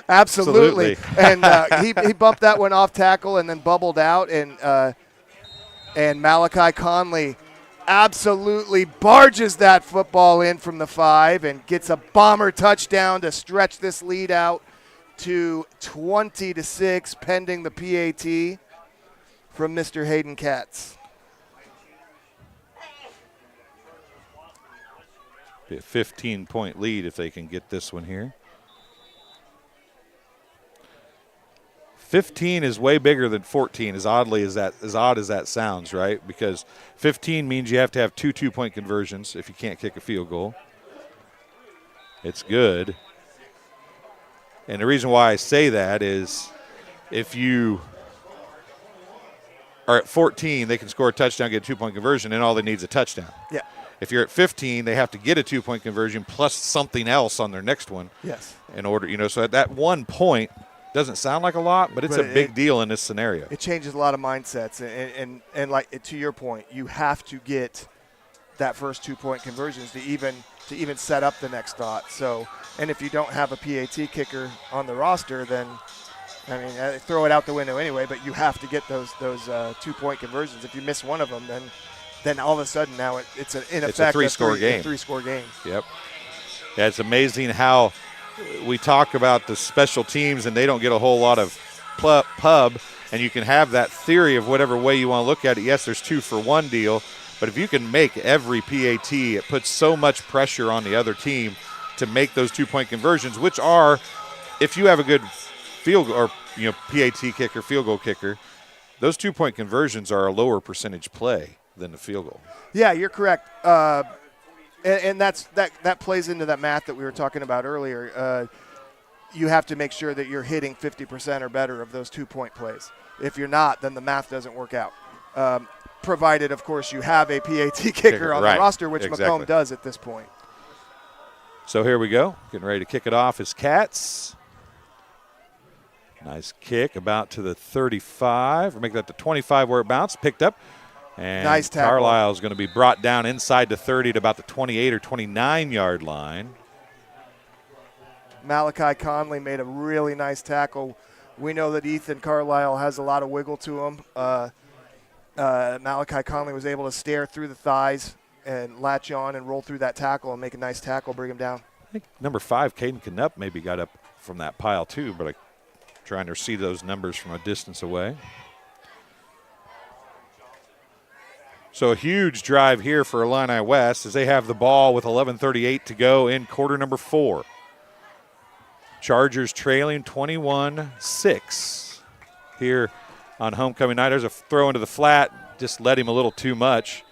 absolutely. And he bumped that one off tackle and then bubbled out, and Malachi Conley absolutely barges that football in from the 5 and gets a Bomber touchdown to stretch this lead out to 20-6 pending the PAT from Mr. Hayden Katz. Be a 15-point lead if they can get this one here. 15 is way bigger than 14, as odd as that sounds, right? Because 15 means you have to have 2 2-point conversions if you can't kick a field goal. It's good. And the reason why I say that is if you are at 14, they can score a touchdown, get a 2-point conversion, and all they need is a touchdown. Yeah. If you're at 15, they have to get a 2-point conversion plus something else on their next one. Yes. In order, so at that 1 point doesn't sound like a lot, but it's a big deal in this scenario. It changes a lot of mindsets. And like to your point, you have to get that first 2-point conversions to even set up the next thought. So, and if you don't have a PAT kicker on the roster, then throw it out the window anyway. But you have to get those 2-point conversions. If you miss one of them, then all of a sudden now it's a 3-score game. 3-score game. Yep. Yeah, it's amazing how we talk about the special teams and they don't get a whole lot of pub, and you can have that theory of whatever way you want to look at it. Yes, there's 2-for-1 deal, but if you can make every PAT, it puts so much pressure on the other team to make those 2-point conversions, which are, if you have a good field goal or PAT kicker, field goal kicker, those 2-point conversions are a lower percentage play than the field goal. Yeah, you're correct. And that plays into that math that we were talking about earlier. You have to make sure that you're hitting 50% or better of those 2-point plays. If you're not, then the math doesn't work out. Provided, of course, you have a PAT kicker on the roster, which Macomb does at this point. So here we go. Getting ready to kick it off is Cats. Nice kick, about to the 35. Or make that the 25 where it bounced. Picked up. And nice tackle. Carlisle's going to be brought down inside the 30 to about the 28 or 29-yard line. Malachi Conley made a really nice tackle. We know that Ethan Carlisle has a lot of wiggle to him. Malachi Conley was able to stare through the thighs and latch on and roll through that tackle and make a nice tackle, bring him down. I think number 5, Caden Knupp, maybe got up from that pile too, but I'm trying to see those numbers from a distance away. So a huge drive here for Illini West as they have the ball with 11:38 to go in quarter number 4. Chargers trailing 21-6 here on homecoming night. There's a throw into the flat, just led him a little too much.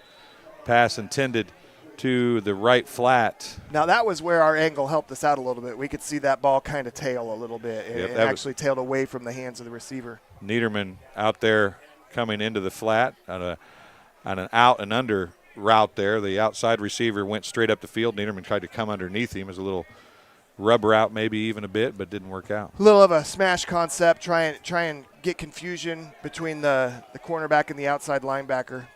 Pass intended to the right flat. Now that was where our angle helped us out a little bit. We could see that ball kind of tail a little bit. It actually tailed away from the hands of the receiver. Niederman out there coming into the flat on an out and under route there. The outside receiver went straight up the field. Niederman tried to come underneath him as a little rub route, maybe even a bit, but didn't work out. A little of a smash concept, try and get confusion between the cornerback and the outside linebacker.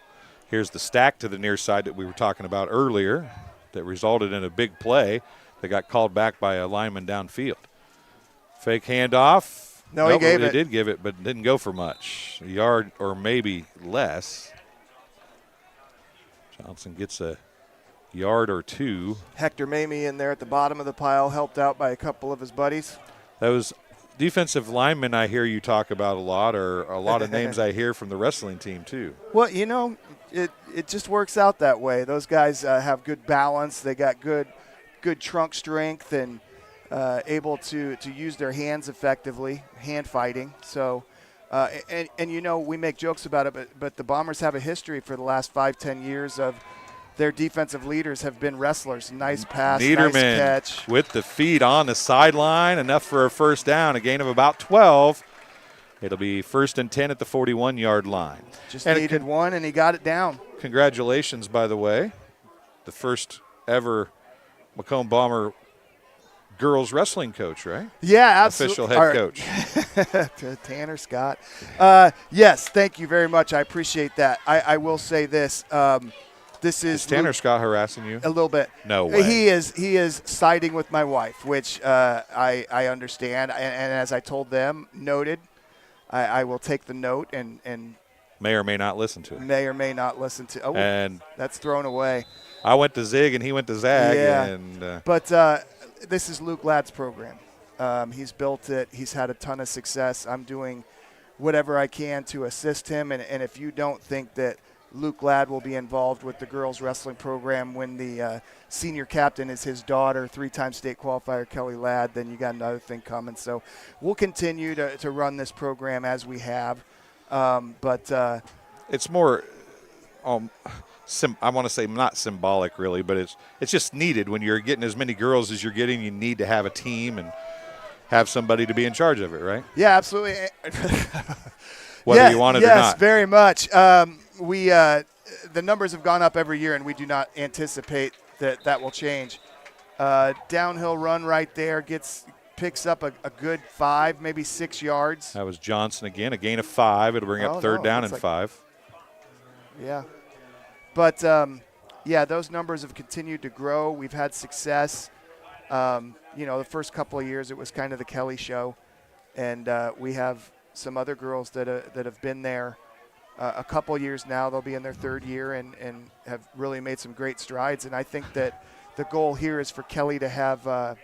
Here's the stack to the near side that we were talking about earlier that resulted in a big play that got called back by a lineman downfield. Fake handoff. No, he gave it. He did give it, but didn't go for much. A yard or maybe less. Johnson gets a yard or 2. Hector Mamie in there at the bottom of the pile, helped out by a couple of his buddies. Those defensive linemen I hear you talk about a lot are a lot of names I hear from the wrestling team too. Well, it just works out that way. Those guys have good balance. They got good trunk strength and able to use their hands effectively, hand fighting. So, we make jokes about it, but the Bombers have a history for the last 5-10 years of their defensive leaders have been wrestlers. Nice pass, Niederman nice catch. With the feet on the sideline, enough for a first down, a gain of about 12. It'll be 1st and 10 at the 41-yard line. Just needed one, and he got it down. Congratulations, by the way. The first ever Macomb Bomber girls wrestling coach, right? Yeah, absolutely. Official head coach. Tanner Scott. Yes, thank you very much. I appreciate that. I will say this. This is Tanner Scott harassing you? A little bit. No way. He is siding with my wife, which I understand. And as I told them, noted, I will take the note and may or may not listen to it. May or may not listen to. Oh, and that's thrown away. I went to Zig and he went to Zag. Yeah. And, but this is Luke Ladd's program. He's built it. He's had a ton of success. I'm doing whatever I can to assist him. And if you don't think that Luke Ladd will be involved with the girls wrestling program when the senior captain is his daughter, 3-time state qualifier Kelly Ladd, then you got another thing coming. So we'll continue to run this program as we have. But it's more I want to say not symbolic really, but it's just needed when you're getting as many girls as you're getting. You need to have a team and have somebody to be in charge of it, right? Yeah, absolutely. Whether you want it or not. Yes, very much. The numbers have gone up every year, and we do not anticipate that will change. Downhill run right there picks up a good 5, maybe 6 yards. That was Johnson again, a gain of 5. It'll bring up third down and 5. Yeah. But, those numbers have continued to grow. We've had success. The first couple of years it was kind of the Kelly show, and we have some other girls that have been there a couple years now. They'll be in their 3rd year and have really made some great strides. And I think that the goal here is for Kelly to have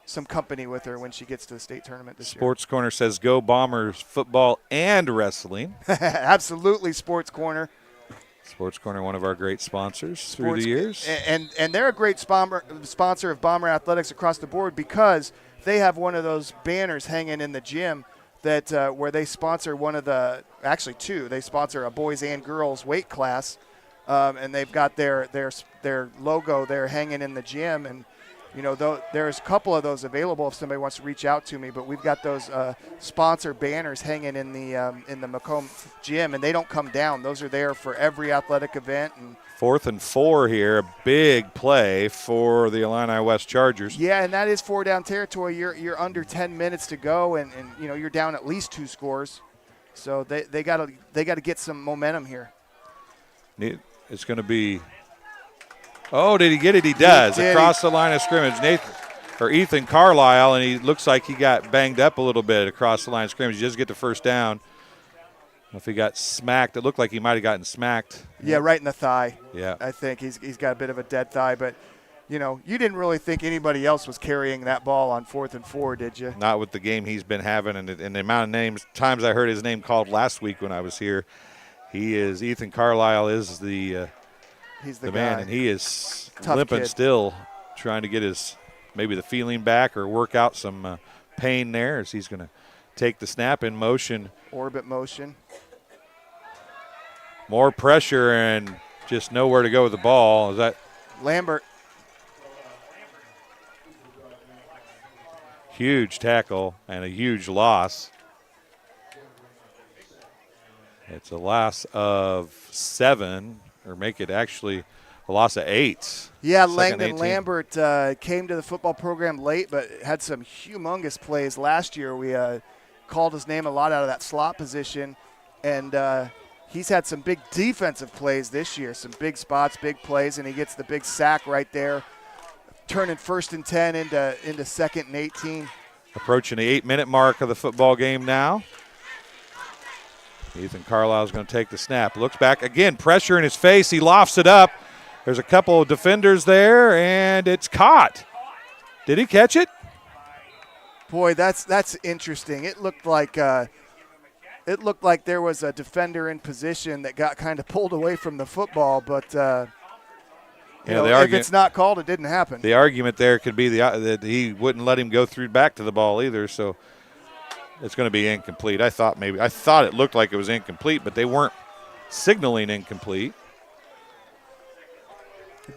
some company with her when she gets to the state tournament this year. Sports Corner says go Bombers football and wrestling. Absolutely, Sports Corner. Sports Corner, one of our great sponsors through the years. And they're a great sponsor of Bomber Athletics across the board because they have one of those banners hanging in the gym that where they sponsor actually 2. They sponsor a boys and girls weight class, and they've got their logo there hanging in the gym. And there's a couple of those available if somebody wants to reach out to me. But we've got those sponsor banners hanging in the Macomb gym, and they don't come down. Those are there for every athletic event. And 4th and 4 here, a big play for the Illini West Chargers. Yeah, and that is 4-down territory. You're under 10 minutes to go, and you're down at least 2 scores. So they got to get some momentum here. It's going to be. Oh, did he get it? He does. Across the line of scrimmage. Ethan Carlisle, and he looks like he got banged up a little bit across the line of scrimmage. He just get the first down. If he got smacked, it looked like he might have gotten smacked. Yeah, right in the thigh. Yeah. I think he's got a bit of a dead thigh. But, you didn't really think anybody else was carrying that ball on 4th and 4, did you? Not with the game he's been having and the amount of times I heard his name called last week when I was here. Ethan Carlisle is He's the man, guy. and he is Tough limping kid. still, trying to get maybe the feeling back or work out some pain there as he's going to take the snap in motion. Orbit motion. More pressure and just nowhere to go with the ball. Is that Lambert? Huge tackle and a huge loss. It's a loss of 7. Or make it actually a loss of 8. Yeah, Langdon Lambert came to the football program late, but had some humongous plays last year. We called his name a lot out of that slot position, and he's had some big defensive plays this year, some big spots, big plays, and he gets the big sack right there, turning 1st and 10 into 2nd and 18. Approaching the 8-minute mark of the football game now. Ethan Carlisle is going to take the snap. Looks back again, pressure in his face. He lofts it up. There's a couple of defenders there, and it's caught. Did he catch it? Boy, that's interesting. It looked like there was a defender in position that got kind of pulled away from the football, but if it's not called, it didn't happen. The argument there could be that he wouldn't let him go through back to the ball either, so it's going to be incomplete. I thought it looked like it was incomplete, but they weren't signaling incomplete.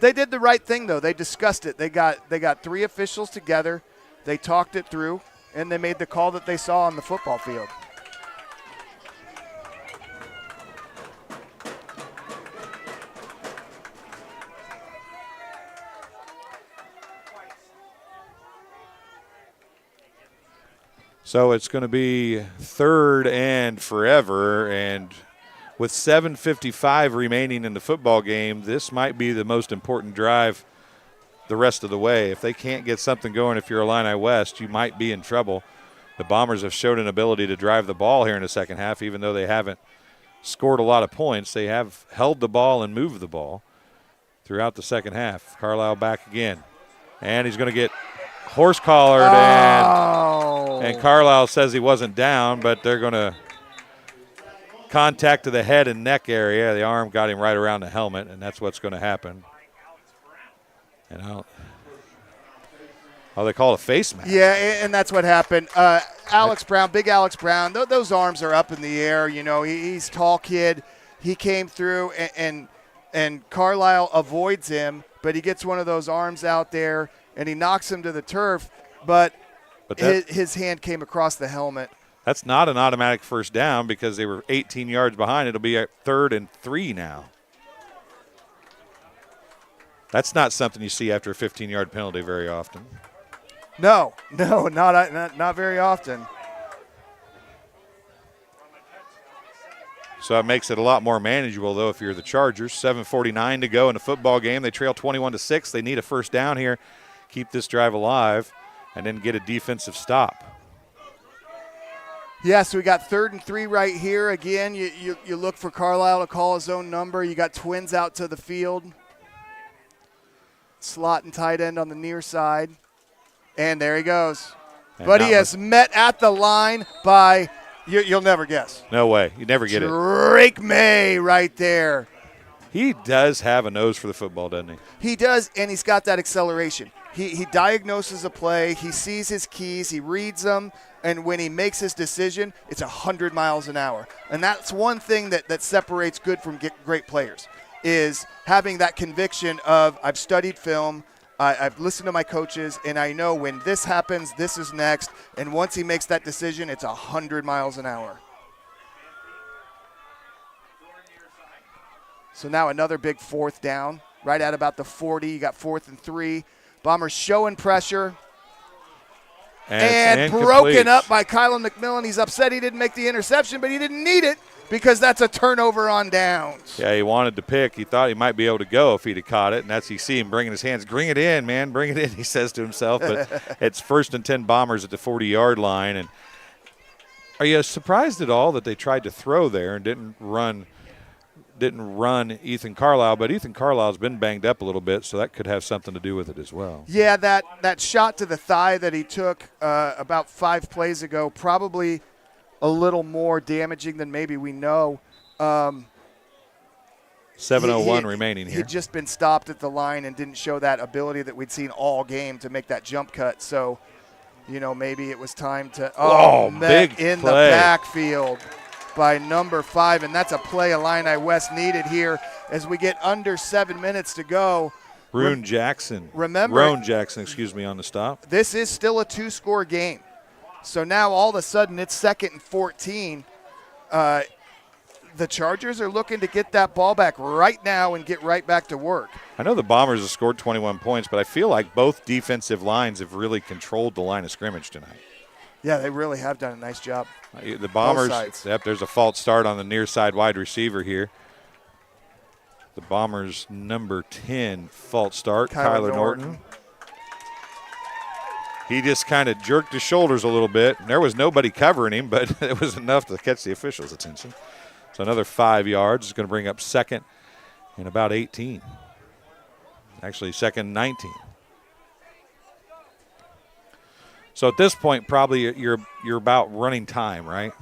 They did the right thing, though. They discussed it. They got 3 officials together. They talked it through, and they made the call that they saw on the football field. So it's going to be 3rd and forever, and with 7:55 remaining in the football game, this might be the most important drive the rest of the way. If they can't get something going, if you're Illini West, you might be in trouble. The Bombers have showed an ability to drive the ball here in the second half, even though they haven't scored a lot of points. They have held the ball and moved the ball throughout the second half. Carlisle back again, and he's going to get horse-collared, and Carlisle says he wasn't down, but they're going to contact to the head and neck area. The arm got him right around the helmet, and that's what's going to happen. And they call it a face mask. Yeah, and that's what happened. Alex Brown, big Alex Brown, those arms are up in the air. He's a tall kid. He came through, and and Carlisle avoids him, but he gets one of those arms out there, and he knocks him to the turf, but his hand came across the helmet. That's not an automatic first down because they were 18 yards behind. It'll be a 3rd and 3 now. That's not something you see after a 15-yard penalty very often. No, not very often. So it makes it a lot more manageable, though, if you're the Chargers. 7:49 to go in the football game. They trail 21-6. They need a first down here, keep this drive alive, and then get a defensive stop. Yeah, so we got 3rd and 3 right here. Again, you look for Carlisle to call his own number. You got twins out to the field. Slot and tight end on the near side. And there he goes. But he is met at the line by, you'll never guess. No way. You never get it. Drake May right there. He does have a nose for the football, doesn't he? He does, and he's got that acceleration. He diagnoses a play. He sees his keys. He reads them. And when he makes his decision, it's 100 miles an hour. And that's one thing that separates good from great players, is having that conviction of, I've studied film, I've listened to my coaches, and I know when this happens, this is next. And once he makes that decision, it's 100 miles an hour. So now another big 4th down, right at about the 40. You got 4th and 3. Bombers showing pressure. And broken up by Kylan McMillan. He's upset he didn't make the interception, but he didn't need it because that's a turnover on downs. Yeah, he wanted to pick. He thought he might be able to go if he'd have caught it, and that's you see him bringing his hands. Bring it in, man. Bring it in, he says to himself. But it's 1st and 10 Bombers at the 40-yard line. And are you surprised at all that they tried to throw there and didn't run Ethan Carlisle? But Ethan Carlisle's been banged up a little bit, so that could have something to do with it as well. Yeah, that shot to the thigh that he took about 5 plays ago, probably a little more damaging than maybe we know. 7:01 remaining here. He'd just been stopped at the line and didn't show that ability that we'd seen all game to make that jump cut. So, maybe it was time to big in play. the backfield by number 5, and that's a play Illini West needed here as we get under 7 minutes to go. Roan Jackson on the stop. This is still a 2-score game. So now all of a sudden it's 2nd and 14. The Chargers are looking to get that ball back right now and get right back to work. I know the Bombers have scored 21 points, but I feel like both defensive lines have really controlled the line of scrimmage tonight. Yeah, they really have done a nice job. The Bombers, there's a false start on the near side wide receiver here. The Bombers' number 10 false start, Kyler Norton. He just kind of jerked his shoulders a little bit. There was nobody covering him, but it was enough to catch the officials' attention. So another 5 yards is going to bring up 2nd and about 18. Actually, 2nd and 19. So at this point, probably you're about running time, right?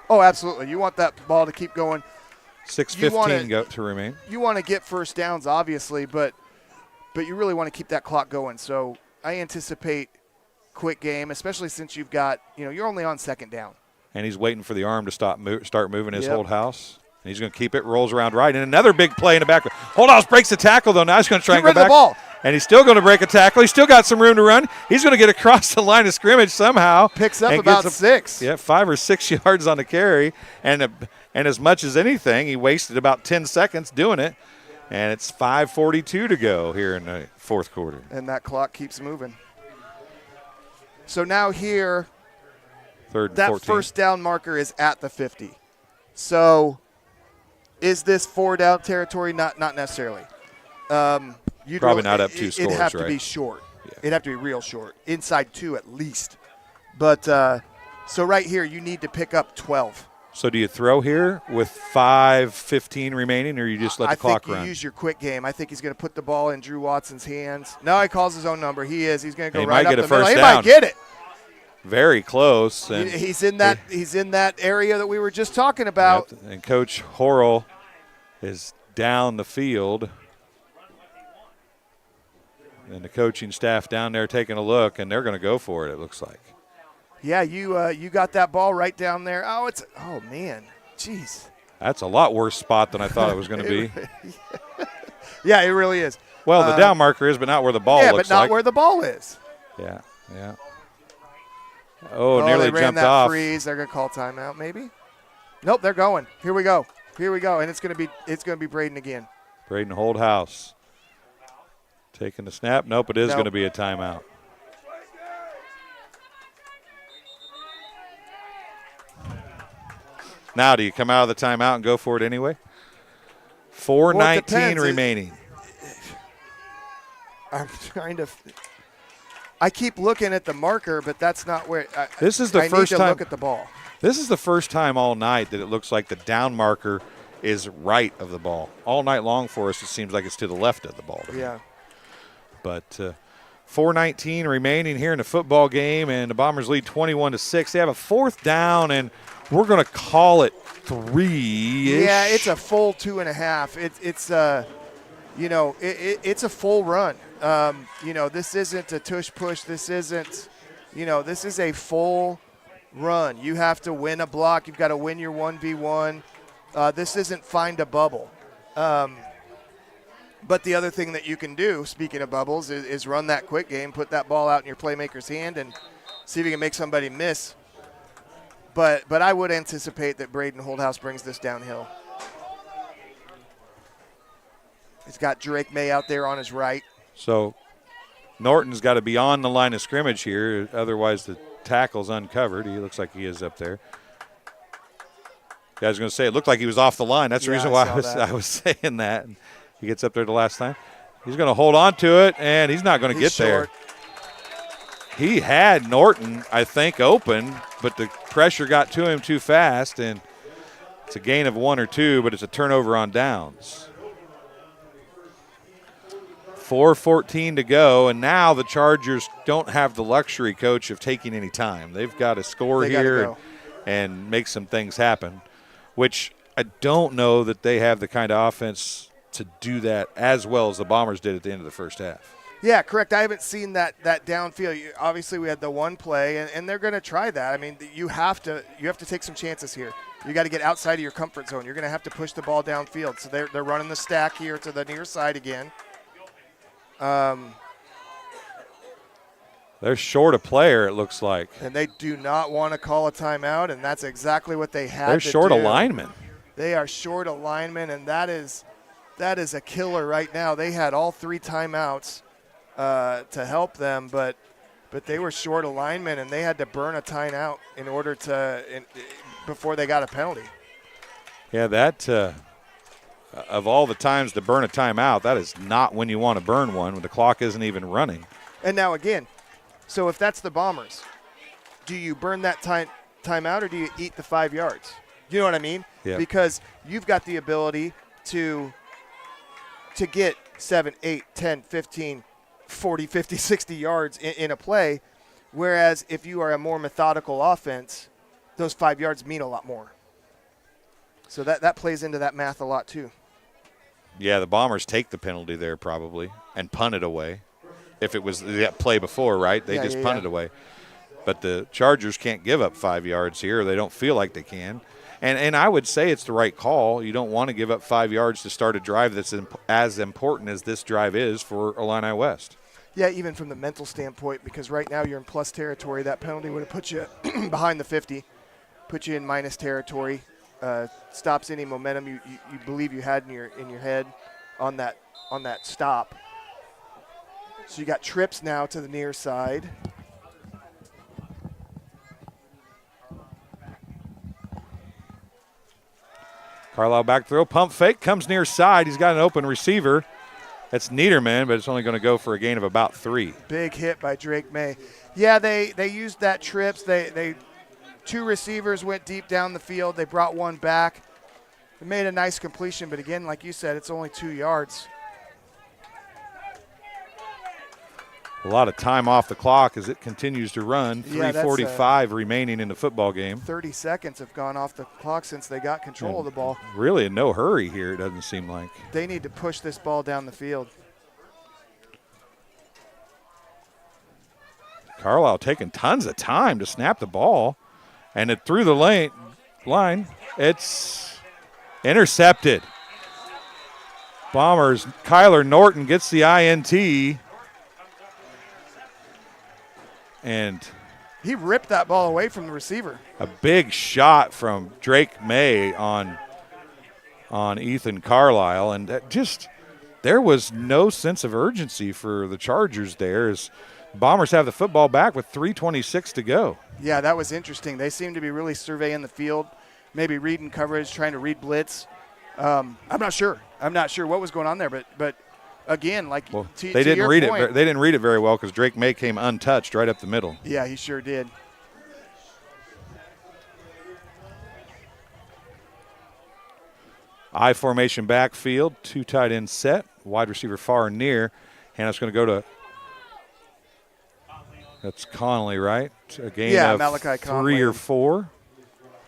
Oh, absolutely. You want that ball to keep going. 6:15 to remain. You want to get first downs, obviously, but you really want to keep that clock going. So I anticipate quick game, especially since you've got, you're only on 2nd down. And he's waiting for the arm to start moving his hold house. And he's going to keep it, rolls around right. And another big play in the back. Holdhouse breaks the tackle, though. Now he's going to try and go back. The ball. And he's still going to break a tackle. He's still got some room to run. He's going to get across the line of scrimmage somehow. Picks up about 6. Yeah, 5 or 6 yards on the carry. And as much as anything, he wasted about 10 seconds doing it. And it's 5:42 to go here in the 4th quarter. And that clock keeps moving. So now here, 3rd and that 14. first down marker is at the 50. So is this 4-down territory? Not necessarily. Probably not up 2 scores, It'd have right? to be short. Yeah. It'd have to be real short. Inside 2 at least. But so right here, you need to pick up 12. So do you throw here with 5:15 remaining, or you just let the clock run? I think you use your quick game. I think he's going to put the ball in Drew Watson's hands. No, he calls his own number. He's going to go right up the middle. He might get it. Very close. And he's in that area that we were just talking about. Yep, and Coach Horrell is down the field. And the coaching staff down there taking a look, and they're going to go for it, it looks like. Yeah, you got that ball right down there. Oh, man. Jeez. That's a lot worse spot than I thought it was going to be. Yeah, it really is. Well, the down marker is, but not where the ball looks like. Yeah, but not where the ball is. Yeah. Oh, nearly they ran jumped that off. Freeze. They're going to call timeout, maybe. Nope, they're going. Here we go, and it's going to be Braden again. Braden Holdhouse taking the snap. Nope, it is going to be a timeout. Now, do you come out of the timeout and go for it anyway? 4:19 remaining. I'm trying to. I keep looking at the marker, but that's not where. This is the first need to time. Look at the ball. This is the first time all night that it looks like the down marker is right of the ball. All night long for us, it seems like it's to the left of the ball. Yeah. But 4:19 remaining here in the football game, and the Bombers lead 21-6. They have a 4th down, and we're going to call it 3-ish. Yeah, it's a full 2.5. It's a full run. This isn't a tush push. This isn't, this is a full run. You have to win a block. You've got to win your 1v1. This isn't find a bubble. But the other thing that you can do, speaking of bubbles, is run that quick game, put that ball out in your playmaker's hand, and see if you can make somebody miss. But I would anticipate that Braden Holdhouse brings this downhill. He's got Drake May out there on his right. So Norton's got to be on the line of scrimmage here, otherwise the tackle's uncovered. He looks like he is up there. I was going to say it looked like he was off the line. That's the reason why I was saying that. And he gets up there the last time. He's going to hold on to it, and he's not going to get there. He had Norton, I think, open, but the pressure got to him too fast, and it's a gain of 1 or 2, but it's a turnover on downs. 4:14 to go, and now the Chargers don't have the luxury, Coach, of taking any time. They've got to score here and make some things happen, which I don't know that they have the kind of offense to do that as well as the Bombers did at the end of the first half. Yeah, correct. I haven't seen that downfield. Obviously, we had the one play, and they're going to try that. I mean, you have to take some chances here. You got to get outside of your comfort zone. You're going to have to push the ball downfield. So they're running the stack here to the near side again. They're short a player, it looks like. And they do not want to call a timeout, and that's exactly what they had to do. They're short a lineman. They are short a lineman, and that is a killer right now. They had all 3 timeouts to help them, but they were short a lineman, and they had to burn a timeout in order before they got a penalty. Yeah, that of all the times to burn a timeout, that is not when you want to burn one when the clock isn't even running. And now again, so if that's the Bombers, do you burn that timeout or do you eat the 5 yards? You know what I mean? Yeah. Because you've got the ability to get 7, 8, 10, 15, 40, 50, 60 yards in a play, whereas if you are a more methodical offense, those 5 yards mean a lot more. So that plays into that math a lot too. Yeah, the Bombers take the penalty there probably and punt it away. If it was that play before, right? They just punt it away. But the Chargers can't give up 5 yards here. They don't feel like they can. And I would say it's the right call. You don't want to give up 5 yards to start a drive that's as important as this drive is for Illini West. Yeah, even from the mental standpoint, because right now you're in plus territory. That penalty would have put you behind the 50, put you in minus territory, stops any momentum you believe you had in your head on that stop. So you got trips now to the near side. Carlisle back throw, pump fake, comes near side. He's got an open receiver. That's Niederman, but it's only going to go for a gain of about 3. Big hit by Drake May. Yeah, they used that trips. They 2 receivers went deep down the field. They brought one back. They made a nice completion, but again, like you said, it's only 2 yards. A lot of time off the clock as it continues to run. 3:45 remaining in the football game. 30 seconds have gone off the clock since they got control of the ball. Really in no hurry here, it doesn't seem like. They need to push this ball down the field. Carlisle taking tons of time to snap the ball. And it through the line. It's intercepted. Bombers, Kyler Norton gets the INT. And he ripped that ball away from the receiver. A big shot from Drake May on Ethan Carlisle. And that just, there was no sense of urgency for the Chargers there as Bombers have the football back with 3:26 to go. Yeah, that was interesting. They seemed to be really surveying the field, maybe reading coverage, trying to read blitz. I'm not sure what was going on there, but again, like they didn't read it. They didn't read it very well because Drake May came untouched right up the middle. Yeah, he sure did. I formation backfield, 2 tight end set, wide receiver far and near. And it's going to go to, that's Connolly, right? A gain of Malachi 3 Conley. or 4.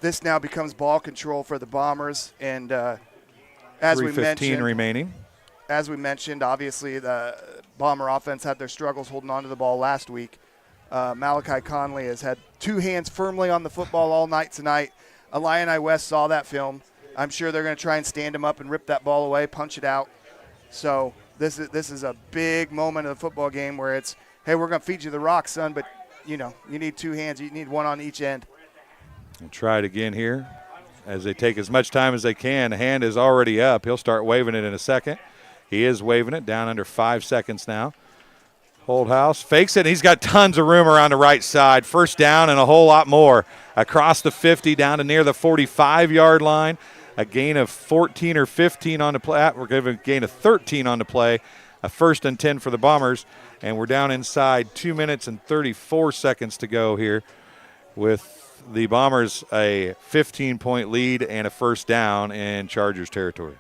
This now becomes ball control for the Bombers, and as we mentioned, remaining. As we mentioned, obviously the Bomber offense had their struggles holding on to the ball last week. Malachi Conley has had 2 hands firmly on the football all night tonight. Illini West saw that film. I'm sure they're going to try and stand him up and rip that ball away, punch it out. So this is a big moment of the football game where it's, hey, we're going to feed you the rock, son, but, you need 2 hands. You need 1 on each end. We'll try it again here as they take as much time as they can. The hand is already up. He'll start waving it in a second. He is waving it down under 5 seconds now. Holdhouse fakes it, and he's got tons of room around the right side. First down and a whole lot more. Across the 50 down to near the 45-yard line. A gain of 14 or 15 on the play. We're giving a gain of 13 on the play. A 1st and 10 for the Bombers. And we're down inside 2 minutes and 34 seconds to go here with the Bombers a 15-point lead and a 1st down in Chargers territory.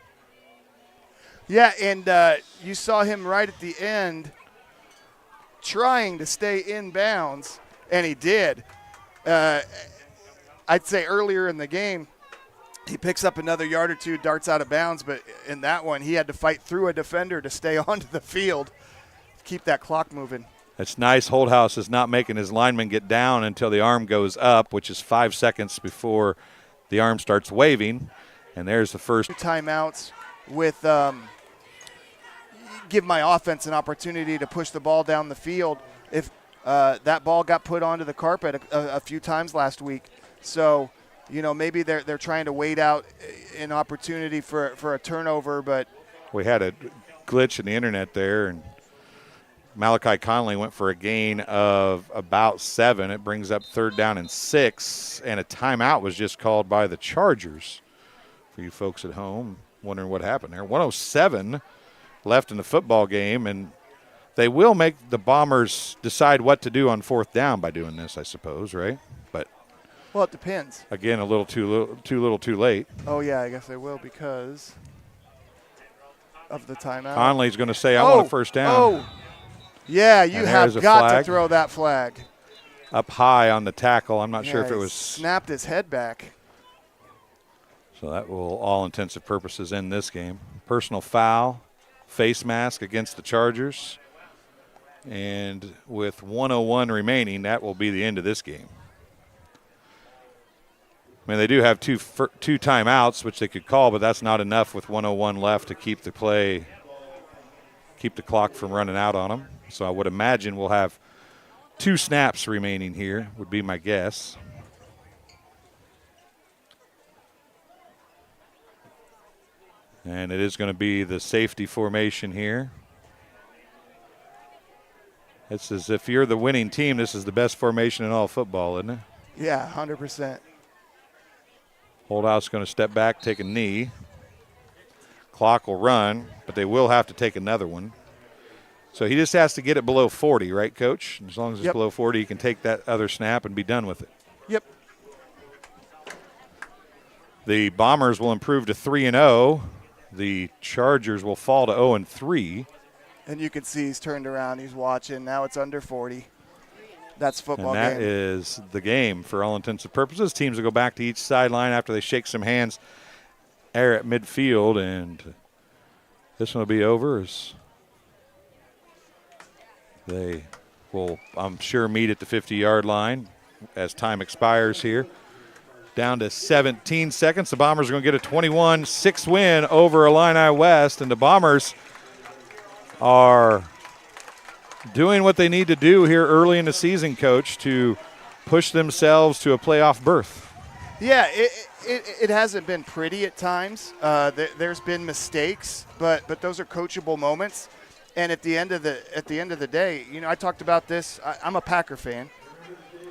Yeah, and you saw him right at the end trying to stay in bounds, and he did. I'd say earlier in the game, he picks up another yard or 2, darts out of bounds, but in that one, he had to fight through a defender to stay onto the field, keep that clock moving. It's nice. Holdhouse is not making his lineman get down until the arm goes up, which is 5 seconds before the arm starts waving. And there's the first. 2 timeouts with give my offense an opportunity to push the ball down the field. If that ball got put onto the carpet a few times last week. So, maybe they're trying to wait out an opportunity for a turnover. But we had a glitch in the internet there, and Malachi Conley went for a gain of about 7. It brings up 3rd down and 6, and a timeout was just called by the Chargers. For you folks at home wondering what happened there. 1:07 left in the football game, and they will make the Bombers decide what to do on 4th down by doing this, I suppose, right? But well, it depends. Again, a little too late. Oh, yeah, I guess they will because of the timeout. Conley's going to say, I want a 1st down. Oh, yeah, you have got to throw that flag. Up high on the tackle. I'm not sure if it was. Snapped his head back. So that will, all intents and purposes, end this game. Personal foul, face mask against the Chargers. And with 1:01 remaining, that will be the end of this game. I mean, they do have two timeouts, which they could call, but that's not enough with 1:01 left to keep the clock from running out on them. So I would imagine we'll have 2 snaps remaining here, would be my guess. And it is going to be the safety formation here. It's as if you're the winning team, this is the best formation in all football, isn't it? Yeah, 100%. Holdhouse going to step back, take a knee. Clock will run, but they will have to take another one. So he just has to get it below 40, right, Coach? As long as it's below 40, he can take that other snap and be done with it. Yep. The Bombers will improve to 3-0. The Chargers will fall to 0-3. And you can see he's turned around. He's watching. Now it's under 40. That's football game. And that game. is the game for all intents and purposes. Teams will go back to each sideline after they shake some hands there at midfield. And this one will be over as they will, I'm sure, meet at the 50-yard line as time expires here. down to 17 seconds. The Bombers are going to get a 21-6 win over Illini West, and the Bombers are doing what they need to do here early in the season, Coach, to push themselves to a playoff berth. Yeah, it hasn't been pretty at times. There's been mistakes, but those are coachable moments. And at the end of the day, you know, I talked about this. I'm a Packer fan.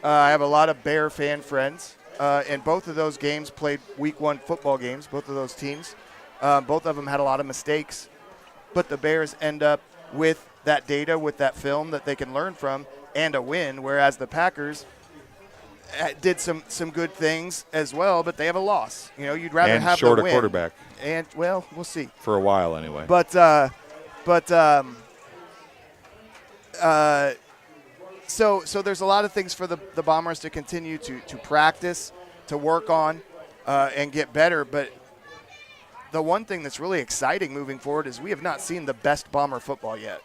I have a lot of Bear fan friends, and both of those games played Week 1 football games. Both of those teams, both of them had a lot of mistakes, but the Bears end up with that data, with that film that they can learn from, and a win. Whereas the Packers did some good things as well, but they have a loss. You know, you'd rather and have short the a win. quarterback. And well, we'll see for a while anyway. So there's a lot of things for the Bombers to continue to practice, to work on, and get better. But the one thing that's really exciting moving forward is we have not seen the best Bomber football yet.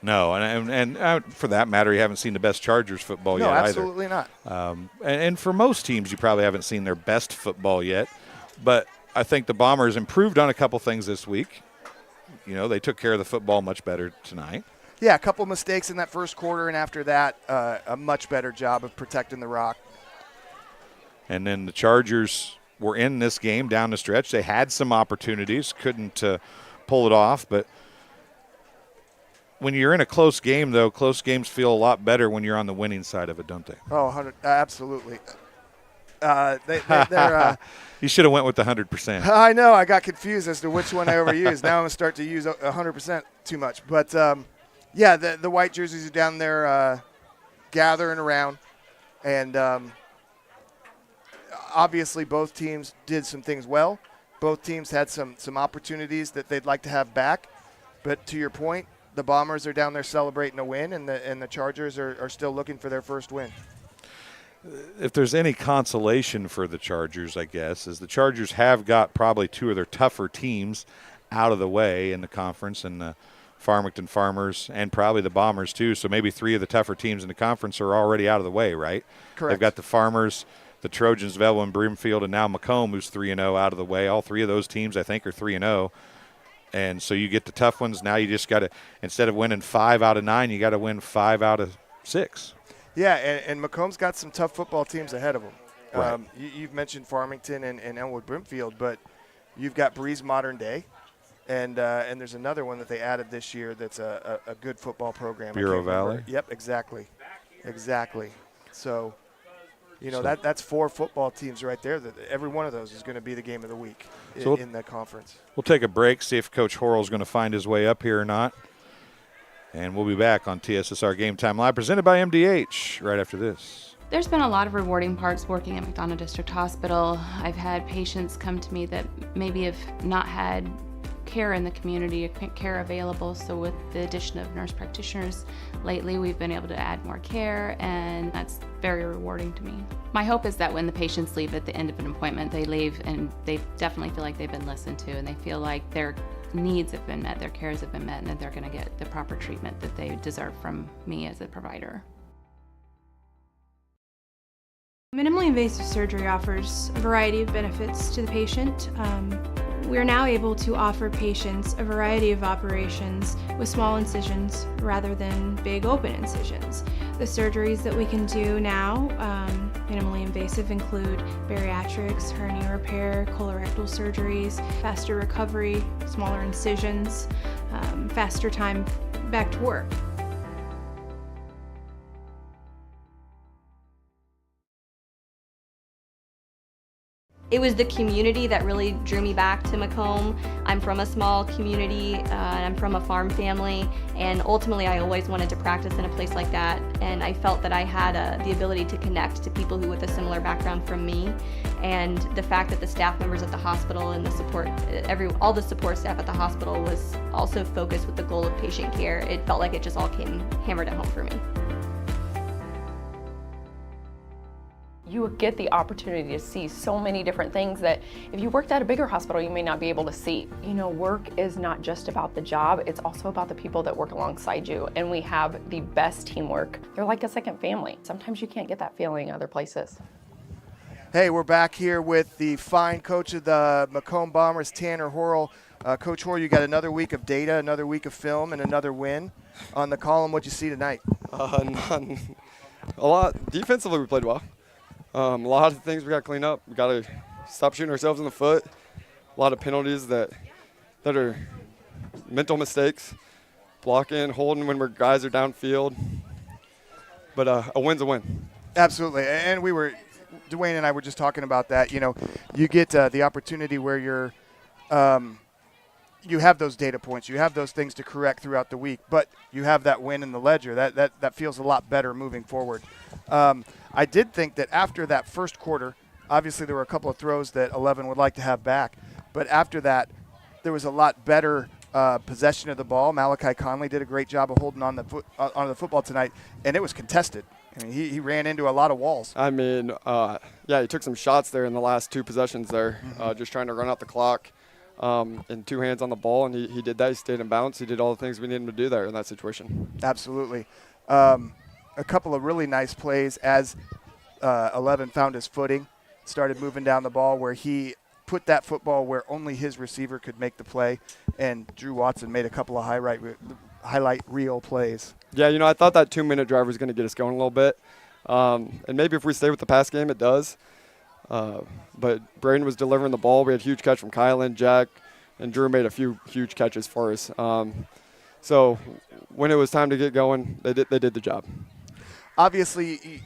No, and for that matter, you haven't seen the best Chargers football yet either. No, absolutely not. And for most teams, you probably haven't seen their best football yet. But I think the Bombers improved on a couple things this week. You know, they took care of the football much better tonight. Yeah, a couple mistakes in that first quarter, and after that, a much better job of protecting the rock. And then the Chargers were in this game down the stretch. They had some opportunities, couldn't pull it off. But when you're in a close game, though, close games feel a lot better when you're on the winning side of it, don't they? Oh, absolutely. They're you should have went with the 100%. I know. I got confused as to which one I overused. Now I'm going to start to use 100% too much. But, yeah, the white jerseys are down there gathering around. And obviously both teams did some things well. Both teams had some opportunities that they'd like to have back. But to your point, the Bombers are down there celebrating a win, and the Chargers are still looking for their first win. If there's any consolation for the Chargers, I guess, is the Chargers have got probably two of their tougher teams out of the way in the conference, and the Farmington Farmers and probably the Bombers too. So maybe three of the tougher teams in the conference are already out of the way, right? Correct. They've got the Farmers, the Trojans, Velva, and Brimfield, and now Macomb, who's 3-0 out of the way. All three of those teams, I think, are 3-0. And so you get the tough ones. Now you just got to, instead of winning 5 out of 9, you got to win 5 out of 6. Yeah, and Macomb's got some tough football teams ahead of them. Right. You've mentioned Farmington and Elmwood Brimfield, but you've got Breeze Modern Day, and there's another one that they added this year that's a good football program. Bureau Valley? Yep, exactly. So, you know, that's 4 football teams right there. That every one of those is going to be the game of the week in the conference. We'll take a break, see if Coach Horrell's going to find his way up here or not. And we'll be back on TSSR Game Time Live, presented by MDH, right after this. There's been a lot of rewarding parts working at McDonough District Hospital. I've had patients come to me that maybe have not had care in the community, care available. So with the addition of nurse practitioners lately, we've been able to add more care, and that's very rewarding to me. My hope is that when the patients leave at the end of an appointment, they leave and they definitely feel like they've been listened to, and they feel like their needs have been met, their cares have been met, and that they're going to get the proper treatment that they deserve from me as a provider. Minimally invasive surgery offers a variety of benefits to the patient. We are now able to offer patients a variety of operations with small incisions rather than big open incisions. The surgeries that we can do now, minimally invasive, include bariatrics, hernia repair, colorectal surgeries, faster recovery, smaller incisions, faster time back to work. It was the community that really drew me back to Macomb. I'm from a small community, and I'm from a farm family, and ultimately I always wanted to practice in a place like that, and I felt that I had the ability to connect to people who with a similar background from me, and the fact that the staff members at the hospital and the support, all the support staff at the hospital was also focused with the goal of patient care. It felt like it just all came hammered at home for me. You get the opportunity to see so many different things that if you worked at a bigger hospital, you may not be able to see. You know, work is not just about the job, it's also about the people that work alongside you. And we have the best teamwork. They're like a second family. Sometimes you can't get that feeling other places. Hey, we're back here with the fine coach of the Macomb Bombers, Tanner Horrell. Coach Horrell, you got another week of data, another week of film, and another win on the column. What'd you see tonight? A lot. Defensively, we played well. A lot of things we got to clean up. We got to stop shooting ourselves in the foot. A lot of penalties that are mental mistakes. Blocking, holding when guys are downfield. But a win's a win. Absolutely, and Dwayne and I were just talking about that. You know, you get the opportunity where you're, you have those data points, you have those things to correct throughout the week, but you have that win in the ledger. That feels a lot better moving forward. I did think that after that first quarter, obviously there were a couple of throws that 11 would like to have back, but after that, there was a lot better possession of the ball. Malachi Conley did a great job of holding on the football tonight, and it was contested. I mean, he ran into a lot of walls. I mean, he took some shots there in the last two possessions there, just trying to run out the clock and two hands on the ball, and he did that. He stayed in bounds. He did all the things we needed him to do there in that situation. Absolutely. A couple of really nice plays as 11 found his footing, started moving down the ball where he put that football where only his receiver could make the play, and Drew Watson made a couple of highlight reel plays. Yeah, I thought that 2-minute drive was going to get us going a little bit. And maybe if we stay with the pass game, it does. But Braden was delivering the ball. We had a huge catch from Kylan, Jack, and Drew made a few huge catches for us. So when it was time to get going, they did the job. Obviously,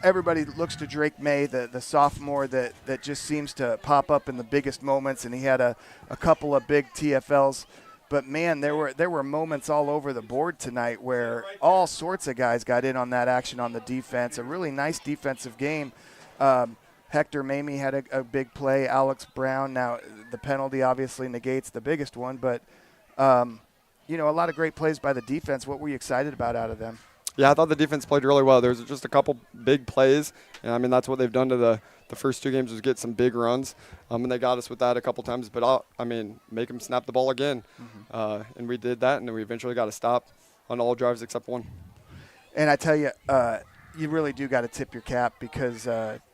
everybody looks to Drake May, the sophomore that just seems to pop up in the biggest moments, and he had a couple of big TFLs. But, man, there were moments all over the board tonight where all sorts of guys got in on that action on the defense. A really nice defensive game. Hector Mamie had a big play. Alex Brown, now the penalty obviously negates the biggest one. But, a lot of great plays by the defense. What were you excited about out of them? Yeah, I thought the defense played really well. There was just a couple big plays, and, I mean, that's what they've done to the first two games was get some big runs, and they got us with that a couple times. But, make them snap the ball again. And we did that, and then we eventually got a stop on all drives except one. And I tell you, you really do got to tip your cap because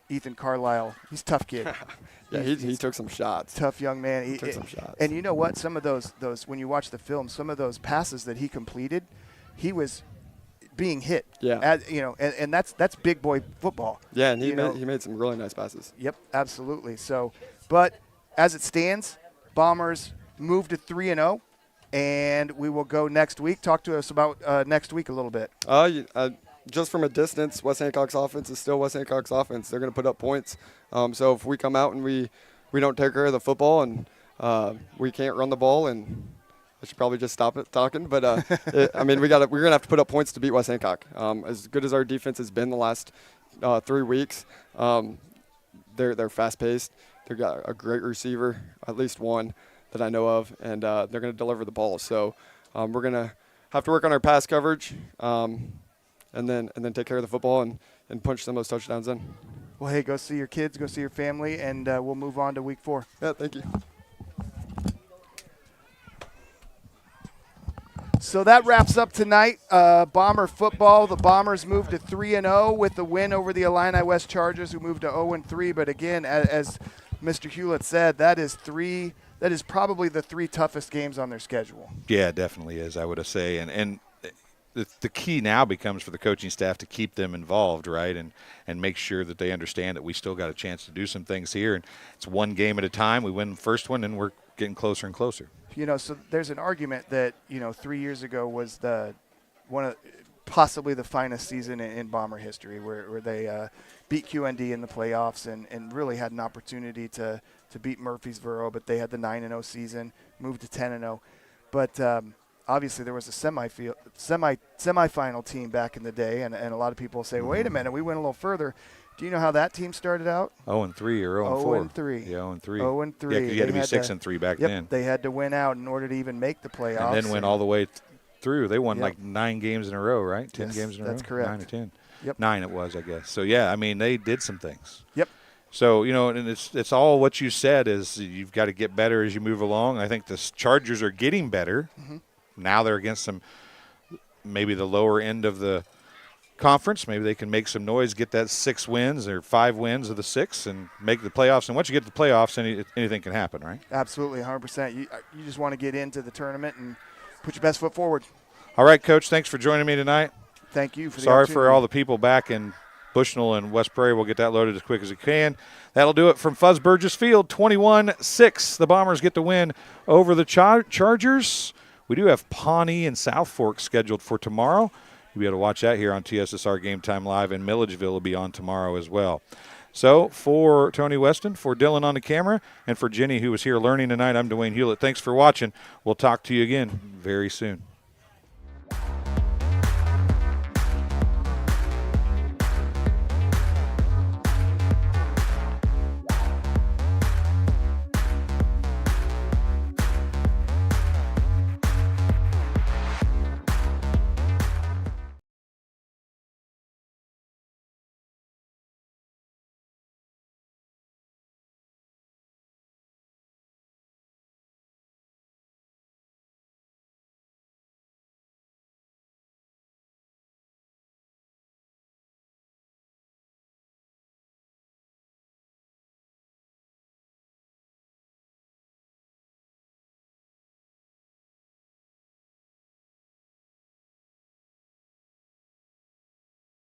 Ethan Carlisle, he's a tough kid. Yeah, he took some shots. Tough young man. He took some shots. And you know what? Some of those when you watch the film, some of those passes that he completed, he was being hit. Yeah. And that's big boy football. Yeah, and he made some really nice passes. Yep, absolutely. So, but as it stands, Bombers move to 3-0, and we will go next week. Talk to us about next week a little bit. Just from a distance, West Hancock's offense is still West Hancock's offense. They're going to put up points. So if we come out and we don't take care of the football and we can't run the ball, and I should probably just stop it talking. But we're going to have to put up points to beat West Hancock. As good as our defense has been the last 3 weeks, they're fast-paced. They've got a great receiver, at least one that I know of, and they're going to deliver the ball. So we're going to have to work on our pass coverage, and then take care of the football and punch some of those touchdowns in. Well, hey, go see your kids, go see your family, and we'll move on to week 4. Yeah, thank you. So that wraps up tonight. Bomber football. The Bombers moved to 3-0 with the win over the Illini West Chargers, who moved to 0-3. But again, as Mr. Hulett said, that is probably the 3 toughest games on their schedule. Yeah, it definitely is, I would say. And the key now becomes for the coaching staff to keep them involved, right, and make sure that they understand that we still got a chance to do some things here. And it's one game at a time. We win the first one, and we're getting closer and closer. So there's an argument that 3 years ago was possibly the finest season in Bomber history, where they beat QND in the playoffs and really had an opportunity to beat Murfreesboro, but they had the 9-0 season, moved to 10-0. But obviously there was a semifinal team back in the day, and a lot of people say, wait a minute, we went a little further. Do you know how that team started out? 0-3 or 0-4. 0-3. Yeah, 0-3. 0-3. Yeah, 'cause you had to be 6-3 back then. They had to win out in order to even make the playoffs. And then went all the way through. They won like 9 games in a row, right? 10 Yes, games in a row? that's correct. 9 or 10. Yep. 9 it was, I guess. So, yeah, I mean, they did some things. Yep. So, and it's all what you said is you've got to get better as you move along. I think the Chargers are getting better. Mm-hmm. Now they're against maybe the lower end of the conference. Maybe they can make some noise, get that 6 wins or 5 wins of the 6 and make the playoffs. And once you get to the playoffs, anything can happen, right? Absolutely, 100%. You just want to get into the tournament and put your best foot forward. All right, Coach, thanks for joining me tonight. Thank you for the Sorry opportunity. for all the people back in Bushnell and West Prairie. We'll get that loaded as quick as we can. That'll do it from Fuzz Burgess Field, 21-6. The Bombers get the win over the Chargers. We do have Pawnee and South Fork scheduled for tomorrow. You'll be able to watch that here on TSSR Game Time Live, and Milledgeville will be on tomorrow as well. So for Tony Weston, for Dylan on the camera, and for Jenny, who was here learning tonight, I'm Dwayne Hulett. Thanks for watching. We'll talk to you again very soon.